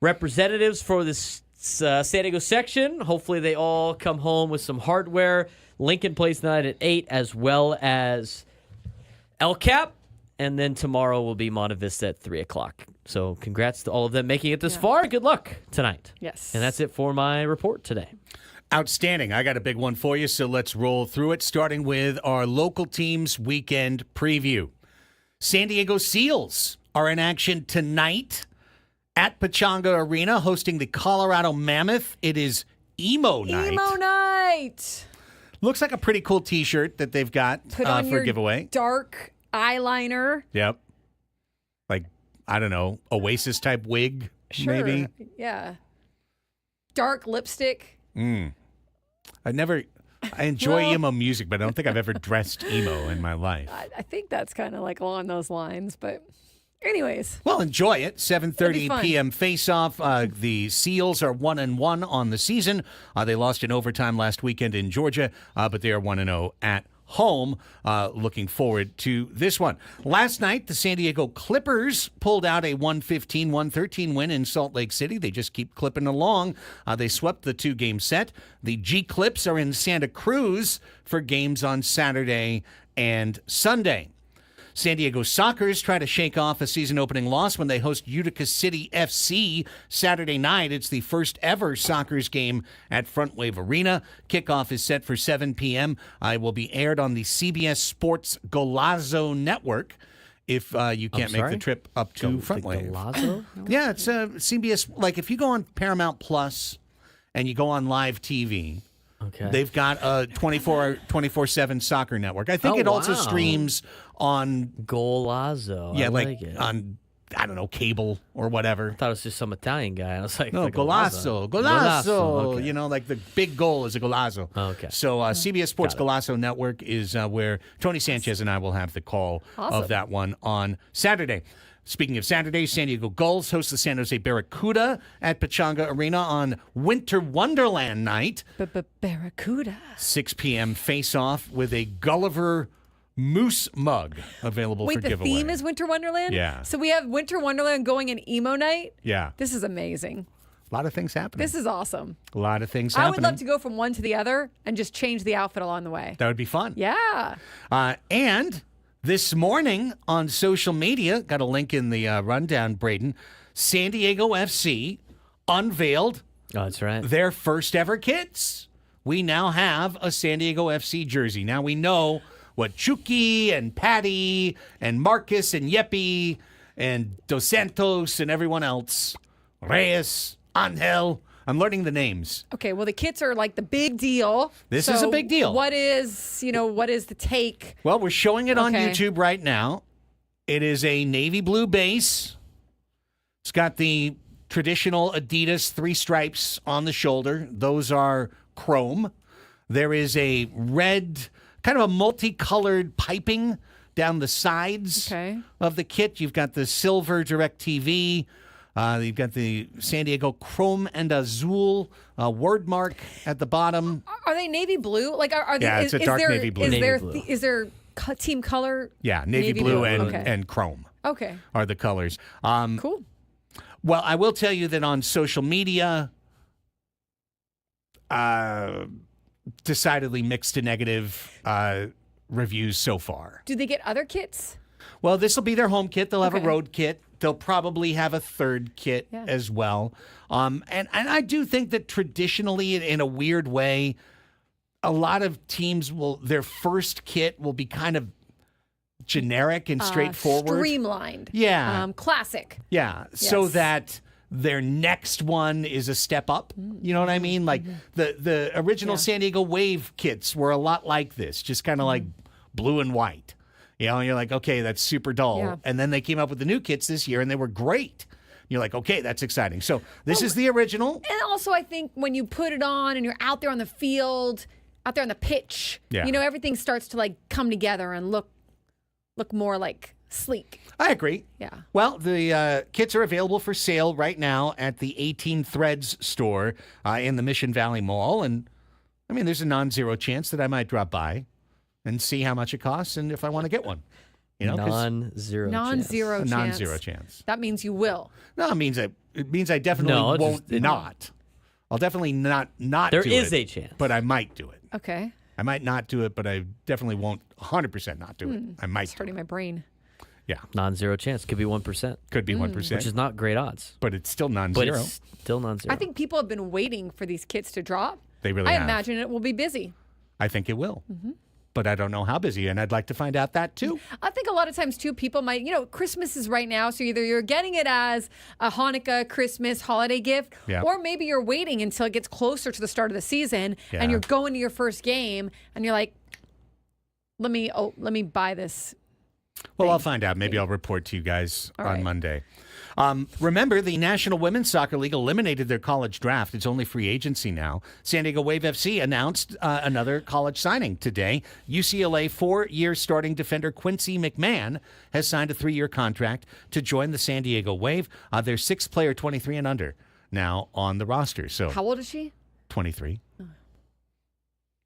representatives for this San Diego section. Hopefully they all come home with some hardware. Lincoln plays tonight at 8, as well as El Cap. And then tomorrow will be Monte Vista at 3 o'clock. So congrats to all of them making it this far. Good luck tonight. Yes. And that's it for my report today. Outstanding. I got a big one for you, so let's roll through it, starting with our local team's weekend preview. San Diego Seals are in action tonight at Pechanga Arena, hosting the Colorado Mammoth. It is Emo Night. Emo Night. Looks like a pretty cool T-shirt that they've got Put on for your giveaway. dark eyeliner. Yep. Like, I don't know, Oasis type wig, Sure. maybe. Yeah. Dark lipstick. I enjoy emo music, but I don't think I've ever dressed emo in my life. I think that's kind of like along those lines, but anyways. Well, enjoy it. It'll be 7:30 fun. p.m. face-off. The Seals are 1-1 on the season. They lost in overtime last weekend in Georgia, but they are 1-0 at home. Looking forward to this one. Last night, the San Diego Clippers pulled out a 115-113 win in Salt Lake City. They just keep clipping along. They swept the 2-game set. The G-Clips are in Santa Cruz for games on Saturday and Sunday. San Diego Sockers try to shake off a season-opening loss when they host Utica City FC Saturday night. It's the first ever Sockers game at Front Wave Arena. Kickoff is set for 7 p.m. It will be aired on the CBS Sports Golazo Network if you can't make the trip up to Front Wave. Golazo? Yeah, it's CBS. Like if you go on Paramount Plus and you go on live TV, Okay. they've got a 24/7 soccer network. I think Oh, it also wow. streams on Golazo. yeah, I like it. on I don't know, cable or whatever. I thought it was just some Italian guy. I was like, No, like golazo. Okay. You know, like the big goal is a golazo. Okay. So CBS Sports Got it. Golazo Network is where Tony Sanchez and I will have the call Awesome. of that one on Saturday. Speaking of Saturday, San Diego Gulls host the San Jose Barracuda at Pechanga Arena on Winter Wonderland night. Barracuda. 6 p.m. face-off with a Gulliver Moose mug available Wait, for the giveaway. theme is Winter Wonderland? Yeah. So we have Winter Wonderland going in emo night? Yeah. This is amazing. A lot of things happening. This is awesome. A lot of things I happening. would love to go from one to the other and just change the outfit along the way. That would be fun. Yeah. And this morning on social media, got a link in the rundown, Braden, San Diego FC unveiled Oh, that's right. their first ever kits. We now have a San Diego FC jersey. Now we know what Chucky and Patty and Marcus and Yeppy and Dos Santos and everyone else, Reyes, Angel. I'm learning the names. Okay, well, the kits are like the big deal. This is a So big deal. What is the take? Well, we're showing it on Okay. YouTube right now. It is a navy blue base. It's got the traditional Adidas 3 stripes on the shoulder. Those are chrome. There is a red, kind of a multicolored piping down the sides Okay. of the kit. You've got the silver DirecTV. You've got the San Diego chrome and azul word mark at the bottom. Are they navy blue? Like, are they? Yeah, it's a dark there, navy blue. Is Navy there blue. is there team color? Yeah, navy blue and, Okay. and chrome Okay. are the colors. Cool. Well, I will tell you that on social media, decidedly mixed to negative reviews so far. Do they get other kits? Well, this will be their home kit. They'll have a Okay. road kit. They'll probably have a third kit Yeah. as well. And I do think that traditionally, in a weird way, a lot of teams their first kit will be kind of generic and straightforward. Streamlined. Yeah. Classic. Yeah, so Yes. that their next one is a step up. You know what I mean? Like the original Yeah. San Diego Wave kits were a lot like this, just kind of like blue and white. You know, and you're like, okay, that's super dull. Yeah. And then they came up with the new kits this year, and they were great. You're like, okay, that's exciting. So this is the original. And also, I think when you put it on and you're out there on the field, out there on the pitch, Yeah. everything starts to like come together and look more like sleek. I agree. Yeah. Well, the kits are available for sale right now at the 18 Threads store in the Mission Valley Mall. And I mean, there's a non-zero chance that I might drop by and see how much it costs and if I want to get one. You know, 'cause Non-zero. Non-zero a chance. non-zero chance. That means you will. No, it means I definitely No, it's won't just- not. I'll definitely not There do is it, a chance. but I might do it. Okay. I might not do it, but I definitely won't 100% not do it. I might It's do hurting it. my brain. Yeah, Non-zero chance. Could be 1%, could be 1%, which is not great odds. but it's still But non-zero. it's still non-zero. I think people have been waiting for these kits to drop. They really I have. imagine it will be busy. I think it will. but I don't know how busy, and I'd like to find out that too. I think a lot of times, too, people might, Christmas is right now, so either you're getting it as a Hanukkah, Christmas, holiday gift, Yeah. or maybe you're waiting until it gets closer to the start of the season, Yeah. and you're going to your first game, and you're like, let me buy this. Well, I'll find out. Maybe I'll report to you guys All on right. Monday. Remember, the National Women's Soccer League eliminated their college draft. It's only free agency now. San Diego Wave FC announced another college signing today. UCLA 4-year starting defender Quincy McMahon has signed a 3-year contract to join the San Diego Wave. Their sixth player, 23 and under, now on the roster. So How old is she? 23.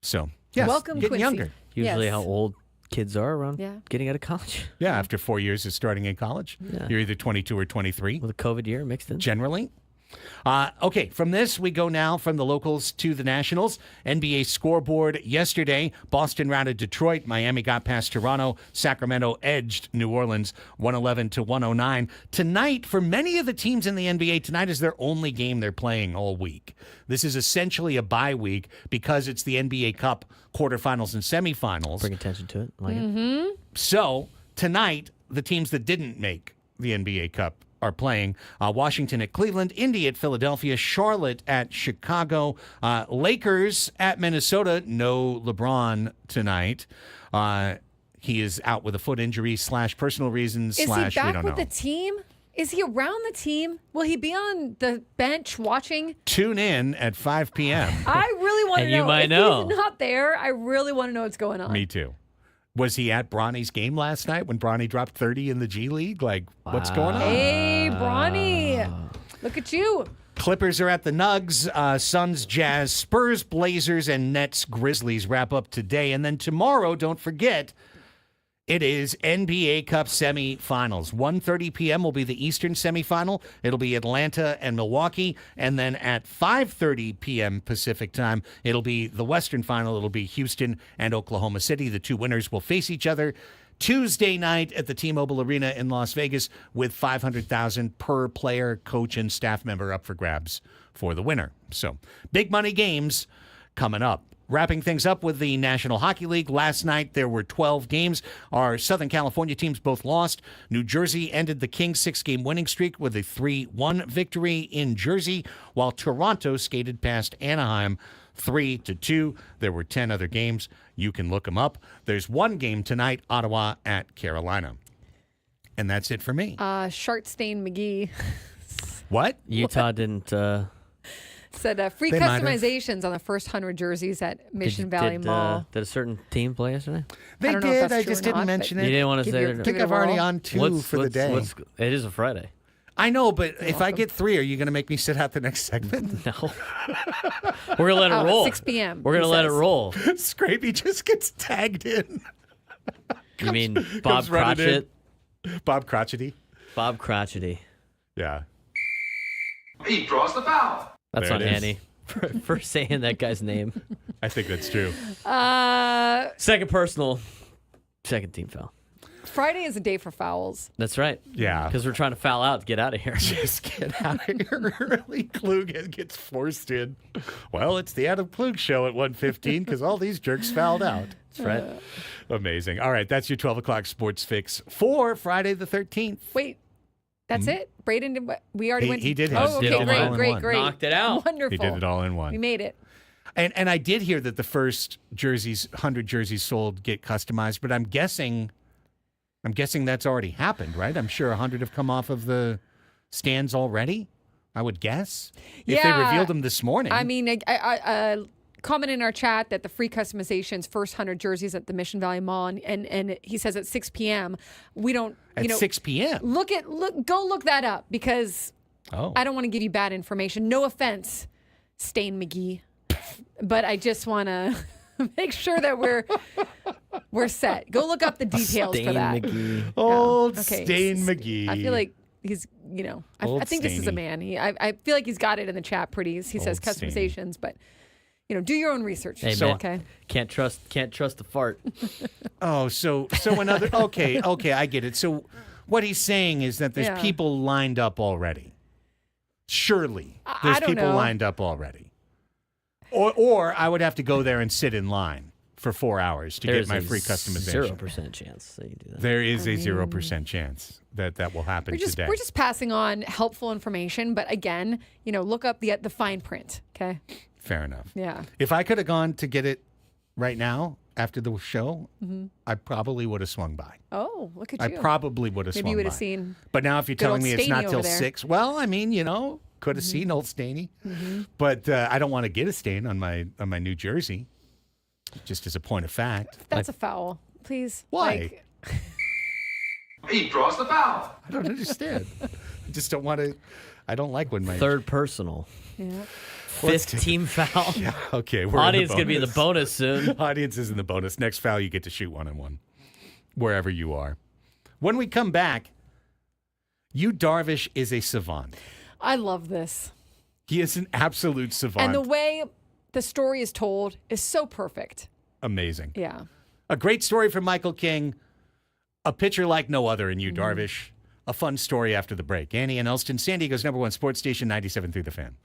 So, yes, Welcome, getting Quincy. younger. Usually Yes. how old kids are around Yeah. getting out of college. Yeah, after 4 years of starting in college, Yeah. you're either 22 or 23. With a COVID year mixed in. Generally. Okay, from this, we go now from the locals to the nationals. NBA scoreboard yesterday. Boston routed Detroit. Miami got past Toronto. Sacramento edged New Orleans 111-109. Tonight, for many of the teams in the NBA, tonight is their only game they're playing all week. This is essentially a bye week because it's the NBA Cup quarterfinals and semifinals. Bring attention to it. Like it. So tonight, the teams that didn't make the NBA Cup are playing. Washington at Cleveland, Indy at Philadelphia, Charlotte at Chicago, Lakers at Minnesota. No LeBron tonight. He is out with a foot injury / personal reasons / Is he we back don't with know. the team? Is he around the team? Will he be on the bench watching? Tune in at 5 p.m. I really want to And know. you might if know. he's not there, I really want to know what's going on. Me too. Was he at Bronny's game last night when Bronny dropped 30 in the G League? Like, what's going on? Hey, Bronny. Look at you. Clippers are at the Nugs. Suns, Jazz, Spurs, Blazers, and Nets, Grizzlies wrap up today. And then tomorrow, don't forget, it is NBA Cup semifinals. 1:30 p.m. will be the Eastern semifinal. It'll be Atlanta and Milwaukee. And then at 5:30 p.m. Pacific time, it'll be the Western final. It'll be Houston and Oklahoma City. The two winners will face each other Tuesday night at the T-Mobile Arena in Las Vegas with $500,000 per player, coach, and staff member up for grabs for the winner. So big money games coming up. Wrapping things up with the National Hockey League. Last night, there were 12 games. Our Southern California teams both lost. New Jersey ended the Kings' 6-game winning streak with a 3-1 victory in Jersey, while Toronto skated past Anaheim 3-2. There were 10 other games. You can look them up. There's one game tonight, Ottawa at Carolina. And that's it for me. Shartstain McGee What? Utah didn't. said free They might have. customizations on the first 100 jerseys at Mission Valley Mall. Did a certain team play yesterday? They don't know if did. that's I true just or didn't not, mention but- You it. didn't want to Give say your- it. I give think it a I've already whirl. on two for the day. It is a Friday. I know, but if I get 3, are you going to make me sit out the next segment? No. We're gonna let it Oh, at roll. 6 p.m., We're gonna he let it says. roll. Scrapey just gets tagged in. You mean Bob comes running Cratchit? Bob Crotchety. Bob Cratchity. Yeah. He draws the foul. That's There on it is. Annie for saying that guy's name. I think that's true. Second personal. Second team foul. Friday is a day for fouls. That's right. Yeah. Because we're trying to foul out to get out of here. Just get out of here early. Klug gets forced in. Well, it's the Adam Klug show at 1:15 because all these jerks fouled out. That's right. Amazing. All right, that's your 12 o'clock sports fix for Friday the 13th. Wait, that's it? Braden, we already went to... He did his. Oh, He okay, did it all in great, one. great. Knocked it out. Wonderful. He did it all in We one. made it. And I did hear that the first jerseys, 100 jerseys sold, get customized, but I'm guessing that's already happened, right? I'm sure 100 have come off of the stands already, I would guess. If they Yeah. revealed them this morning. I mean, I comment in our chat that the free customizations, first 100 jerseys at the Mission Valley Mall, and he says at 6 p.m. We don't, at 6 p.m. go look that up because Oh. I don't want to give you bad information. No offense, Stain McGee, but I just want to make sure that we're set. Go look up the details for Stain that. McGee. Old Okay, Stain s- McGee. I feel like he's, I Old think this is a Stainy. man. I feel like he's got it in the chat pretty. He says Old Stainy. customizations, but do your own research. Hey, So- man. Okay. Can't trust the fart. Oh, so another okay, I get it. So what he's saying is that there's Yeah. people lined up already. Surely I there's don't people know. lined up already. Or I would have to go there and sit in line for 4 hours to get my free customization. 0% chance that you do that. There is a 0% chance that will happen today. We're just passing on helpful information, but again, look up the fine print. Okay. Fair enough. Yeah. If I could have gone to get it right now after the show, I probably would have swung by. Oh, look at I you. probably would have swung by. Maybe you would have seen. But now if you're good telling old me it's not Staney till over there. 6, well, I mean, could have seen old Staney. But I don't want to get a stain on my new jersey, just as a point of fact. That's a foul. Please. Why? He draws the foul. I don't understand. I just don't want to. I don't like when my Third personal. Yeah. Fifth team foul. Yeah, okay. We're Audience in going to be in the bonus soon. Audience is in the bonus. Next foul, you get to shoot 1-on-1, wherever you are. When we come back, Yu Darvish is a savant. I love this. He is an absolute savant. And the way the story is told is so perfect. Amazing. Yeah. A great story from Michael King. A pitcher like no other in Yu Darvish. A fun story after the break. Annie and Elsten, San Diego's #1 sports station, 97.3 The Fan.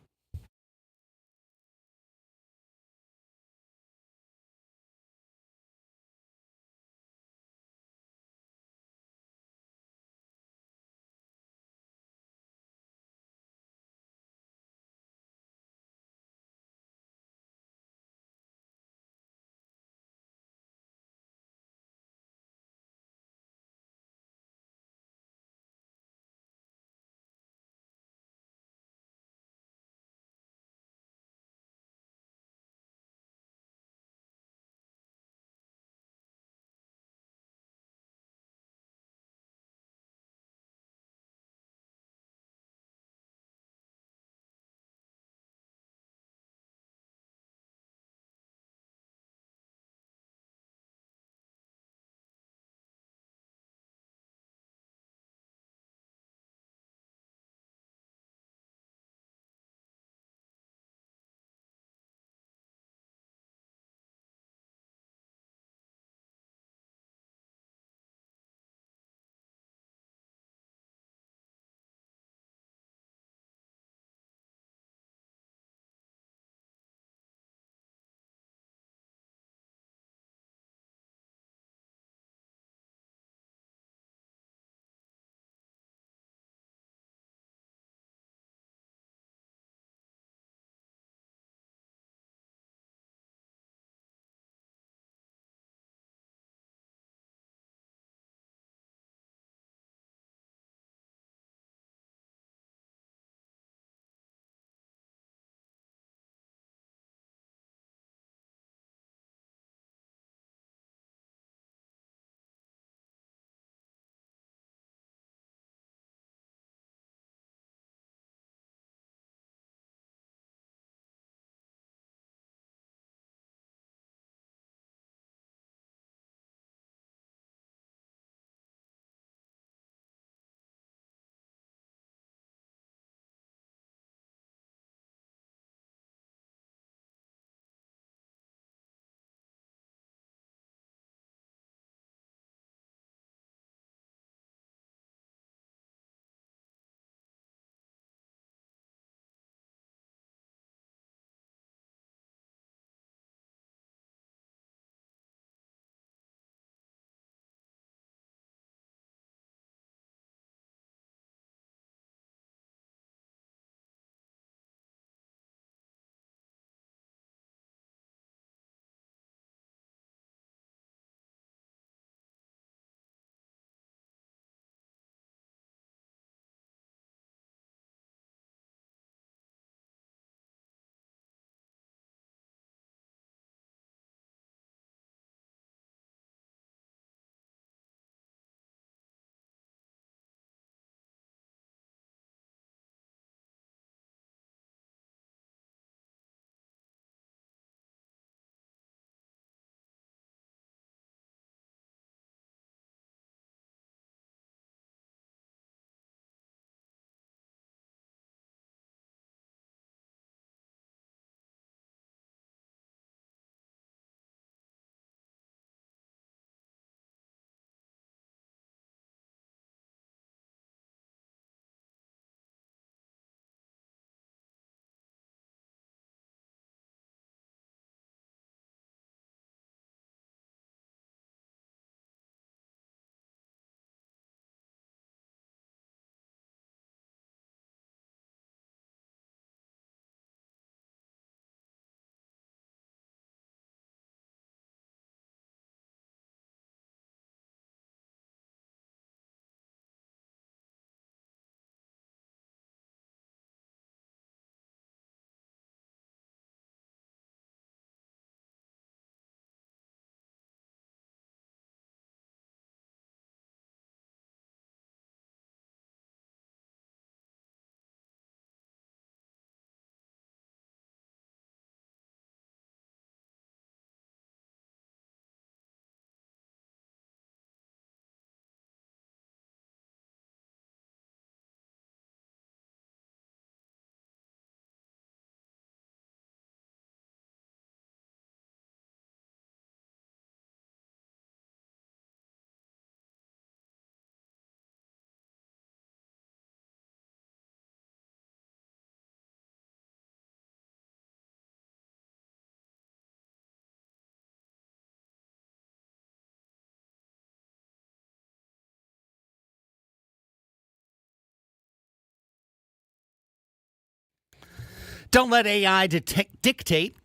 Don't let AI dictate.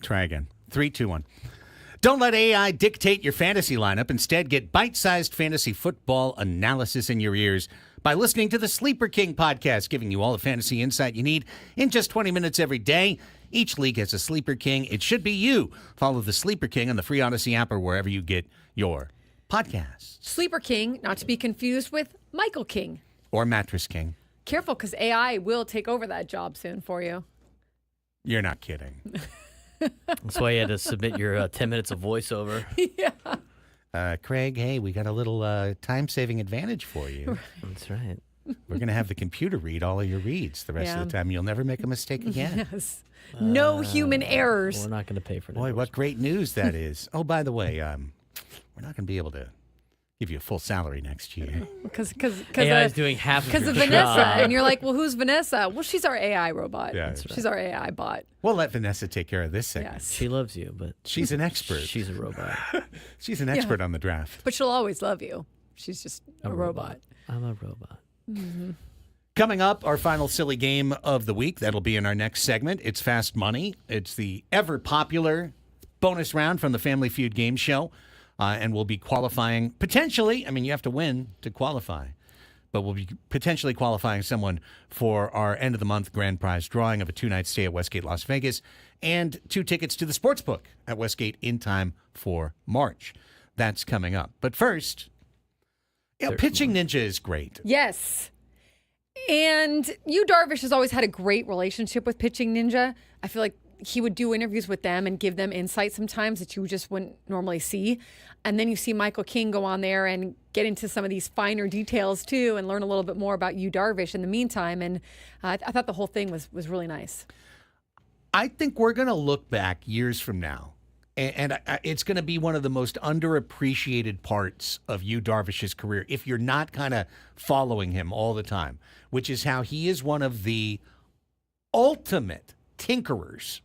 Try again. 3, 2, 1. Don't let AI dictate your fantasy lineup. Instead, get bite-sized fantasy football analysis in your ears by listening to the Sleeper King podcast, giving you all the fantasy insight you need in just 20 minutes every day. Each league has a Sleeper King. It should be you. Follow the Sleeper King on the free Odyssey app or wherever you get your podcasts. Sleeper King, not to be confused with Michael King. Or Mattress King. Careful, because AI will take over that job soon for you. You're not kidding. That's why you had to submit your 10 minutes of voiceover. Yeah. Craig, hey, we got a little time-saving advantage for you. That's right. We're going to have the computer read all of your reads the rest of the time. You'll never make a mistake again. Yes. No human errors. We're not going to pay for that. Boy, what great news that is. Oh, by the way, we're not going to be able to give you a full salary next year. Because AI is doing half of because your of Vanessa. job. And you're like, well, who's Vanessa? Well, she's our AI robot. Yeah, that's She's our AI bot. We'll let Vanessa take care of this segment. Yes. She loves you, but She's an expert. she's a robot. She's an expert on the draft. But she'll always love you. She's just a robot. I'm a robot. Coming up, our final silly game of the week. That'll be in our next segment. It's Fast Money. It's the ever-popular bonus round from the Family Feud game show. And we'll be qualifying, potentially, I mean, you have to win to qualify, but we'll be potentially qualifying someone for our end-of-the-month grand prize drawing of a 2-night stay at Westgate, Las Vegas, and 2 tickets to the Sportsbook at Westgate in time for March. That's coming up. But first, Pitching Ninja is great. Yes. And Darvish has always had a great relationship with Pitching Ninja. I feel like he would do interviews with them and give them insight sometimes that you just wouldn't normally see. And then you see Michael King go on there and get into some of these finer details too and learn a little bit more about Darvish in the meantime. And I thought the whole thing was really nice. I think we're going to look back years from now, and it's going to be one of the most underappreciated parts of Darvish's career if you're not kind of following him all the time, which is how he is one of the ultimate tinkerers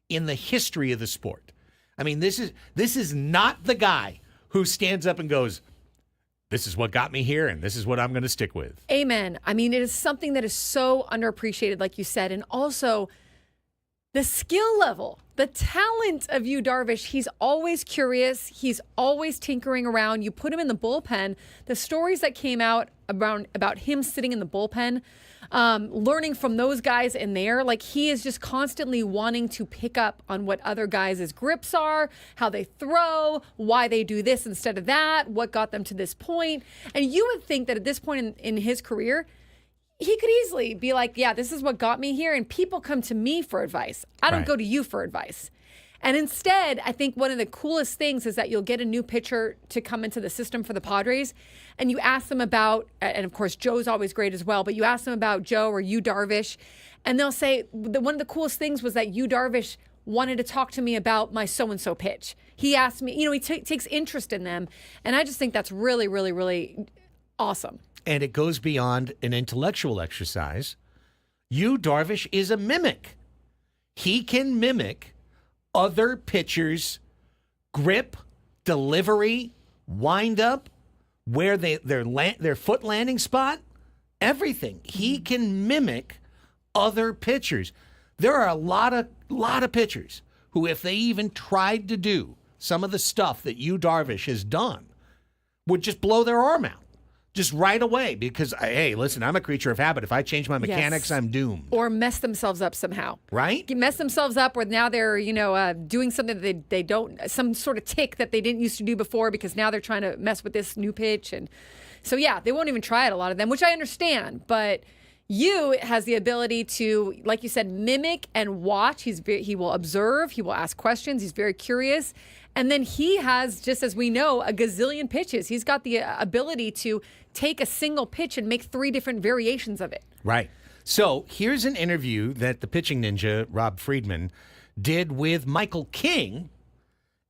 in the history of the sport. I mean, this is not the guy who stands up and goes, this is what got me here, and this is what I'm going to stick with. Amen. I mean, it is something that is so underappreciated, like you said, and also the skill level, the talent of Darvish. He's always curious. He's always tinkering around. You put him in the bullpen. The stories that came out about him sitting in the bullpen, learning from those guys in there, like he is just constantly wanting to pick up on what other guys' grips are, how they throw, why they do this instead of that, what got them to this point. And you would think that at this point in his career, he could easily be like, yeah, this is what got me here. And people come to me for advice. I don't go to you for advice. And instead, I think one of the coolest things is that you'll get a new pitcher to come into the system for the Padres, and you ask them about, and of course, Joe's always great as well, but you ask them about Joe or Darvish, and they'll say, one of the coolest things was that Darvish wanted to talk to me about my so-and-so pitch. He asked me, he takes interest in them, and I just think that's really, really, really awesome. And it goes beyond an intellectual exercise. Darvish is a mimic. He can mimic other pitchers' grip, delivery, wind-up, where their foot landing spot, everything. He can mimic other pitchers. There are a lot of pitchers who, if they even tried to do some of the stuff that Darvish has done, would just blow their arm out. Just right away, because, hey, listen, I'm a creature of habit. If I change my mechanics, I'm doomed. Or mess themselves up somehow. Right? Mess themselves up where now they're, doing something that they don't, some sort of tick that they didn't used to do before because now they're trying to mess with this new pitch. And so, yeah, they won't even try it, a lot of them, which I understand. But has the ability to, like you said, mimic and watch. He will observe. He will ask questions. He's very curious. And then he has, just as we know, a gazillion pitches. He's got the ability to take a single pitch and make 3 different variations of it. Right. So here's an interview that the pitching ninja, Rob Friedman, did with Michael King.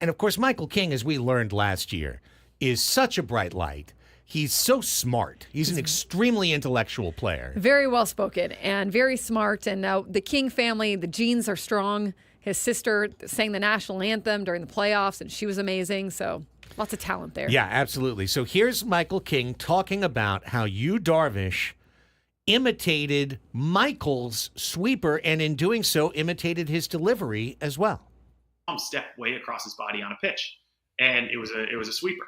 And, of course, Michael King, as we learned last year, is such a bright light. He's so smart. He's an extremely intellectual player. Very well-spoken and very smart. And the King family, the genes are strong. His sister sang the national anthem during the playoffs, and she was amazing. So lots of talent there. Yeah, absolutely. So here's Michael King talking about how Darvish imitated Michael's sweeper, and in doing so, imitated his delivery as well. Stepped way across his body on a pitch, and it was a sweeper.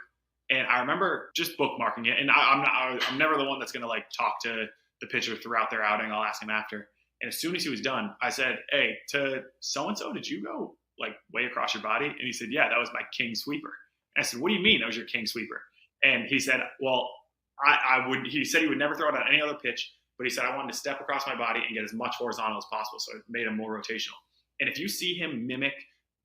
And I remember just bookmarking it. And I'm never the one that's going to like talk to the pitcher throughout their outing. I'll ask him after. And as soon as he was done, I said, "Hey, to so-and-so, did you go like way across your body?" And he said, "Yeah, that was my king sweeper." And I said, "What do you mean that was your king sweeper?" And he said, "Well, he said he would never throw it on any other pitch, but he said, I wanted to step across my body and get as much horizontal as possible. So it made him more rotational." And if you see him mimic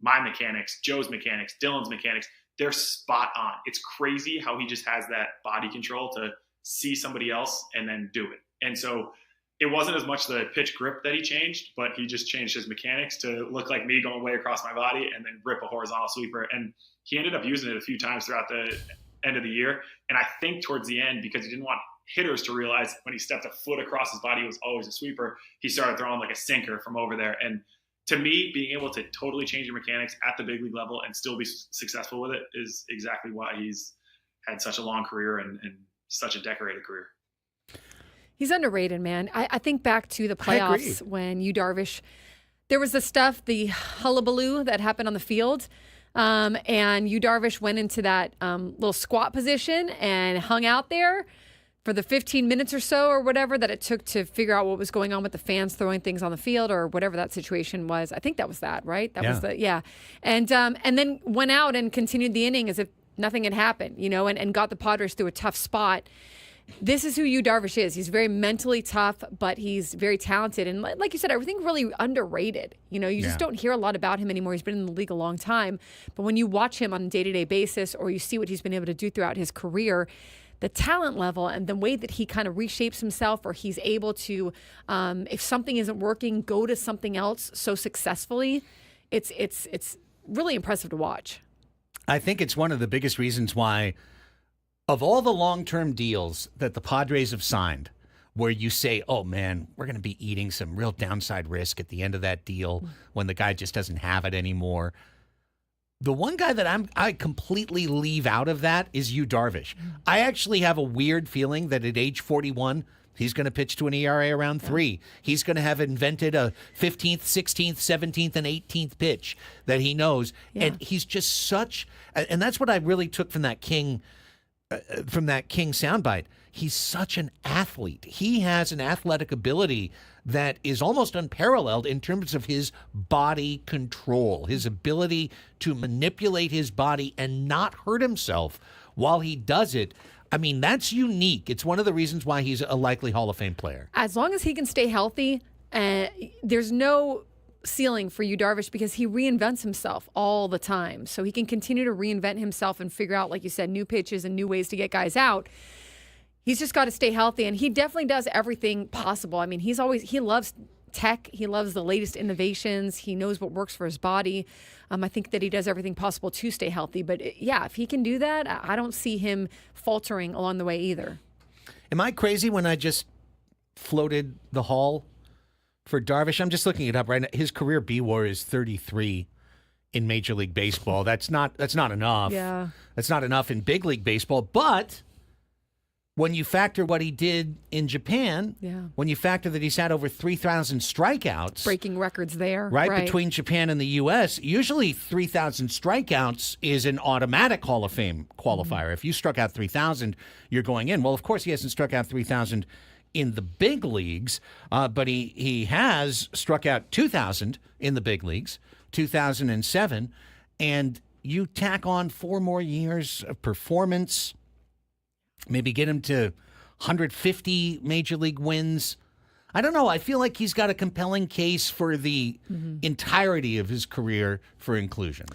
my mechanics, Joe's mechanics, Dylan's mechanics, they're spot on. It's crazy how he just has that body control to see somebody else and then do it. And so it wasn't as much the pitch grip that he changed, but he just changed his mechanics to look like me going way across my body and then rip a horizontal sweeper. And he ended up using it a few times throughout the end of the year. And I think towards the end, because he didn't want hitters to realize when he stepped a foot across his body, it was always a sweeper, he started throwing like a sinker from over there. And to me, being able to totally change your mechanics at the big league level and still be successful with it is exactly why he's had such a long career and such a decorated career. He's underrated, man. I think back to the playoffs when Yu Darvish, there was the hullabaloo that happened on the field. And Yu Darvish went into that little squat position and hung out there for the 15 minutes or so or whatever that it took to figure out what was going on with the fans throwing things on the field or whatever that situation was. I think that was that, right? That was And then went out and continued the inning as if nothing had happened, and got the Padres through a tough spot. This is who Yu Darvish is. He's very mentally tough, but he's very talented. And like you said, everything really underrated. You just don't hear a lot about him anymore. He's been in the league a long time. But when you watch him on a day-to-day basis or you see what he's been able to do throughout his career, the talent level and the way that he kind of reshapes himself, or he's able to, if something isn't working, go to something else so successfully, it's really impressive to watch. I think it's one of the biggest reasons why, of all the long-term deals that the Padres have signed, where you say, oh, man, we're going to be eating some real downside risk at the end of that deal when the guy just doesn't have it anymore. The one guy that I completely leave out of that is Yu Darvish. I actually have a weird feeling that at age 41, he's going to pitch to an ERA around 3. He's going to have invented a 15th, 16th, 17th, and 18th pitch that he knows. Yeah. And he's just such – and that's what I really took from that King soundbite. He's such an athlete. He has an athletic ability that is almost unparalleled in terms of his body control, his ability to manipulate his body and not hurt himself while he does it. I mean, that's unique. It's one of the reasons why he's a likely Hall of Fame player. As long as he can stay healthy, there's no ceiling for Yu Darvish because he reinvents himself all the time. So he can continue to reinvent himself and figure out, like you said, new pitches and new ways to get guys out. He's just got to stay healthy, and he definitely does everything possible. I mean, he loves tech. He loves the latest innovations. He knows what works for his body. I think that he does everything possible to stay healthy. But if he can do that, I don't see him faltering along the way either. Am I crazy when I just floated the Hall for Darvish? I'm just looking it up right now. His career B-WAR is 33 in Major League Baseball. That's not enough. Yeah. That's not enough in big league baseball. But when you factor what he did in Japan, when you factor that he's had over 3,000 strikeouts. Breaking records there. Right, between Japan and the U.S., usually 3,000 strikeouts is an automatic Hall of Fame qualifier. If you struck out 3,000, you're going in. Well, of course, he hasn't struck out 3,000 in the big leagues, but he has struck out 2,000 in the big leagues, 2007, and you tack on 4 more years of performance, maybe get him to 150 major league wins. I don't know. I feel like he's got a compelling case for the entirety of his career for inclusion.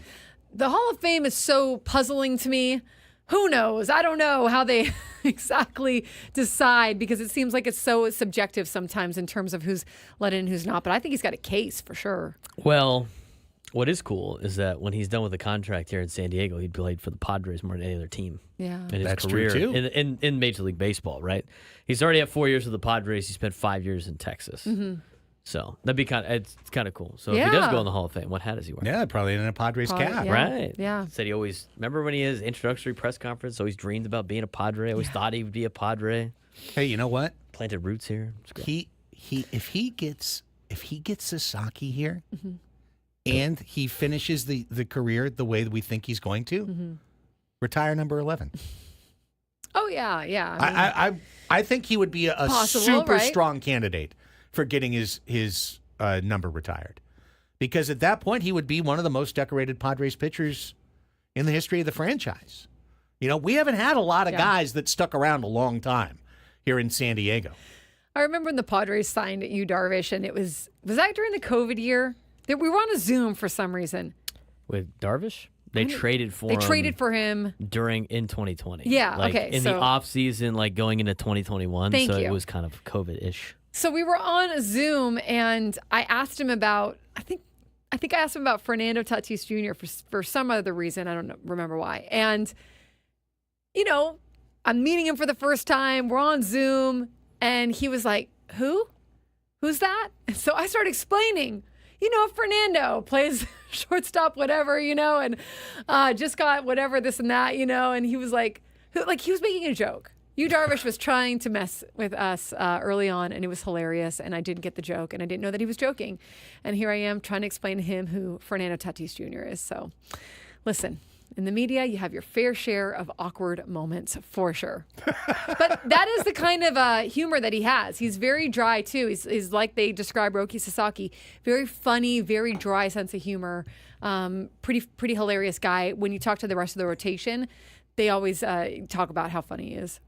The Hall of Fame is so puzzling to me. Who knows? I don't know how they exactly decide because it seems like it's so subjective sometimes in terms of who's let in and who's not. But I think he's got a case for sure. Well, what is cool is that when he's done with the contract here in San Diego, he played for the Padres more than any other team. Yeah, in his that's career true too. In Major League Baseball, right? He's already had 4 years with the Padres. He spent 5 years in Texas. So that'd be it's kind of cool. So if he does Yeah. go in the Hall of Fame, what hat does he wear? Yeah, probably in a Padres Probably, cap. yeah. Right. Yeah. Said he always remember when he had his introductory press conference. Always dreamed about being a Padre. Always thought he would be a Padre. Hey, you know what? Planted roots here. It's great. If he gets Sasaki here, and he finishes the career the way that we think he's going to, retire number 11. Oh yeah, yeah. I mean, I think he would be a Possible, super right? strong candidate for getting his number retired, because at that point he would be one of the most decorated Padres pitchers in the history of the franchise. You know, we haven't had a lot of guys that stuck around a long time here in San Diego. I remember when the Padres signed Yu Darvish, and was that during the COVID year? That we were on a Zoom for some reason. With Darvish, they traded for him. They traded for him. in 2020. Yeah, like okay, in so- the off season, like going into 2021. Thank so you. it was kind of COVID-ish. So we were on a Zoom, and I asked him about. I think I asked him about Fernando Tatis Jr. for some other reason. I don't remember why. And you know, I'm meeting him for the first time. We're on Zoom, and he was like, "Who? Who's that?" And so I started explaining. You know, Fernando plays shortstop, whatever, you know, and just got whatever, this and that, you know. And he was like, he was making a joke. Yu Darvish was trying to mess with us early on, and it was hilarious. And I didn't get the joke, and I didn't know that he was joking. And here I am trying to explain to him who Fernando Tatis Jr. is. So, listen. In the media, you have your fair share of awkward moments for sure. But that is the kind of humor that he has. He's very dry, too. He's like they describe Roki Sasaki. Very funny, very dry sense of humor. Pretty hilarious guy. When you talk to the rest of the rotation, they always talk about how funny he is.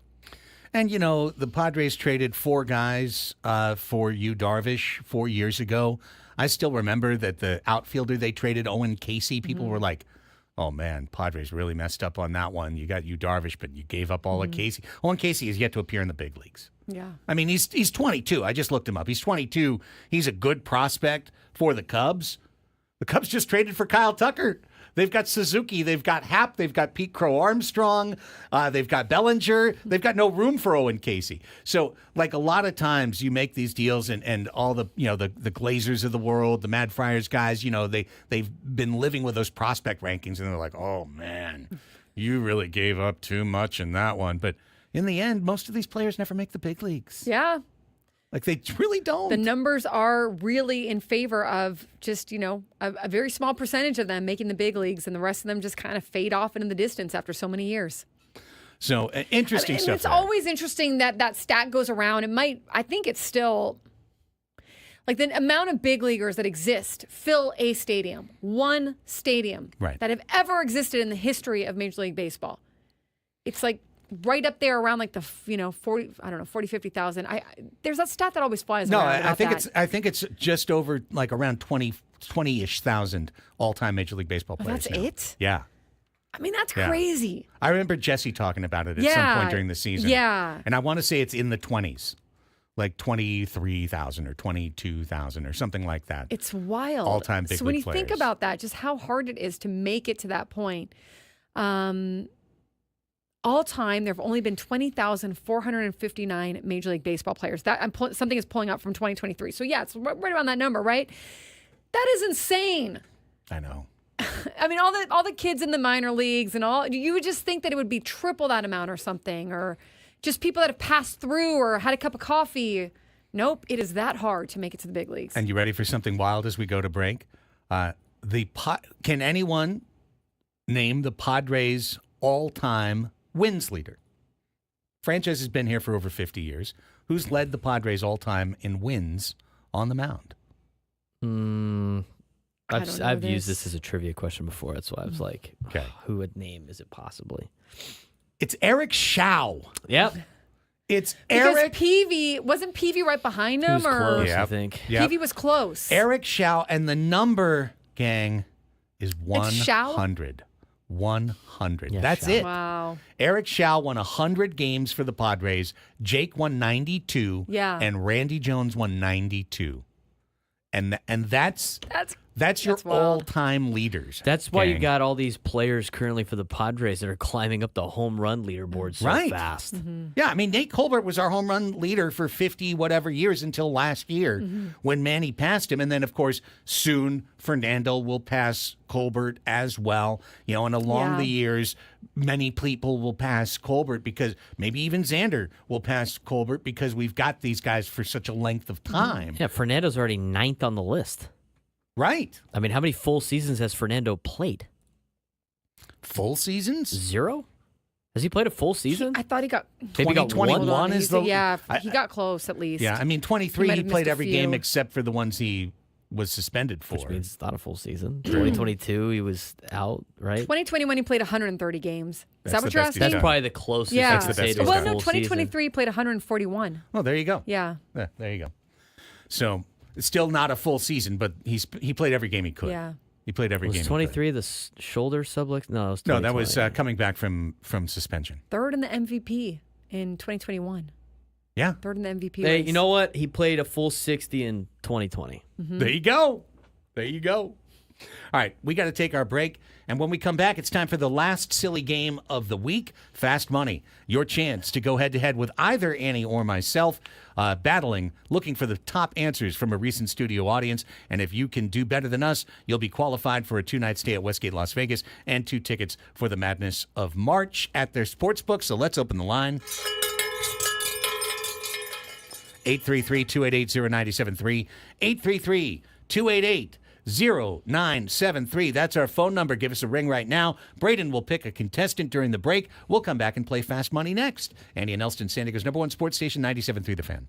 And, you know, the Padres traded 4 guys for Yu Darvish 4 years ago. I still remember that the outfielder they traded, Owen Casey, people were like, oh, man, Padres really messed up on that one. You got Yu Darvish, but you gave up all of Casey. Owen Casey has yet to appear in the big leagues. Yeah. I mean, he's 22. I just looked him up. He's 22. He's a good prospect for the Cubs. The Cubs just traded for Kyle Tucker. They've got Suzuki. They've got Happ. They've got Pete Crow Armstrong. They've got Bellinger. They've got no room for Owen Casey. So, like, a lot of times you make these deals and all the, you know, the Glazers of the world, the Mad Friars guys, you know, they've been living with those prospect rankings, and they're like, oh, man, you really gave up too much in that one. But in the end, most of these players never make the big leagues. Yeah. Like, they really don't. The numbers are really in favor of just, you know, a very small percentage of them making the big leagues, and the rest of them just kind of fade off into the distance after so many years. So, interesting And stuff. it's there. always interesting that stat goes around. I think it's still, like, the amount of big leaguers that exist fill a stadium, one stadium, Right. that have ever existed in the history of Major League Baseball. It's like right up there around like the, you know, 40, 50,000. There's that stat that always flies No, around. I about think that. I think it's just over like around 20-ish thousand all-time Major League Baseball players. That's now. it? Yeah. I mean, that's Yeah. crazy. I remember Jesse talking about it at some Yeah. point during the season. Yeah. And I want to say it's in the 20s, like 23,000 or 22,000 or something like that. It's wild. All-time big So when league you think players. about that, just how hard it is to make it to that point. All time, there have only been 20,459 Major League Baseball players. That something is pulling up from 2023. So yeah, it's right around that number, right? That is insane. I know. I mean, all the kids in the minor leagues and all, you would just think that it would be triple that amount or something, or just people that have passed through or had a cup of coffee. Nope, it is that hard to make it to the big leagues. And you ready for something wild as we go to break? Can anyone name the Padres' all-time wins leader? Franchise has been here for over 50 years. Who's led the Padres all-time in wins on the mound? I've used this as a trivia question before. That's why I was like, Okay. who would name is it possibly? It's Eric Shao. Yep. It's because Eric. wasn't Peavy right behind He him? was Or close, I Yep. think. Yep. Peavy was close. Eric Shao, and the number, gang, is Shao? 100. 100. Yeah, That's Shao. it. Wow. Eric Shao won 100 games for the Padres. Jake won 92. Yeah. And Randy Jones won 92. And that's That's That's your That's wild. all-time leaders. That's why you gang. got all these players currently for the Padres that are climbing up the home run leaderboard so Right. fast. Yeah, I mean, Nate Colbert was our home run leader for 50 whatever years until last year when Manny passed him. And then, of course, soon Fernando will pass Colbert as well. You know, and along Yeah. the years, many people will pass Colbert because maybe even Xander will pass Colbert because we've got these guys for such a length of time. Yeah, Fernando's already 9th on the list. Right. I mean, how many full seasons has Fernando played? Full seasons? 0? Has he played a full season? I thought he got. Maybe got 2021 one? Hold on, is the yeah, I- he got close at least. Yeah, I mean, He 23, might he have played missed a every game few. except for the ones he was suspended for. Which means it's not a full season. 2022, he was out, right? 2021, he played 130 games. Is That's that the what you're best asking? he's That's done. probably the closest Yeah. I That's can the say best to a he's Well, done. no, full season. 2023 he played 141. Oh, there you go. Yeah. Yeah, there you go. So it's still not a full season, but he played every game he could. Yeah. He played every Was game. he 23 the shoulder sublux? No, it was could. No, that was 2020. coming back from suspension. Third in the MVP in 2021. Yeah, Third in the MVP Hey, race. you know what? He played a full 60 in 2020. there you go. There you go. All right, we got to take our break. And when we come back, it's time for the last silly game of the week, Fast Money. Your chance to go head-to-head with either Annie or myself, battling, looking for the top answers from a recent studio audience. And if you can do better than us, you'll be qualified for a 2-night stay at Westgate Las Vegas and 2 tickets for the Madness of March at their sportsbook. So let's open the line. 833-288-0973. 833-288-0973. That's our phone number. Give us a ring right now. Braden will pick a contestant during the break. We'll come back and play Fast Money next. Andy and Elsten, San Diego's #1 sports station, 97.3 The Fan.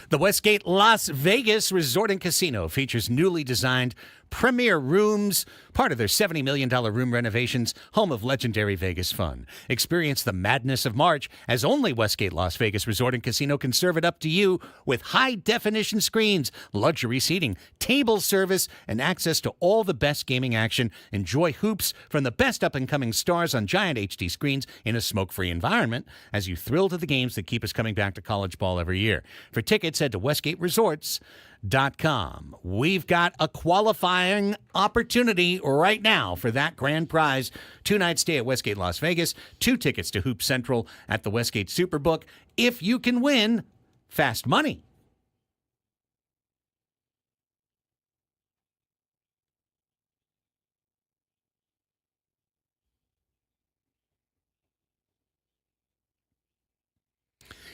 The Westgate Las Vegas Resort and Casino features newly designed premier rooms, part of their $70 million room renovations, home of legendary Vegas fun. Experience the madness of March as only Westgate Las Vegas Resort and Casino can serve it up to you with high-definition screens, luxury seating, table service, and access to all the best gaming action. Enjoy hoops from the best up-and-coming stars on giant HD screens in a smoke-free environment as you thrill to the games that keep us coming back to college ball every year. For tickets, head to WestgateResorts.com. We've got a qualifying opportunity right now for that grand prize. 2-night stay at Westgate Las Vegas, 2 tickets to Hoop Central at the Westgate Superbook. If you can win fast money.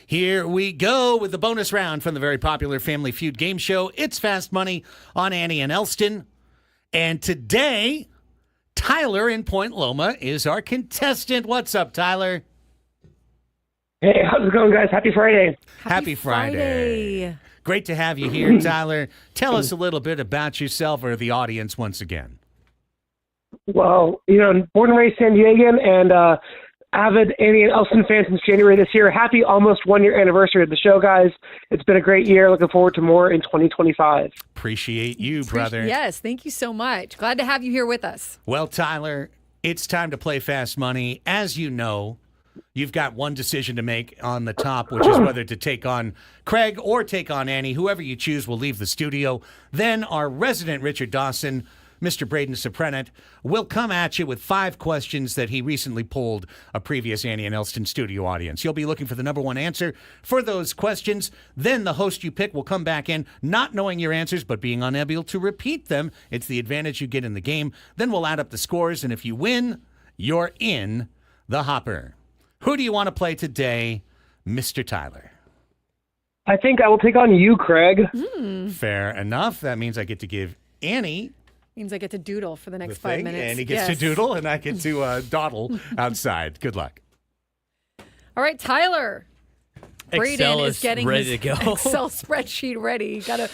Here we go with the bonus round from the very popular Family Feud game show. It's Fast Money on Annie and Elsten. And today, Tyler in Point Loma is our contestant. What's up, Tyler? Hey, how's it going, guys? Happy Friday. Happy Friday. Great to have you here, Tyler. Tell us a little bit about yourself or the audience once again. Well, born and raised San Diegan and avid Annie and Elsten fan since January this year. Happy almost 1-year anniversary of the show, guys. It's been a great year. Looking forward to more in 2025. Appreciate you, brother. Yes, thank you so much. Glad to have you here with us. Well, Tyler, it's time to play Fast Money. As you know, you've got one decision to make on the top, which is whether to take on Craig or take on Annie. Whoever you choose will leave the studio. Then our resident Richard Dawson, Mr. Braden Soprenet, will come at you with 5 questions that he recently polled a previous Annie and Elsten studio audience. You'll be looking for the number 1 answer for those questions. Then the host you pick will come back in, not knowing your answers, but being unable to repeat them. It's the advantage you get in the game. Then we'll add up the scores, and if you win, you're in the hopper. Who do you want to play today, Mr. Tyler? I think I will take on you, Craig. Fair enough. That means I get to give Annie Means I get to doodle for the the next 5 thing, minutes. and he gets to doodle, and I get to dawdle outside. Good luck. All right, Tyler. Braden Excel is getting ready his to go. Excel spreadsheet ready. Got to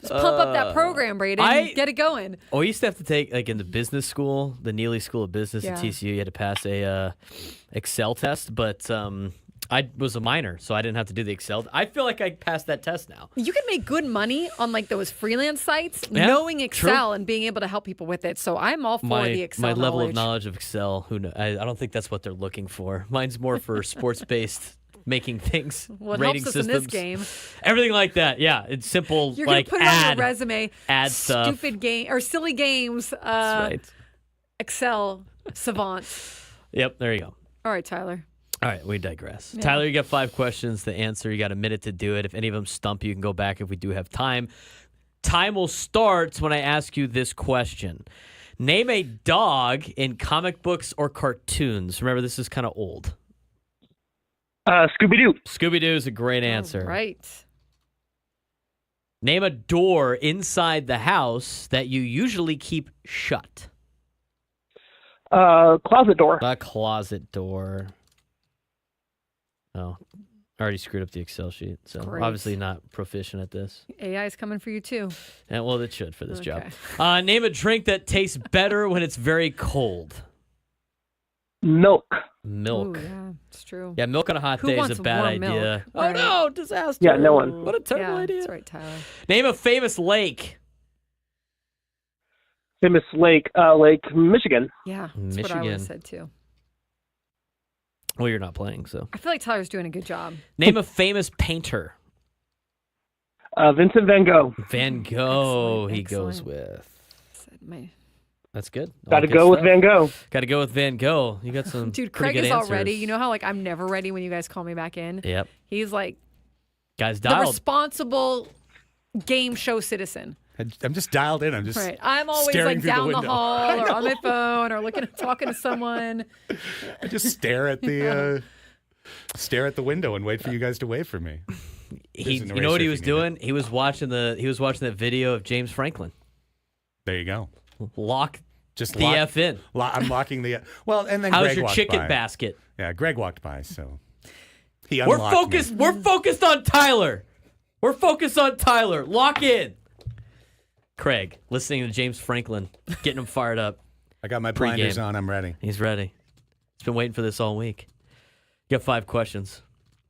pump up that program, Braden. Get it going. Oh, we used to have to take, like in the business school, the Neely School of Business at Yeah. TCU, you had to pass a Excel test, but I was a minor, so I didn't have to do the Excel. I feel like I passed that test now. You can make good money on like those freelance sites Yeah, knowing Excel true. and being able to help people with it. So I'm all for the Excel my level knowledge. of knowledge of Excel, who knows? I don't think that's what they're looking for. Mine's more for sports-based making things, Well, it rating helps us systems, in this game. everything like that. Yeah, it's simple. You're like gonna put it on add, your resume. add stuff. Stupid game or silly games. That's right. Excel savant. Yep, there you go. All right, Tyler. All right, we digress. Tyler, you got 5 questions to answer. You got a minute to do it. If any of them stump you, can go back if we do have time. Time will start when I ask you this question. Name a dog in comic books or cartoons. Remember, this is kind of old. Scooby-Doo. Scooby-Doo is a great answer. Right. Name a door inside the house that you usually keep shut. Closet door. A closet door. Oh, I already screwed up the Excel sheet, so Great. obviously not proficient at this. AI is coming for you too. And well, it should for this job. Okay. Name a drink that tastes better when it's very cold. Milk. Milk. Ooh, yeah, it's true. Yeah, milk on a hot Who day is wants a bad warm milk? idea. Right. Oh no, disaster. Yeah, no one. What a terrible Yeah, idea. that's right, Tyler. Name a famous lake. Famous lake. Lake Michigan. Yeah, that's what I would have Michigan. said too. Well, you're not playing, so. I feel like Tyler's doing a good job. Name a famous painter. Vincent Van Gogh. Van Gogh, Excellent, he goes excellent. with. Said my- That's good. Got to go with Van Gogh. Got to go with Van Gogh. You got some Dude, pretty Craig good is all answers. ready. You know how like I'm never ready when you guys call me back in? Yep. He's like Guys the dialed. responsible game show citizen. I'm just dialed in. I'm just Right. I'm always staring like through the down the, window. hall or on my phone or talking to someone. I just stare at the window and wait for you guys to wave for me. He, There's an you know what eraser he if was you need doing? He was watching that video of James Franklin. There you go. Lock Just the F in. I'm locking the. Well, and then How's Greg your walked chicken by. basket? Yeah, Greg walked by, so he We're unlocked focused. me. We're focused on Tyler. We're focused on Tyler. Lock in. Craig, listening to James Franklin, getting him fired up. I got my Pre-game. blinders on. I'm ready. He's ready. He's been waiting for this all week. You got 5 questions.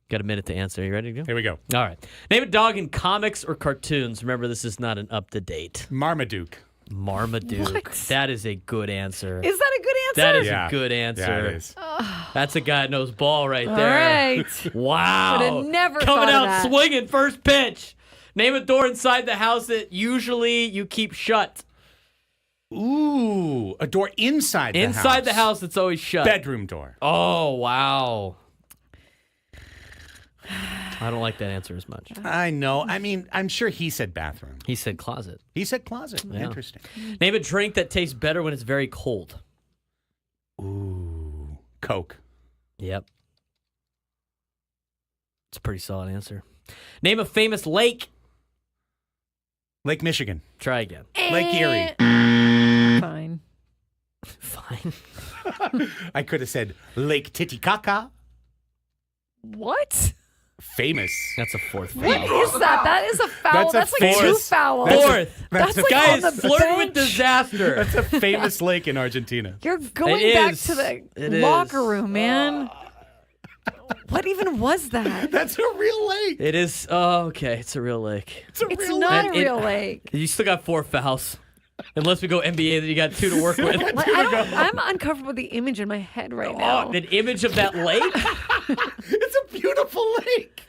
Got a minute to answer. You ready to go? Here we go. All right. Name a dog in comics or cartoons. Remember, this is not an up-to-date. Marmaduke. Marmaduke. What? That is a good answer. Is that a good answer? That is Yeah. a good answer. Yeah, it is. That's a guy that knows ball right All there. right. Wow. Would've never Coming thought of out that. swinging first pitch. Name a door inside the house that usually you keep shut. Ooh, a door inside the house. Inside the house that's always shut. Bedroom door. Oh, wow. I don't like that answer as much. I know. I mean, I'm sure he said bathroom. He said closet. He said closet. Yeah. Interesting. Name a drink that tastes better when it's very cold. Ooh, Coke. Yep. It's a pretty solid answer. Name a famous lake. Lake Michigan. Try again. Lake Erie. Fine. Fine. I could have said Lake Titicaca. What? Famous. That's a fourth foul. What is that? That is a foul. That's a That's, like two famous- fouls. That's a- Fourth. That's a like Guy on the is flirting with bench. disaster. That's a famous lake in Argentina. You're going It back is. to the It locker is. room, man. What even was that? That's a real lake. It is. Oh, okay. It's a real lake. It's a It's real not lake. a real lake. You still got 4 fouls. Unless we go NBA, then you got 2 to work with. Like, I'm uncomfortable with the image in my head right now. Oh, the image of that lake? It's a beautiful lake.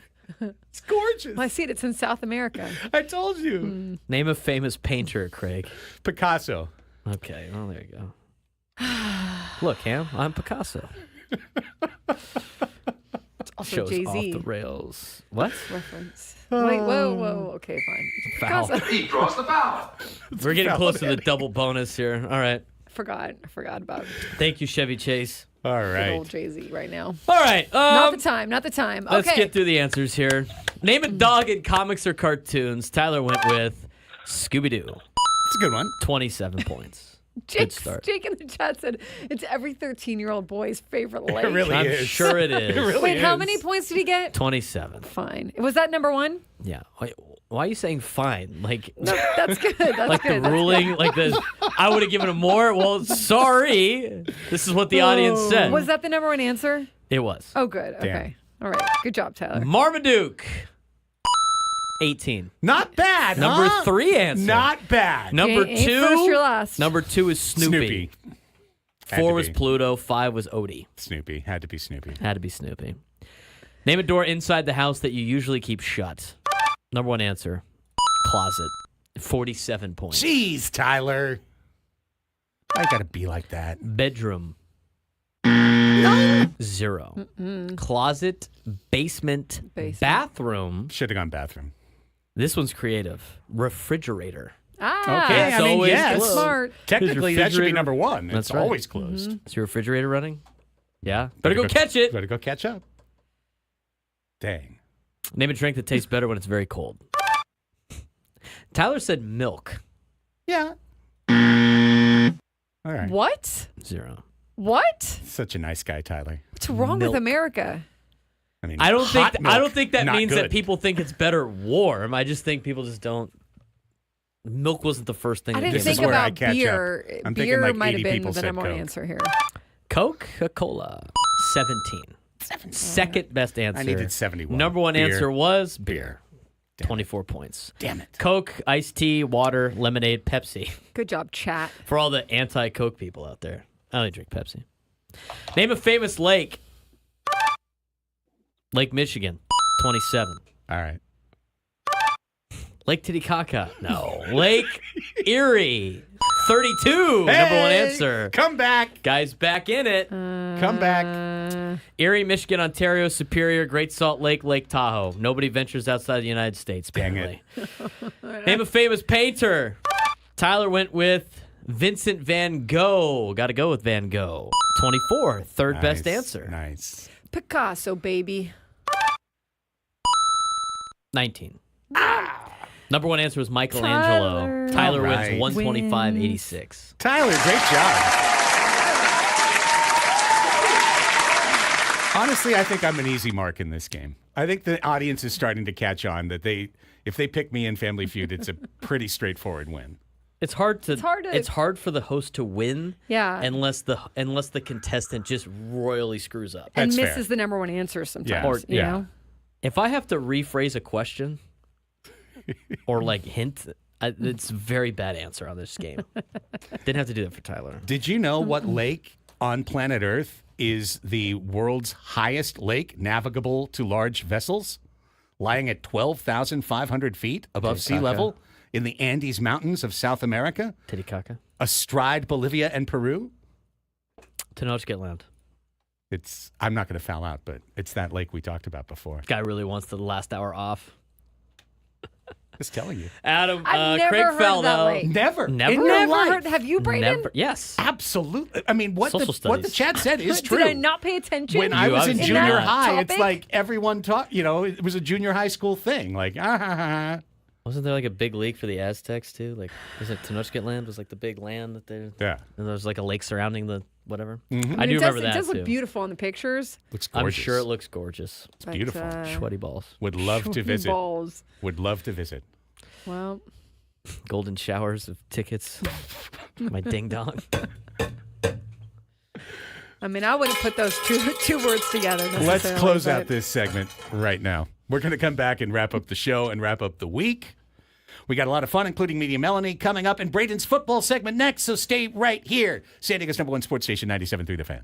It's gorgeous. Well, I see it. It's in South America. I told you. Name a famous painter, Craig. Picasso. Okay, well, there you go. Look, Ham, I'm Picasso. Also Shows Jay-Z. off the rails. What? Reference. Wait, whoa. Okay, fine. Foul. Picasso. He draws the foul. We're getting close to the double bonus here. All right. I forgot about Thank you, Chevy Chase. All good right. old Jay-Z right now. All right. Not the time. Okay. Let's get through the answers here. Name a dog in comics or cartoons. Tyler went with Scooby-Doo. It's a good one. 27 points. Jake, start. Jake in the chat said it's every 13-year-old boy's favorite lake. It really I'm is. sure it is. It really Wait, how is. many points did he get? 27. Fine. Was that number one? Yeah. Why are you saying fine? Like, No, that's good. That's like good. the ruling, like the, I would have given him more. Well, sorry. This is what the audience said. Was that the number one answer? It was. Oh, good. Damn. Okay. All right. Good job, Tyler. Marmaduke. 18. Not bad, Number huh? 3 answer. Not bad. Number Ain't 2. first, you're last. Number 2 is Snoopy. Had 4 to was be. Pluto. 5 was Odie. Snoopy. Had to be Snoopy. Had to be Snoopy. Name a door inside the house that you usually keep shut. Number 1 answer. Closet. 47 points. Jeez, Tyler. I gotta be like that. Bedroom. 0. Closet, basement, bathroom. Should have gone bathroom. This one's creative. Refrigerator. Ah, Okay, It's I mean, always yes. closed. smart. Technically, that should be refrigerator- number 1. That's It's right. always closed. Is your refrigerator running? Yeah. Better go catch it. Better go catch up. Dang. Name a drink that tastes better when it's very cold. Tyler said milk. Yeah. All right. What? 0. What? Such a nice guy, Tyler. What's wrong Milk. with America? I mean, I don't hot think milk, I don't think that not means good. that people think it's better warm. I just think people just don't. Milk wasn't the first thing. I that didn't This came is think to where mind. I about catch beer. up. I'm thinking Beer like might 80 have been people the said number one Coke. answer here. Coca-Cola. 17. Second best answer. I needed 71. Number 1 Beer. answer was Beer. 24 points. Damn it. Coke, iced tea, water, lemonade, Pepsi. Good job, chat. For all the anti-Coke people out there. I only drink Pepsi. Name a famous lake. Lake Michigan. 27. All right. Lake Titicaca. No. Lake Erie. 32. Number 1 Hey, answer. Come back. Guys back in it. Come back. Erie, Michigan, Ontario, Superior, Great Salt Lake, Lake Tahoe. Nobody ventures outside the United States, Dang apparently. Name a famous painter. Tyler went with Vincent Van Gogh. Got to go with Van Gogh. 24. Third best Nice, answer. Nice. Picasso, baby. 19. Number 1 answer was Michelangelo. Tyler All right. wins 125.86. Tyler, great job. Honestly, I think I'm an easy mark in this game. I think the audience is starting to catch on that if they pick me in Family Feud, it's a pretty straightforward win. It's hard for the host to win. Yeah. Unless the contestant just royally screws up. And That's misses fair. the number one answer sometimes. Yeah. Or- you yeah. know? If I have to rephrase a question or like hint, it's a very bad answer on this game. Didn't have to do that for Tyler. Did you know what lake on planet Earth is the world's highest lake navigable to large vessels? Lying at 12,500 feet above sea Titicaca. level in the Andes Mountains of South America, Titicaca. astride Bolivia and Peru? Tenochtitlan Land. I'm not going to foul out, but it's that lake we talked about before. Guy really wants the last hour off. Just telling you. Adam, I've never Craig heard fell of that out. lake. Never. Never? In your Never life. heard. Have you, Brayden? Never. Yes. Absolutely. I mean, what Social the studies. chat said is true. Did I not pay attention? When I was in obviously junior did not. high, it's Topic? like everyone taught, it was a junior high school thing. Like, Wasn't there like a big lake for the Aztecs too? Like, wasn't Tenochtitlan Land was like the big land that they? Yeah. And there was like a lake surrounding the whatever. Mhm. I do remember that It does too. look beautiful in the pictures. Looks I'm gorgeous. sure it looks gorgeous. It's but, beautiful. Sweaty balls, Would love to visit. Balls. Would love to visit. Well, golden showers of tickets. My ding dong. I mean, I wouldn't put those two words together. Let's necessarily, close but- out this segment right now. We're going to come back and wrap up the show and wrap up the week. We got a lot of fun, including Media Melanie, coming up, and Braden's football segment next, so stay right here. San Diego's #1 sports station, 97.3 The Fan.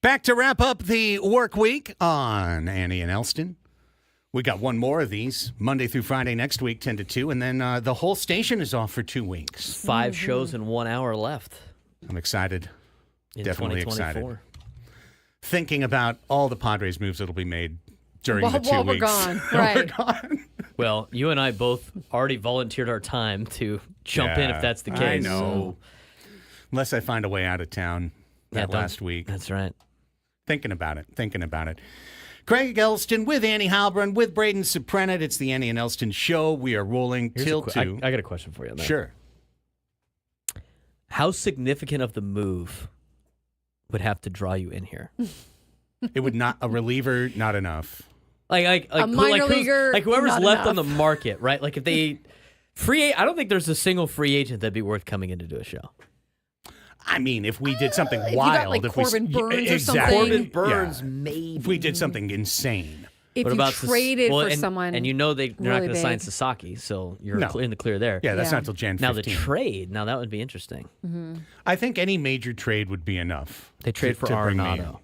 Back to wrap up the work week on Annie and Elsten. We got one more of these Monday through Friday next week, 10 to 2, and then the whole station is off for 2 weeks. 5 shows in 1 hour left. I'm excited. In Definitely 2024. excited. Thinking about all the Padres moves that'll be made during the 2 while weeks. we're gone. While Right. we're gone. Well, you and I both already volunteered our time to jump in if that's the case. I know. So. Unless I find a way out of town that last week. That's right. Thinking about it. Craig Elsten with Annie Halbrun, with Braden Soprenet. It's the Annie and Elsten show. We are rolling till 2. I got a question for you on that. Sure. How significant of the move would have to draw you in here? It would not, a reliever, not enough. Like A minor leaguer, like whoever's not left enough. on the market, right? Like if they I don't think there's a single free agent that'd be worth coming in to do a show. I mean, if we did something if you wild, got, like, if Corbin we Burns or exactly. something. Corbin Yeah. Burns, maybe. If we did something insane. If What you about traded for and, someone, and you know they're not really going to sign big. Sasaki, so you're No. in the clear there. Yeah, that's Yeah. not till Jan 15. Now the trade, now that would be interesting. I think any major trade would be enough. They trade for to bring me Arenado. in.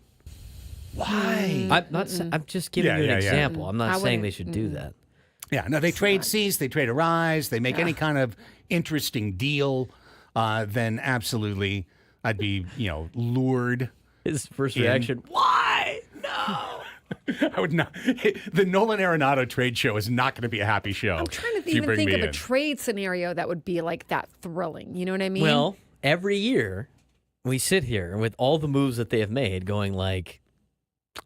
Why? I'm not. I'm just giving Yeah, you an yeah, yeah. example. I'm I not saying wouldn't- they should do that. Yeah, no, they trade Cease, they trade Arise, they make any kind of interesting deal, then absolutely I'd be, lured. His first In. reaction: why? No. I would not. The Nolan Arenado trade show is not going to be a happy show. I'm trying if to you even bring think me of a in. trade scenario that would be like that thrilling. You know what I mean? Well, every year we sit here with all the moves that they have made, going like,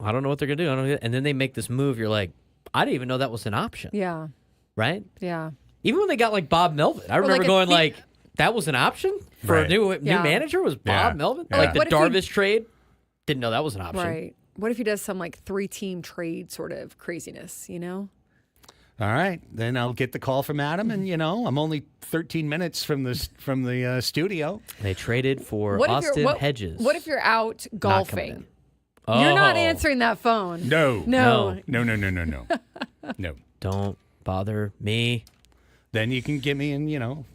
I don't know what they're gonna do. I don't know. And then they make this move. You're like, I didn't even know that was an option, yeah, right? yeah. Even when they got like Bob Melvin, I remember like a going thing- like, that was an option for Right. a new Yeah. manager was Bob Yeah. Melvin. Yeah. Like the What if he- Darvish trade, didn't know that was an option. Right. What if he does some like 3-team trade sort of craziness? You know? All right, then I'll get the call from Adam, and I'm only 13 minutes from the studio. They traded for What if Austin you're Hedges. What if you're out Not coming golfing? in. You're not Oh, answering that phone. No, No. no, no. Don't bother me. Then you can get me in,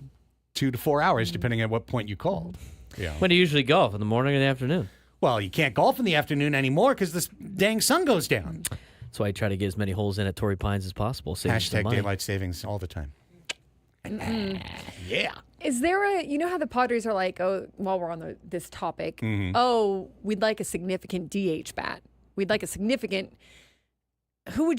2 to 4 hours, depending on what point you called. Yeah. When do you usually golf? In the morning or the afternoon? Well, you can't golf in the afternoon anymore because this dang sun goes down. That's why I try to get as many holes in at Torrey Pines as possible. Save you some Hashtag money. daylight savings all the time. Yeah. Is there how the Padres are like, oh, while we're on this topic, Mm-hmm. oh, we'd like a significant DH bat. We'd like a significant. Who would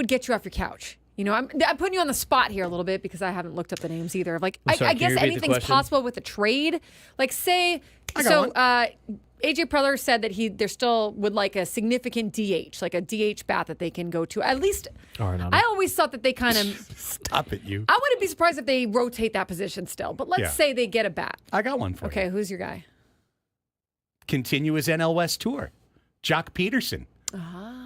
get you off your couch? I'm putting you on the spot here a little bit because I haven't looked up the names either. Like, I'm sorry, I can guess you repeat the anything's question? possible with a trade. Like, say, got so one. AJ Preller said that there still would like a significant DH, like a DH bat that they can go to. At least, Arenado. I always thought that they kind of. Stop it, you. I wouldn't be surprised if they rotate that position still. But let's Yeah. say they get a bat. I got one for Okay, you. who's your guy? Continue his NL West tour. Jock Peterson.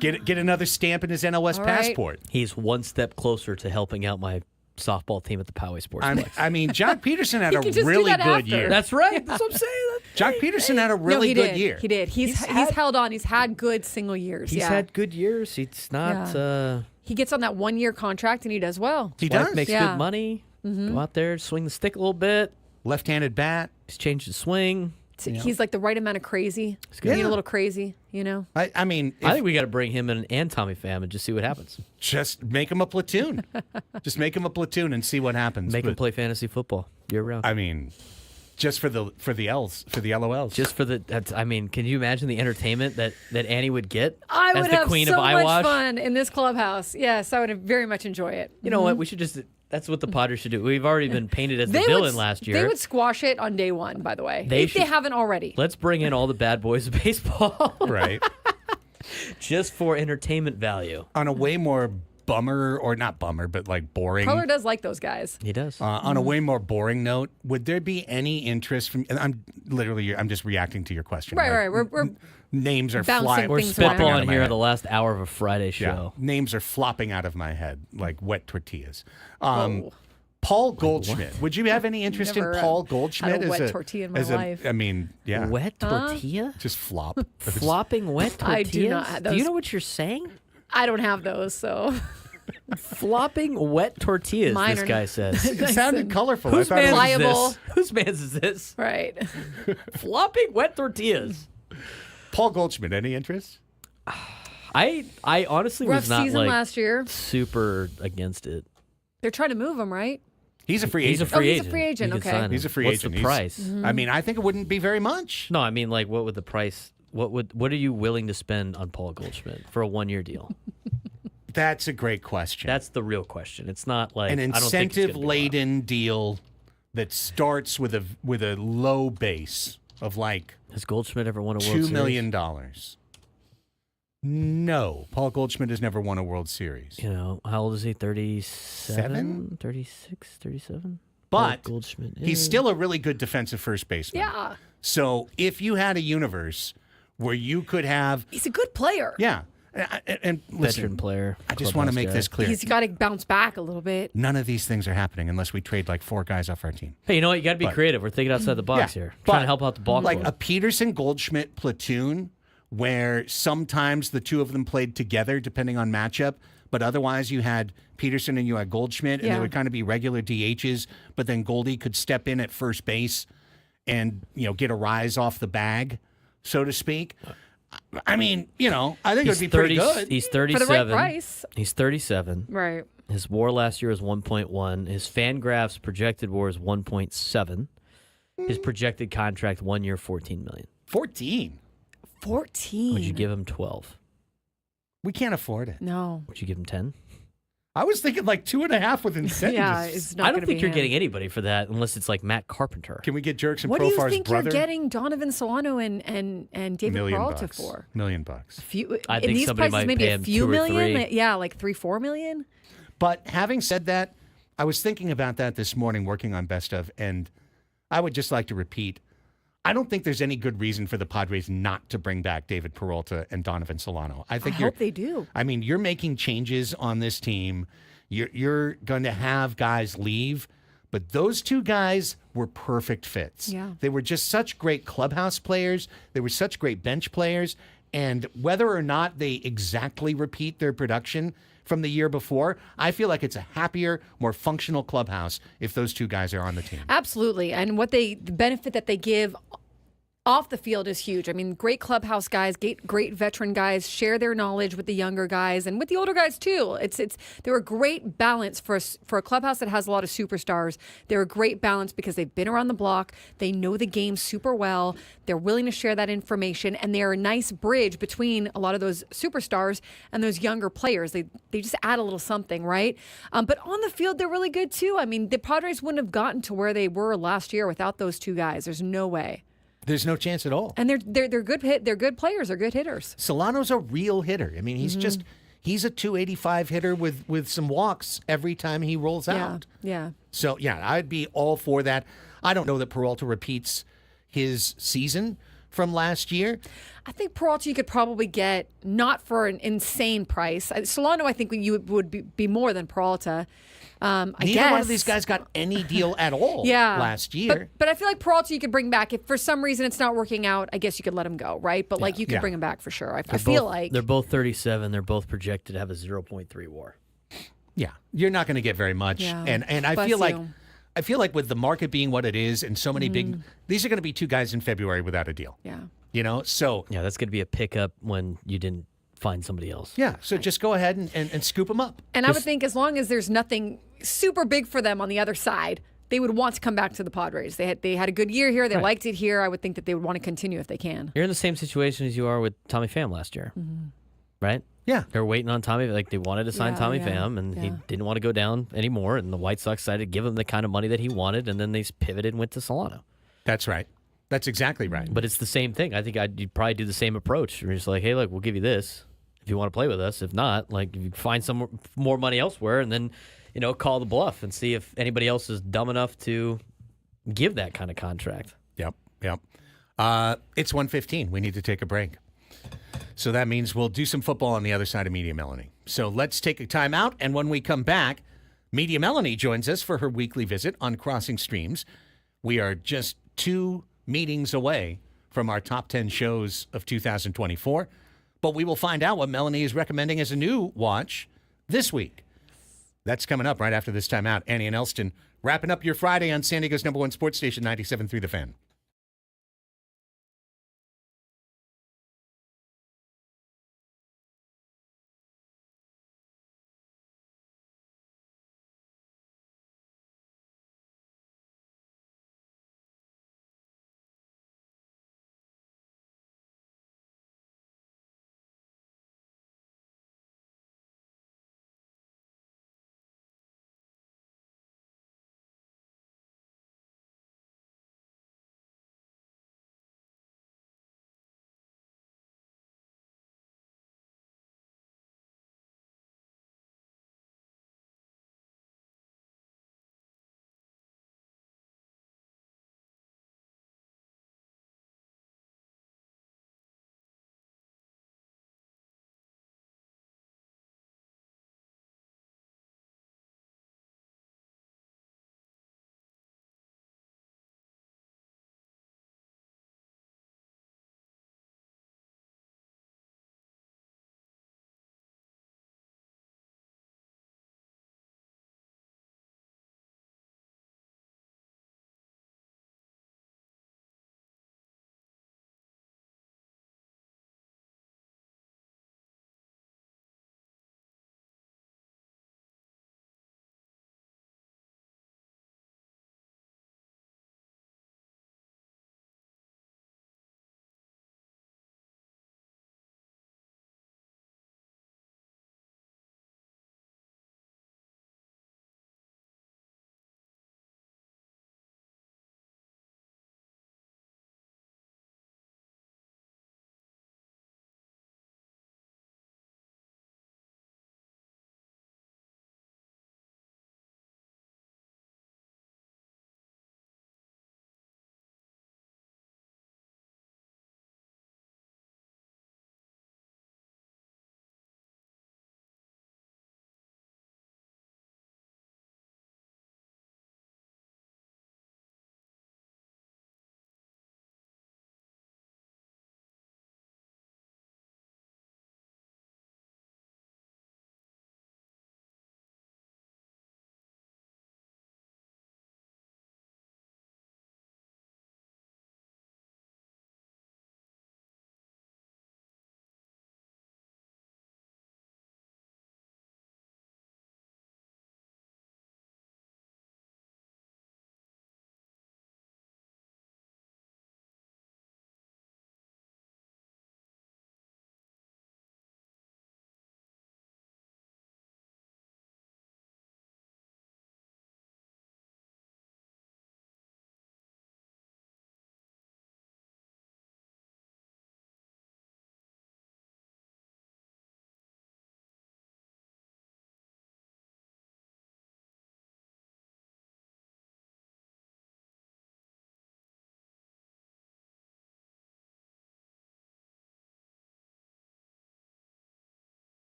Get another stamp in his NL West All right. passport. He's one step closer to helping out my softball team at the Poway Sportsplex. I mean, Jock Peterson had He a can just do really that good after. year. That's right. That's what I'm saying. Jock Peterson had a really he good did. year. He did. He's held on. He's had good single years. He's yeah. had good years. He's not. He gets on that 1-year contract and he does well. He Wife does. makes Yeah. good money. Go out there, swing the stick a little bit. Left-handed bat. He's changed his swing. He's like the right amount of crazy. good. You need Yeah. a little crazy, I mean, I think we got to bring him in and Tommy Pham and just see what happens. just make him a platoon. Just make him a platoon and see what happens. Make him But, play fantasy football year round. I mean, just for the LOLs. Just for can you imagine the entertainment that Annie would get I as would the have queen so of eyewash? much fun in this clubhouse. Yes, I would very much enjoy it. You know what? We should just. That's what the Padres should do. We've already been painted as the They villain would, last They year. would squash it on day one, by the way. They if they should- haven't already. Let's bring in all the bad boys of baseball Right. just for entertainment value. On a way more bummer, or not bummer, but like boring. Preller does like those guys. He does. On a way more boring note, would there be any interest from? And I'm just reacting to your question. Right. We're Names are bouncing flying. We're things around. flopping out spitballing of my here head. at the last hour of a Friday show. Yeah, names are flopping out of my head like wet tortillas. Whoa. Paul Goldschmidt. Would you have any interest Never, in Paul Goldschmidt had a as wet tortilla in my as life. I mean, yeah, Wet tortilla? just flop. Flopping wet I tortillas? do not have Do you those. know what you're saying? I don't have those, so Flopping wet tortillas, Mine this are guy not- says. It sounded colorful. Whose I thought it man's was, Pliable. is this? Whose man's is this? right. Flopping wet tortillas. Paul Goldschmidt, any interest? I honestly Rough was not season like last year. super against it. They're trying to move him, right? He's a free He's a agent. free he's a agent. free agent, You can okay. sign him. He's a free What's agent. the price? I mean, I think it wouldn't be very much. No, I mean, like, what would the price? What are you willing to spend on Paul Goldschmidt for a 1-year deal? That's a great question. That's the real question. It's not like An I don't think it's gonna be a lot. incentive-laden deal that starts with a low base of like Has Goldschmidt ever won a World Series? $2 million. No, Paul Goldschmidt has never won a World Series. You know, how old is he? 37? 36, 37? But Paul Goldschmidt. he's still a really good defensive first baseman. Yeah. So if you had a universe where you could have, He's a good player. yeah, and veteran listen, player. I just want to clubhouse make guy. this clear. He's got to bounce back a little bit. None of these things are happening unless we trade like 4 guys off our team. Hey, you know what? You got to be But- creative. We're thinking outside the box here. but Trying to help out the ball like club. a Peterson Goldschmidt platoon where sometimes the two of them played together depending on matchup, but otherwise you had Peterson and you had Goldschmidt and they Yeah. would kind of be regular DHs, but then Goldie could step in at first base and, get a rise off the bag, so to speak. I mean, I think it would be pretty good. He's For 37. the right price. He's 37. Right. His WAR last year was 1.1. His FanGraphs projected WAR is 1.7. His projected contract 1 year, $14 million. 14. 14. Would you give him 12? We can't afford it. No. Would you give him 10? I was thinking like 2.5 with incentives. Yeah, it's not I don't gonna think be you're him. getting anybody for that unless it's like Matt Carpenter. Can we get Jerks and What do you Profar's think brother? you're getting Donovan Solano and David Million Peralta bucks. for? $1 million bucks. Few, I in think these somebody prices, might maybe pay a him few 2 or million. 3. Yeah, like 3-4 million. But having said that, I was thinking about that this morning working on Best Of, and I would just like to repeat, I don't think there's any good reason for the Padres not to bring back David Peralta and Donovan Solano. I I think hope they do. I mean, you're making changes on this team. You're going to have guys leave, but those two guys were perfect fits. Yeah. They were just such great clubhouse players. They were such great bench players. And whether or not they exactly repeat their production from the year before, I feel like it's a happier, more functional clubhouse if those two guys are on the team. Absolutely. And the benefit that they give off the field is huge. I mean, great clubhouse guys, great veteran guys share their knowledge with the younger guys and with the older guys too. They're a great balance for a clubhouse that has a lot of superstars. They're a great balance because they've been around the block. They know the game super well. They're willing to share that information, and they're a nice bridge between a lot of those superstars and those younger players. They just add a little something, right? But on the field, they're really good too. I mean, the Padres wouldn't have gotten to where they were last year without those two guys. There's no way. There's no chance at all. And they're good they're good players. They're good hitters. Solano's a real hitter. I mean, he's Mm-hmm. he's a 285 hitter with some walks every time he rolls out. Yeah. So, yeah, I'd be all for that. I don't know that Peralta repeats his season from last year. I think Peralta you could probably get not for an insane price. Solano, I think you would be more than Peralta. I Neither guess. one of these guys got any deal at all last year. But I feel like Peralta you could bring back. If for some reason it's not working out, I guess you could let him go, right? But like you could Yeah. bring him back for sure. I feel like They're both 37. They're both projected to have a 0.3 WAR. Yeah, you're not going to get very much. Yeah. And I Bless feel like you. I feel like with the market being what it is and so many big, these are going to be two guys in February without a deal. yeah. So Yeah, that's going to be a pickup when you didn't find somebody else. yeah, so just go ahead and scoop them up. And I would think as long as there's nothing super big for them on the other side, they would want to come back to the Padres. They had a good year here. They liked it here. I would think that they would want to continue if they can. You're in the same situation as you are with Tommy Pham last year, right? Yeah. They were waiting on Tommy. Like they wanted to sign Yeah, Tommy yeah, Pham, and he yeah. didn't want to go down anymore. And the White Sox decided to give him the kind of money that he wanted, and then they pivoted and went to Solano. That's right. That's exactly right. But it's the same thing. I think you'd probably do the same approach. You're just like, hey, look, we'll give you this if you want to play with us. If not, like, if you find some more money elsewhere, and then, call the bluff and see if anybody else is dumb enough to give that kind of contract. Yep. It's 1:15. We need to take a break. So that means we'll do some football on the other side of Media Melanie. So let's take a time out, and when we come back, Media Melanie joins us for her weekly visit on Crossing Streams. We are just 2 meetings away from our top 10 shows of 2024, but we will find out what Melanie is recommending as a new watch this week. That's coming up right after this timeout. Annie and Elsten wrapping up your Friday on San Diego's #1 sports station, 97.3 The Fan.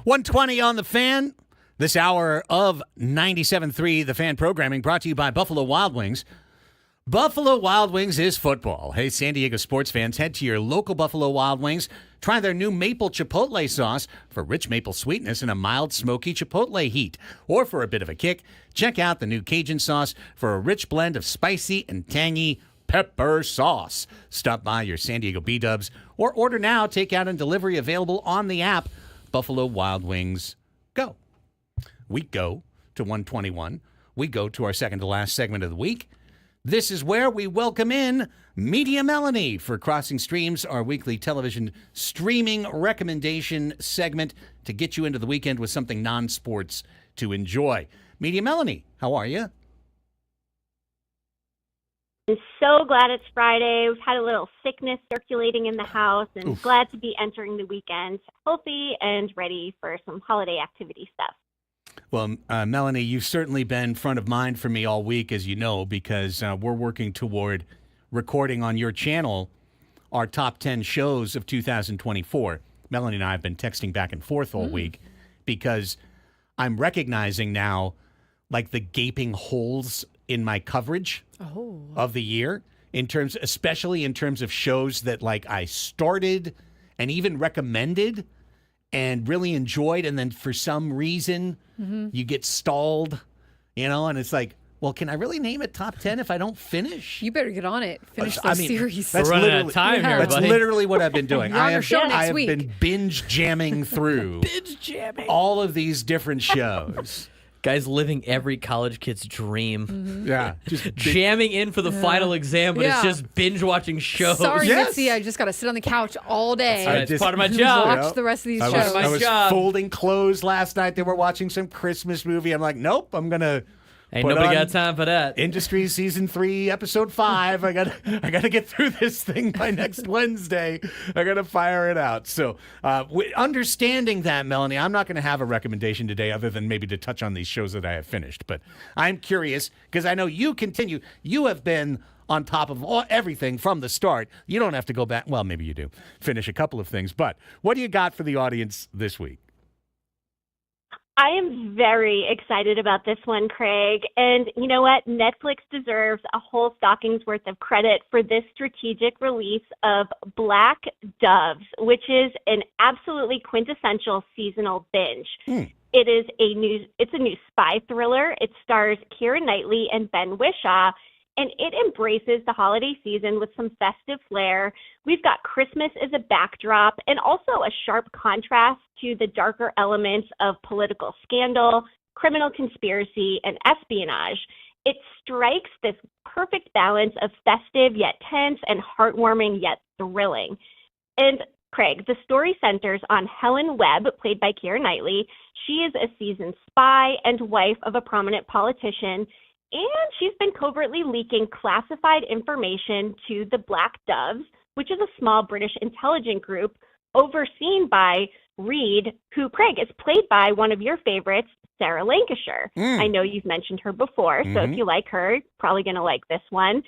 120 on the Fan. This hour of 97.3 The Fan programming brought to you by Buffalo Wild Wings. Buffalo Wild Wings is football. Hey, San Diego sports fans, head to your local Buffalo Wild Wings. Try their new maple chipotle sauce for rich maple sweetness and a mild smoky chipotle heat. Or for a bit of a kick, check out the new Cajun sauce for a rich blend of spicy and tangy pepper sauce. Stop by your San Diego B-Dubs or order now, takeout and delivery available on the app. Buffalo Wild Wings, go. We go to 121. We go to our second to last segment of the week. This is where we welcome in Media Melanie for Crossing Streams, our weekly television streaming recommendation segment to get you into the weekend with something non-sports to enjoy. Media Melanie, how are you? I'm so glad it's Friday. We've had a little sickness circulating in the house and glad to be entering the weekend healthy and ready for some holiday activity stuff. Well, Melanie, you've certainly been front of mind for me all week, as you know, because we're working toward recording on your channel our top 10 shows of 2024. Melanie and I have been texting back and forth all week because I'm recognizing now, like, the gaping holes in my coverage of the year, especially in terms of shows that, like, I started and even recommended and really enjoyed, and then for some reason you get stalled, and it's like, well, can I really name it top 10 if I don't finish? You better get on it. Finish the series. That's running out of time here, That's buddy. literally what I've been doing. You're on your show next I have week. been binge jamming through all of these different shows. Guys living every college kid's dream. Yeah. Just Jamming in for the final exam, but it's just binge watching shows. Sorry, Yes. Mitzi. I just got to sit on the couch all day. That's just- part of my and job. watch the rest of these I shows. my was job. folding clothes last night. They were watching some Christmas movie. I'm like, nope, I'm going to Ain't put nobody on got time for that. Industry Season 3, Episode 5. I gotta get through this thing by next Wednesday. I got to fire it out. So understanding that, Melanie, I'm not going to have a recommendation today other than maybe to touch on these shows that I have finished. But I'm curious because I know you continue. You have been on top of everything from the start. You don't have to go back. Well, maybe you do. Finish a couple of things. But what do you got for the audience this week? I am very excited about this one, Craig. And you know what? Netflix deserves a whole stocking's worth of credit for this strategic release of Black Doves, which is an absolutely quintessential seasonal binge. It's a new spy thriller. It stars Keira Knightley and Ben Whishaw, and it embraces the holiday season with some festive flair. We've got Christmas as a backdrop and also a sharp contrast to the darker elements of political scandal, criminal conspiracy, and espionage. It strikes this perfect balance of festive yet tense and heartwarming yet thrilling. And Craig, the story centers on Helen Webb, played by Keira Knightley. She is a seasoned spy and wife of a prominent politician, and she's been covertly leaking classified information to the Black Doves, which is a small British intelligence group overseen by Reed, who, Craig, is played by one of your favorites, Sarah Lancashire. I know you've mentioned her before, so if you like her, you're probably going to like this one.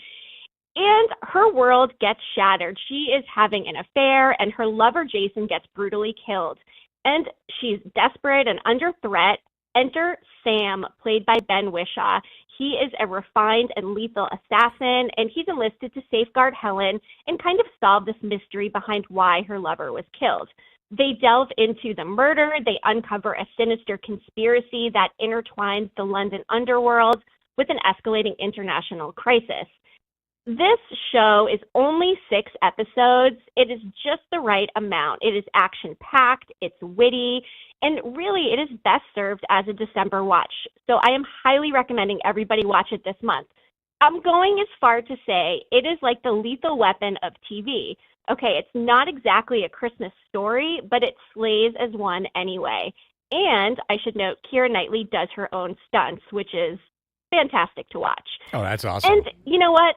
And her world gets shattered. She is having an affair, and her lover, Jason, gets brutally killed. And she's desperate and under threat. Enter Sam, played by Ben Whishaw. He is a refined and lethal assassin, and he's enlisted to safeguard Helen and kind of solve this mystery behind why her lover was killed. They delve into the murder. They uncover a sinister conspiracy that intertwines the London underworld with an escalating international crisis. This show is only 6 episodes. It is just the right amount. It is action-packed, it's witty, and really it is best served as a December watch. So I am highly recommending everybody watch it this month. I'm going as far to say it is like the Lethal Weapon of TV. Okay, it's not exactly a Christmas story, but it slays as one anyway. And I should note, Keira Knightley does her own stunts, which is fantastic to watch. Oh, that's awesome. And you know what?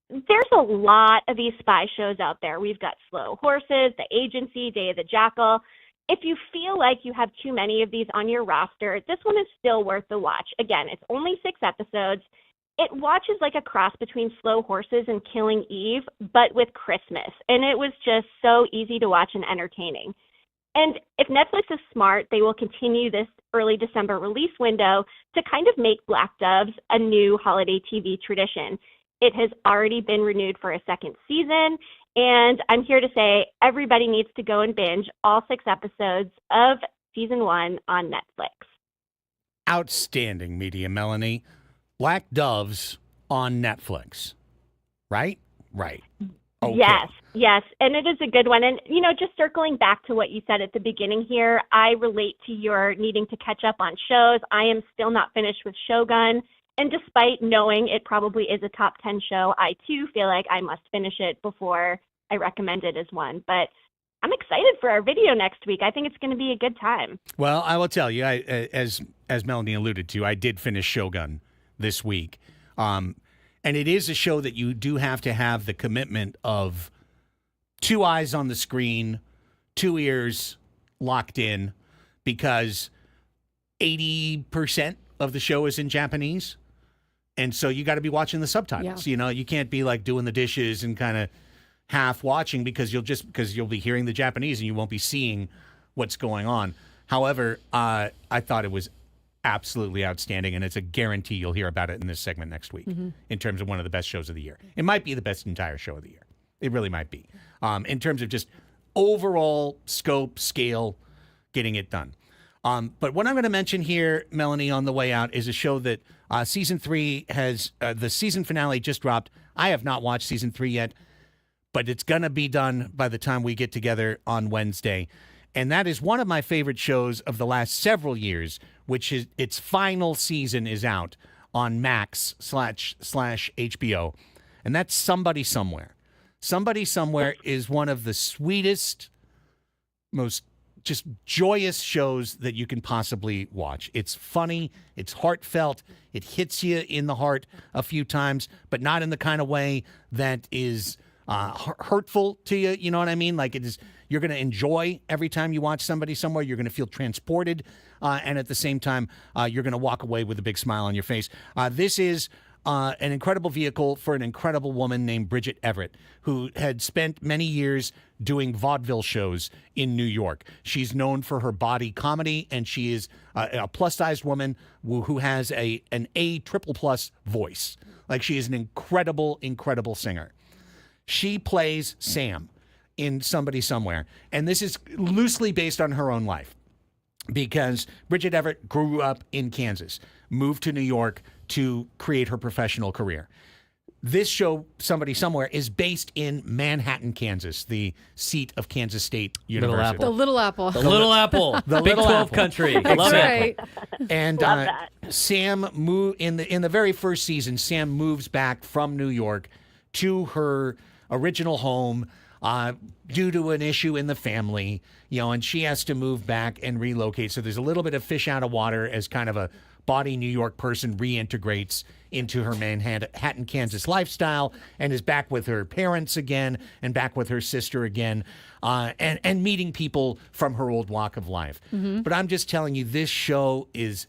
There's a lot of these spy shows out there. We've got Slow Horses, The Agency, Day of the Jackal. If you feel like you have too many of these on your roster, this one is still worth the watch. Again, it's only 6 episodes. It watches like a cross between Slow Horses and Killing Eve, but with Christmas. And it was just so easy to watch and entertaining. And if Netflix is smart, they will continue this early December release window to kind of make Black Doves a new holiday TV tradition. It has already been renewed for a second season, and I'm here to say everybody needs to go and binge all 6 episodes of season 1 on Netflix. Outstanding media, Melanie. Black Doves on Netflix. Right? Right. Okay. Yes. And it is a good one. And, just circling back to what you said at the beginning here, I relate to your needing to catch up on shows. I am still not finished with Shogun. And despite knowing it probably is a top 10 show, I too feel like I must finish it before I recommend it as one. But I'm excited for our video next week. I think it's going to be a good time. Well, I will tell you, as Melanie alluded to, I did finish Shogun this week. And it is a show that you do have to have the commitment of 2 eyes on the screen, 2 ears locked in, because 80% of the show is in Japanese. And so you got to be watching the subtitles. Yeah. You can't be like doing the dishes and kind of half watching because you'll be hearing the Japanese and you won't be seeing what's going on. However, I thought it was absolutely outstanding, and it's a guarantee you'll hear about it in this segment next week in terms of one of the best shows of the year. It might be the best entire show of the year. It really might be. In terms of just overall scope, scale, getting it done. But what I'm going to mention here, Melanie, on the way out is a show that season 3 has, the season finale just dropped. I have not watched season 3 yet, but it's going to be done by the time we get together on Wednesday. And that is one of my favorite shows of the last several years, which is its final season is out on Max/HBO. And that's Somebody Somewhere. Somebody Somewhere is one of the sweetest, most just joyous shows that you can possibly watch. It's funny, it's heartfelt, it hits you in the heart a few times, but not in the kind of way that is hurtful to you. You know what I mean? Like it is, you're going to enjoy every time you watch Somebody Somewhere. You're going to feel transported, and at the same time, you're going to walk away with a big smile on your face. This is an incredible vehicle for an incredible woman named Bridget Everett, who had spent many years doing vaudeville shows in New York. She's known for her body comedy, and she is a plus-sized woman who has an A triple plus voice. Like, she is an incredible, incredible singer. She plays Sam in Somebody Somewhere, and this is loosely based on her own life, because Bridget Everett grew up in Kansas, moved to New York to create her professional career. This show, Somebody Somewhere, is based in Manhattan, Kansas, the seat of Kansas State University. The Little Apple. The Little Apple. The Big Little 12 Apple. country. That's Love right. it. And Love that. Sam moved in the very first season. Sam moves back from New York to her original home due to an issue in the family, and she has to move back and relocate. So there's a little bit of fish out of water as kind of a body New York person reintegrates into her Manhattan, Kansas lifestyle, and is back with her parents again and back with her sister again, and meeting people from her old walk of life. But I'm just telling you, this show is,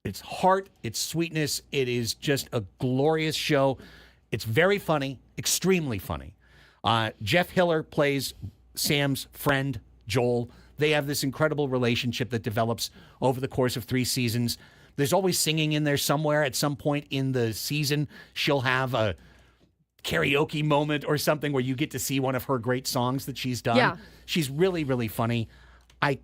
its heart, its sweetness, it is just a glorious show. It's very funny, extremely funny. Jeff Hiller plays Sam's friend, Joel. They have this incredible relationship that develops over the course of 3 seasons. There's always singing in there somewhere. At some point in the season, she'll have a karaoke moment or something where you get to see one of her great songs that she's done. Yeah. She's really, really funny. I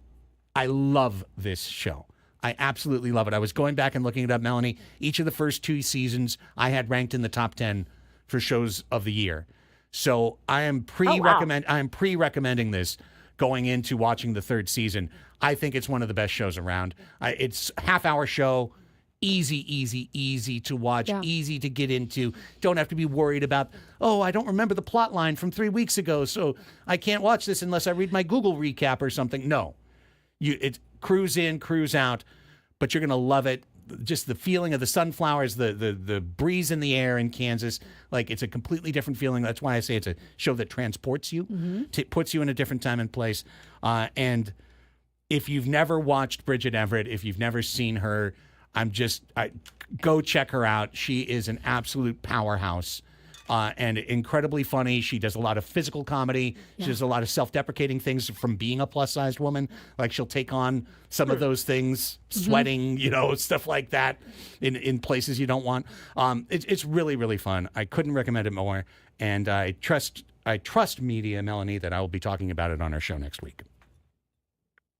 love this show. I absolutely love it. I was going back and looking it up, Melanie. Each of the first 2 seasons I had ranked in the top 10 for shows of the year. So I am pre-recommending this going into watching the 3rd season. I think it's one of the best shows around. It's a half-hour show, easy to watch, easy to get into. Don't have to be worried about, I don't remember the plot line from 3 weeks ago, so I can't watch this unless I read my Google recap or something. No. It's cruise in, cruise out, but you're going to love it. Just the feeling of the sunflowers, the breeze in the air in Kansas, like it's a completely different feeling. That's why I say it's a show that transports you, puts you in a different time and place. And if you've never watched Bridget Everett, if you've never seen her, go check her out. She is an absolute powerhouse. and incredibly funny. She does a lot of physical comedy. She does a lot of self-deprecating things from being a plus-sized woman. Like she'll take on some of those things, sweating, stuff like that in places you don't want. It's really, really fun. I couldn't recommend it more. And I trust Media, Melanie, that I will be talking about it on our show next week.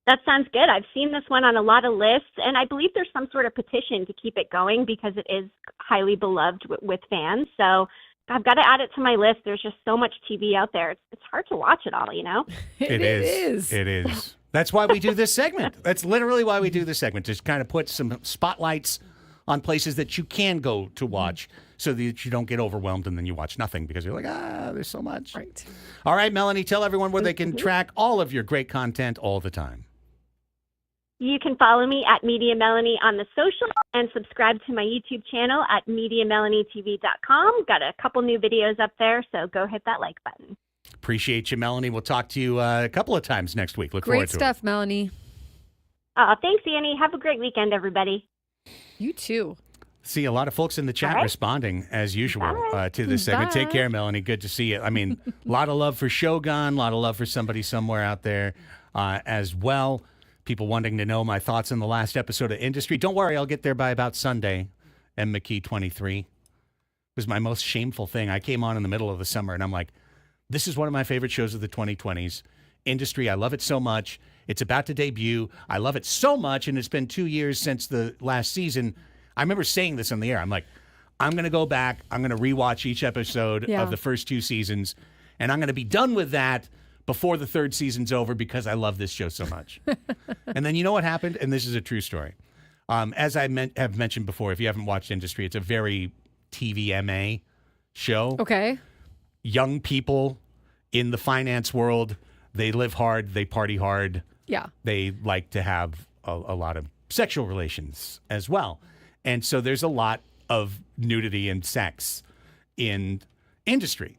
That sounds good. I've seen this one on a lot of lists, and I believe there's some sort of petition to keep it going because it is highly beloved with fans. So I've got to add it to my list. There's just so much TV out there. It's hard to watch it all, It is. It is. That's why we do this segment. That's literally why we do this segment, to kind of put some spotlights on places that you can go to watch so that you don't get overwhelmed and then you watch nothing because you're like, there's so much. Right. All right, Melanie, tell everyone where they can track all of your great content all the time. You can follow me at Media Melanie on the social and subscribe to my YouTube channel at MediaMelanieTV.com. Got a couple new videos up there, so go hit that like button. Appreciate you, Melanie. We'll talk to you a couple of times next week. Look forward to it. Great stuff, Melanie. Thanks, Annie. Have a great weekend, everybody. You too. See a lot of folks in the chat responding, as usual, to this segment. Take care, Melanie. Good to see you. I mean, a lot of love for Shogun, a lot of love for Somebody Somewhere out there as well. People wanting to know my thoughts on the last episode of Industry. Don't worry, I'll get there by about Sunday. M. McKee 23. It was my most shameful thing. I came on in the middle of the summer, and I'm like, this is one of my favorite shows of the 2020s. Industry, I love it so much. It's about to debut. I love it so much, and it's been 2 years since the last season. I remember saying this on the air. I'm like, I'm going to go back. I'm going to rewatch each episode of the first 2 seasons, and I'm going to be done with that before the 3rd season's over because I love this show so much. And then you know what happened? And this is a true story. As I have mentioned before, if you haven't watched Industry, it's a very TVMA show. Okay. Young people in the finance world, they live hard, they party hard. Yeah. They like to have a lot of sexual relations as well. And so there's a lot of nudity and sex in Industry.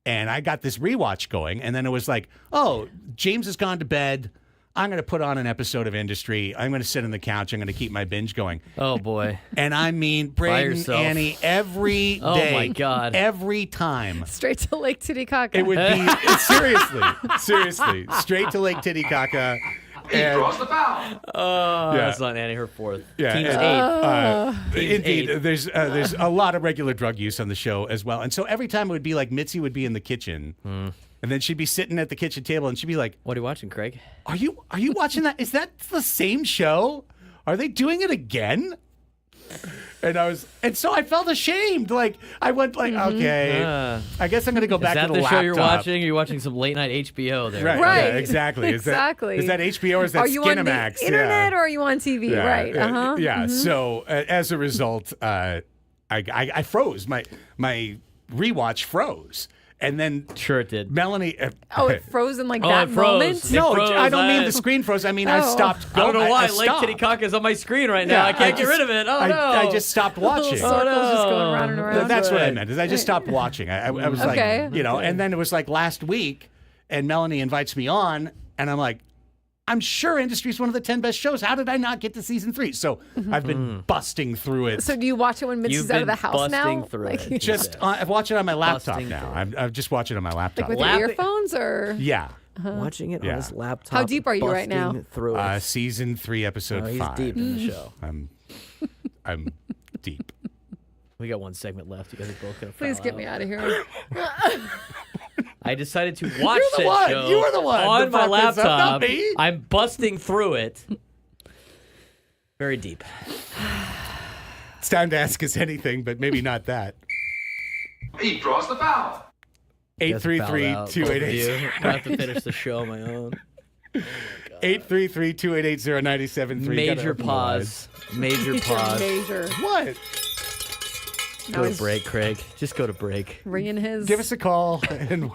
And I got this rewatch going, and then it was like, oh, James has gone to bed. I'm going to put on an episode of Industry. I'm going to sit on the couch. I'm going to keep my binge going. Oh, boy. And I mean, Braden, Annie, every day. Oh, my God. Every time. Straight to Lake Titicaca. It would be, seriously, straight to Lake Titicaca. He draws the foul. Oh, that's not Annie, her 4th. Yeah, Team's 8. Indeed, 8. there's a lot of regular drug use on the show as well. And so every time it would be like Mitzi would be in the kitchen, and then she'd be sitting at the kitchen table, and she'd be like, What are you watching, Craig? Are you watching that? Is that the same show? Are they doing it again? And so I felt ashamed. Like I went like, okay, I guess I'm going to go back to the laptop. Is that the show you're watching? You're watching some late night HBO there. Right. Right. Yeah, exactly. Exactly. Is that HBO or is that Are you on the Skinamax? internet or are you on TV? Yeah. Right. Yeah. So as a result, I froze. My rewatch froze. And then Sure it did. Melanie. Oh, it froze in like Oh, that it froze. moment? It No, froze. I don't mean the screen froze. I mean I stopped. I don't know why. I Lake stopped. Titicaca is on my screen right now. Yeah, I can't get just- rid of it. Oh, no. I just stopped watching. Circles just going round and around. That's what I meant. Is I just stopped watching. I was Okay. like, and then it was like last week, and Melanie invites me on, and I'm like, I'm sure Industry is one of the 10 best shows. How did I not get to season 3? So I've been busting through it. So do you watch it when Mitzi's You've out of been the house now? busting through it. Just I watch it on my laptop Busting now. through I just watch it on my laptop. Like with your earphones or? Yeah. Watching it Yeah. on his laptop. How deep are you right now? busting Through it. Season 3, episode Oh, he's 5. deep in the show. I'm deep. We got one segment left. You guys are both going to Please get me out of here. I decided to watch You're the that one. show You were the one on that my brought this up, not laptop. me. I'm busting through it. Very deep. It's time to ask us anything, but maybe not that. He draws the foul. 833-288. I have to finish the show on my own. 833-288-0973. Major Gotta pause. Major pause. Major. What? Now Go to he's break, Craig. Just go to break. ringing his. Give us a call and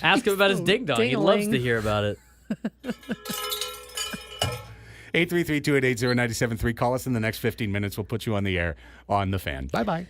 Ask him about his ding dong. He loves Ding-a-ling. to hear about it. 833-288-0973. Call us in the next 15 minutes. We'll put you on the air on The Fan. Bye-bye.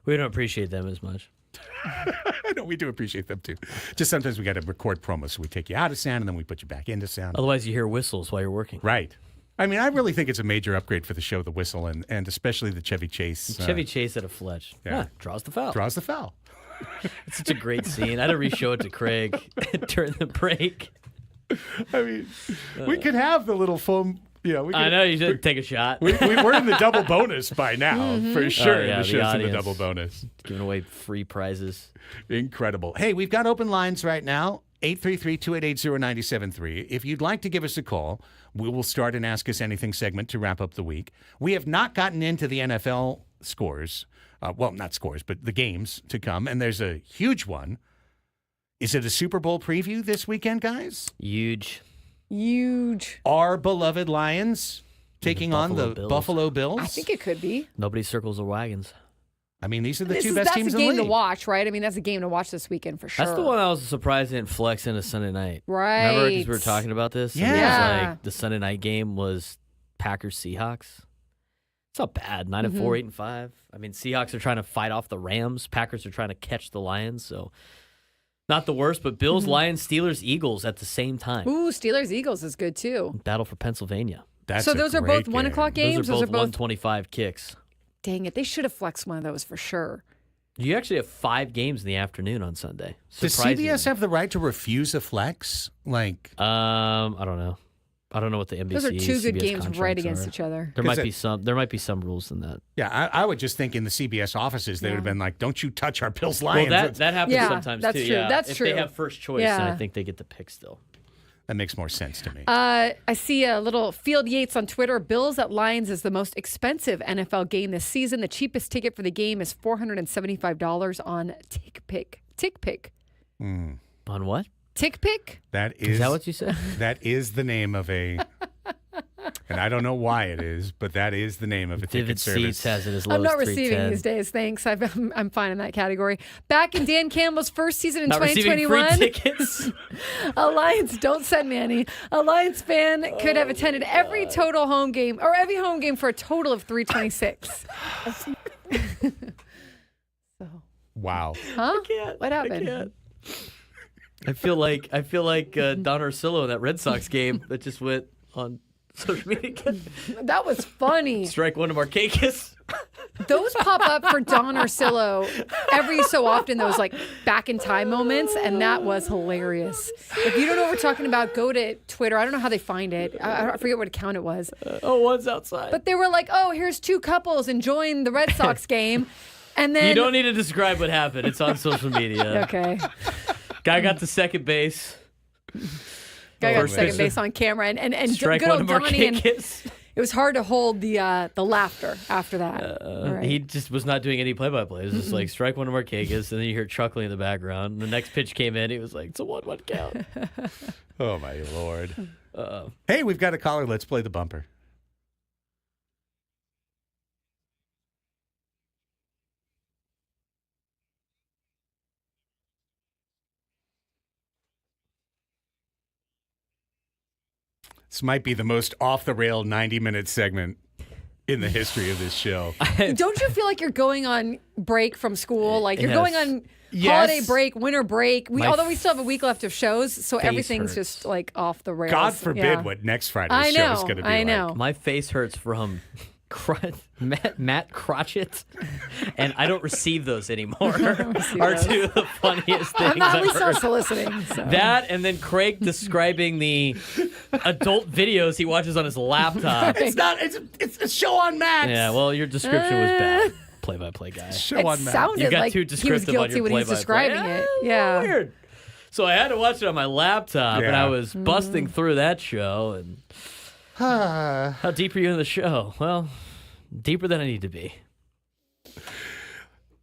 We don't appreciate them as much. No, we do appreciate them too. Just sometimes we got to record promos, so we take you out of sound and then we put you back into sound. Otherwise, you hear whistles while you're working. Right. I mean, I really think it's a major upgrade for the show, the whistle, and especially the Chevy Chase. Chevy Chase at a Fletch. Yeah. Draws the foul. Draws the foul. It's such a great scene. I had to re-show it to Craig during the break. I mean, we could have the little foam. I know you should take a shot. We're in the double bonus by now, for sure. Yeah, the show's in the audience double bonus. Giving away free prizes. Incredible. Hey, we've got open lines right now, 833-288-0973. If you'd like to give us a call, we will start an Ask Us Anything segment to wrap up the week. We have not gotten into the NFL scores. Well, not scores, but the games to come, and there's a huge one. Is it a Super Bowl preview this weekend, guys? Huge. Our beloved Lions taking on the Buffalo Bills. I think it could be. Nobody circles the wagons. I mean, these are the two best teams in the league. That's a game to watch, right? I mean, that's a game to watch this weekend for sure. That's the one I was surprised they didn't flex into Sunday night. Right. Remember, because we were talking about this? Yeah. And it was like the Sunday night game was Packers-Seahawks. It's not bad. 9-4, 8-5. I mean, Seahawks are trying to fight off the Rams. Packers are trying to catch the Lions, so not the worst, but Bills, Lions, Steelers, Eagles at the same time. Ooh, Steelers-Eagles is good too. Battle for Pennsylvania. So those are both 1 o'clock games? Those are both 125 kicks. Dang it. They should have flexed one of those for sure. You actually have 5 games in the afternoon on Sunday. Does CBS have the right to refuse a flex? I don't know. I don't know what the NBC. Those are two good CBS games right against are. each other. There might be some rules in that. Yeah, I would just think in the CBS offices they would have been like, "Don't you touch our Bills Lions." Well, that happens sometimes that's too. True. Yeah, that's if true. they have first choice, then I think they get the pick still. That makes more sense to me. I see a little Field Yates on Twitter. Bills at Lions is the most expensive NFL game this season. The cheapest ticket for the game is $475 on TickPick. TickPick. Mm. On what? TickPick? Is that what you said? That is the name of a. And I don't know why it is, but that is the name of a ticket service. Seats has it as low I'm not as receiving 310. these days, thanks. I'm fine in that category. Back in Dan Campbell's first season in Not 2021. receiving free tickets. A Lions, don't send me any. A Lions fan could have attended every total home game or every home game for a total of 326. Wow. Huh? can't. What happened? I can't. I feel like Don Orsillo in that Red Sox game that just went on social media. That was funny. Strike one of Markakis. Those pop up for Don Orsillo every so often, those like back in time moments, and that was hilarious. If you don't know what we're talking about, go to Twitter. I don't know how they find it. I forget what account it was. One's outside. But they were like, oh, here's 2 couples enjoying the Red Sox game. And then You don't need to describe what happened. It's on social media. Okay. Guy got to second base. Guy got second base on camera, and Strike good one old of Donnie. And Markakis. it was hard to hold the laughter after that. Right. He just was not doing any play-by-play. It was just like strike one of Markakis, and then you hear chuckling in the background. And the next pitch came in. He was like, "It's a 1-1 count." Oh my Lord. Hey, we've got a caller. Let's play the bumper. This might be the most off-the-rail 90-minute segment in the history of this show. Don't you feel like you're going on break from school? Like you're Yes. going on holiday break, winter break. Although we still have a week left of shows, so everything's hurts. just like off the rails. God forbid what next Friday's show is going to be I like. know. My face hurts from Matt Crotchet, and I don't receive those anymore. Are two of the funniest things I'm not at I've least heard. not soliciting. So. That and then Craig describing the adult videos he watches on his laptop. It's not. It's a show on Max. Yeah, well, your description was bad. Play-by-play guy. Show It on Max. sounded You got like too he was descriptive on guilty your when he's play-by-play. describing it. Yeah. Weird. So I had to watch it on my laptop, and Yeah. I was busting through that show. And how deep are you in the show? Well, deeper than I need to be.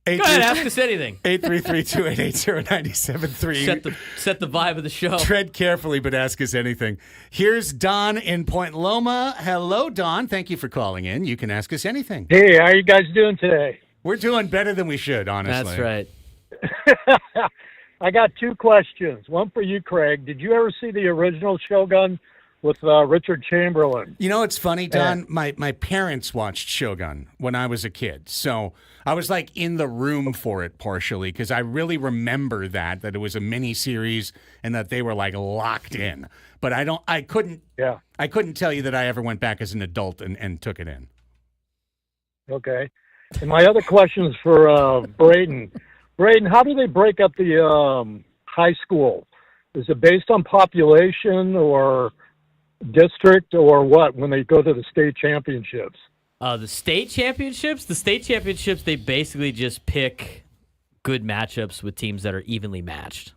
Go ahead, ask us anything. 833-288-0973. Set the vibe of the show. Tread carefully, but ask us anything. Here's Don in Point Loma. Hello, Don. Thank you for calling in. You can ask us anything. Hey, how you guys doing today? We're doing better than we should, honestly. That's right. I got 2 questions. One for you, Craig. Did you ever see the original Shogun with Richard Chamberlain. You know, it's funny, Don. My parents watched Shogun when I was a kid, so I was like in the room for it partially because I really remember that it was a mini series and that they were like locked in. But I couldn't tell you that I ever went back as an adult and took it in. Okay. And my other question is for Braden. Braden, how do they break up the high school? Is it based on population or district or what when they go to the state championships? The state championships, they basically just pick good matchups with teams that are evenly matched.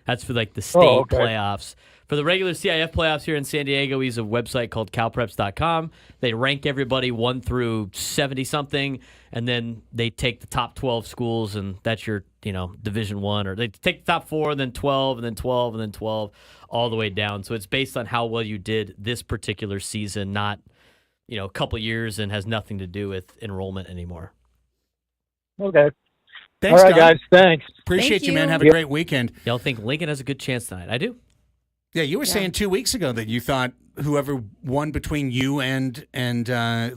That's for like the state playoffs. For the regular CIF playoffs here in San Diego, we use a website called calpreps.com. They rank everybody 1 through 70-something, and then they take the top 12 schools, and that's your Division 1. Or they take the top 4, then 12, and then 12, and then 12, all the way down. So it's based on how well you did this particular season, not a couple years, and has nothing to do with enrollment anymore. Okay. Thanks, all right, Don. guys. Thanks. Appreciate you, man. Have a great weekend. Y'all think Lincoln has a good chance tonight? I do. Yeah, you were saying 2 weeks ago that you thought whoever won between you and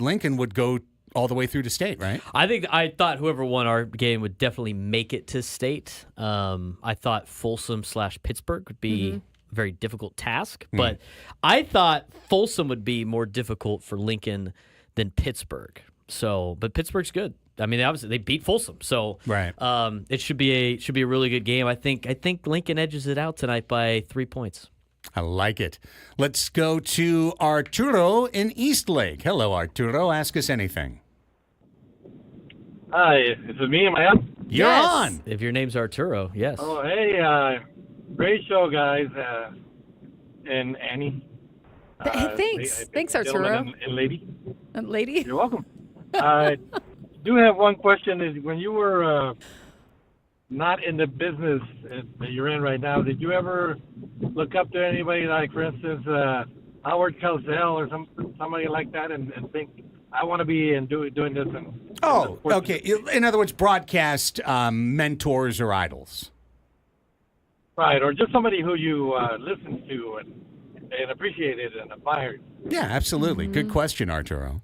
Lincoln would go all the way through to state, right? I thought whoever won our game would definitely make it to state. I thought Folsom/Pittsburgh would be a very difficult task, but I thought Folsom would be more difficult for Lincoln than Pittsburgh. But Pittsburgh's good. I mean, obviously they beat Folsom, so right. It should be a really good game. I think Lincoln edges it out tonight by 3 points. I like it. Let's go to Arturo in Eastlake. Hello, Arturo. Ask us anything. Hi, is it me? Am I on? You're on. If your name's Arturo, yes. Oh, hey, great show, guys, and Annie. Thanks, Arturo. And lady. Lady? You're welcome. I do have one question. Is when you were not in the business that you're in right now, did you ever look up to anybody like, for instance, Howard Cosell or somebody like that and think, I want to be doing this? Okay. In other words, broadcast mentors or idols. Right, or just somebody who you listened to and appreciated and admired. Yeah, absolutely. Good question, Arturo.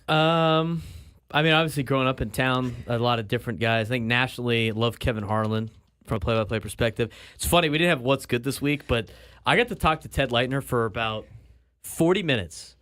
I mean, obviously, growing up in town, a lot of different guys. I think nationally, love Kevin Harlan from a play-by-play perspective. It's funny, we didn't have What's Good this week, but I got to talk to Ted Leitner for about 40 minutes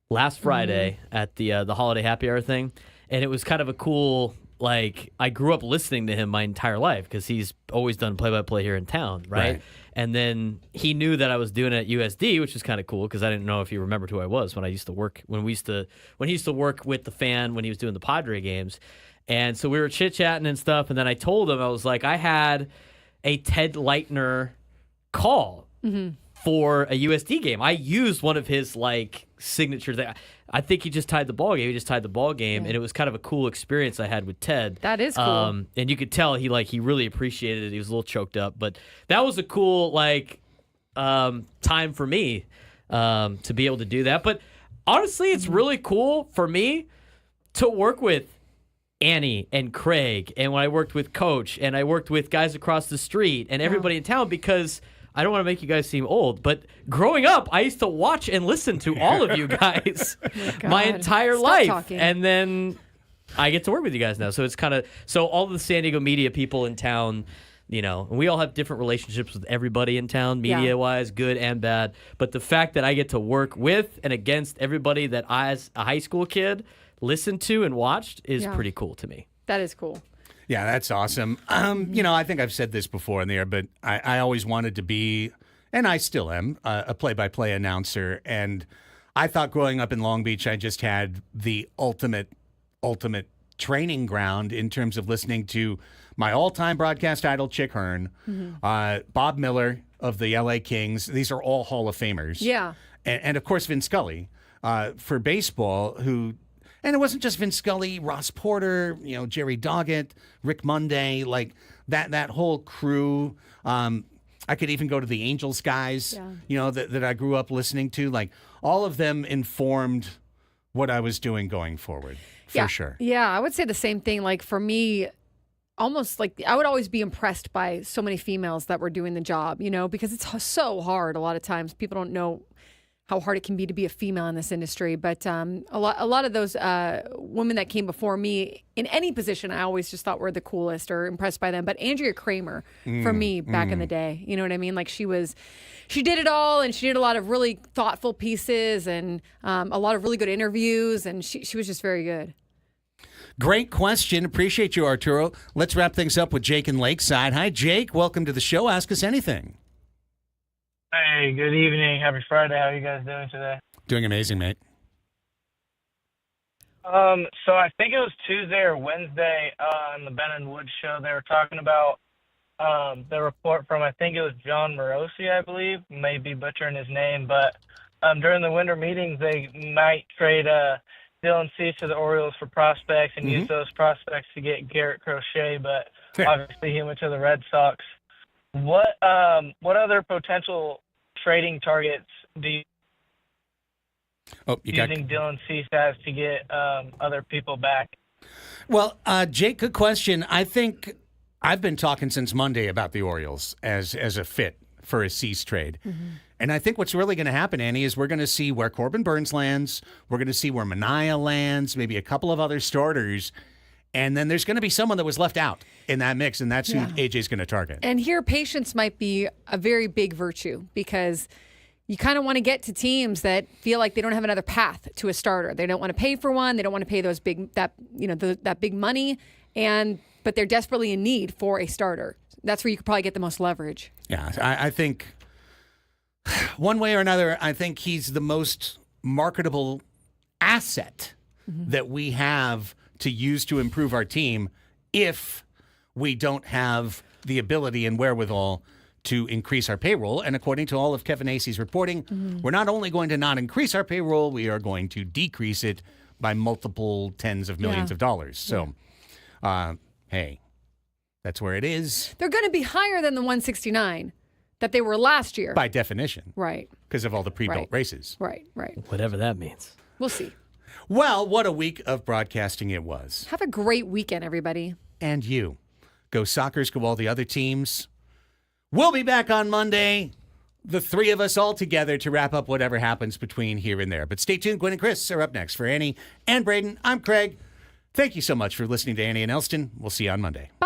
last Friday at the holiday happy hour thing, and it was kind of a cool, I grew up listening to him my entire life because he's always done play-by-play here in town, right? And then he knew that I was doing it at USD, which was kind of cool because I didn't know if he remembered who I was when he used to work with the Fan when he was doing the Padre games. And so we were chit-chatting and stuff, and then I told him, I was like, I had a Ted Leitner call for a USD game. I used one of his signatures. I think he just tied the ball game. And it was kind of a cool experience I had with Ted. That is cool. And you could tell he really appreciated it. He was a little choked up, but that was a cool time for me to be able to do that. But honestly, it's really cool for me to work with Annie and Craig, and when I worked with Coach, and I worked with guys across the street and everybody in town, because I don't want to make you guys seem old, but growing up, I used to watch and listen to all of you guys my entire life. Talking. And then I get to work with you guys now. So it's so all of the San Diego media people in town, and we all have different relationships with everybody in town, media-wise, good and bad. But the fact that I get to work with and against everybody that I, as a high school kid, listened to and watched is pretty cool to me. That is cool. Yeah, that's awesome. I think I've said this before in the air, but I always wanted to be, and I still am, a play-by-play announcer. And I thought growing up in Long Beach, I just had the ultimate training ground in terms of listening to my all-time broadcast idol, Chick Hearn, Bob Miller of the LA Kings. These are all Hall of Famers. Yeah. And of course, Vin Scully for baseball, who... And it wasn't just Vince Scully, Ross Porter, Jerry Doggett, Rick Monday, that whole crew. I could even go to the Angels guys, that I grew up listening to. All of them informed what I was doing going forward, for sure. Yeah, I would say the same thing. For me, almost I would always be impressed by so many females that were doing the job, because it's so hard a lot of times. People don't know how hard it can be to be a female in this industry. But a lot of those women that came before me in any position, I always just thought were the coolest or impressed by them. But Andrea Kramer, for me, back in the day, you know what I mean? Like she did it all, and she did a lot of really thoughtful pieces and a lot of really good interviews, and she was just very good. Great question. Appreciate you, Arturo. Let's wrap things up with Jake in Lakeside. Hi, Jake. Welcome to the show. Ask us anything. Hey, good evening. Happy Friday. How are you guys doing today? Doing amazing, mate. So I think it was Tuesday or Wednesday on the Ben and Wood show. They were talking about the report from, I think it was John Morosi, I believe. May be butchering his name, but during the winter meetings, they might trade Dylan Cease to the Orioles for prospects and use those prospects to get Garrett Crochet, but obviously he went to the Red Sox. What other potential trading targets do you using Dylan Cease as to get other people back? Well, Jake, good question. I think I've been talking since Monday about the Orioles as a fit for a Cease trade. And I think what's really going to happen, Annie, is we're going to see where Corbin Burns lands. We're going to see where Manaea lands, maybe a couple of other starters. And then there's going to be someone that was left out in that mix, and that's who AJ's going to target. And here, patience might be a very big virtue because you kind of want to get to teams that feel like they don't have another path to a starter. They don't want to pay for one. They don't want to pay that big money, but they're desperately in need for a starter. That's where you could probably get the most leverage. Yeah, I think one way or another, I think he's the most marketable asset that we have to use to improve our team if we don't have the ability and wherewithal to increase our payroll. And according to all of Kevin Acey's reporting, we're not only going to not increase our payroll, we are going to decrease it by multiple tens of millions of dollars. So, hey, that's where it is. They're going to be higher than the 169 that they were last year. By definition. Right. Because of all the pre-built races. Right. Whatever that means. We'll see. Well, what a week of broadcasting it was. Have a great weekend, everybody. And you. Go Sockers, go all the other teams. We'll be back on Monday, the three of us all together to wrap up whatever happens between here and there. But stay tuned. Gwen and Chris are up next. For Annie and Braden, I'm Craig. Thank you so much for listening to Annie and Elsten. We'll see you on Monday. Bye.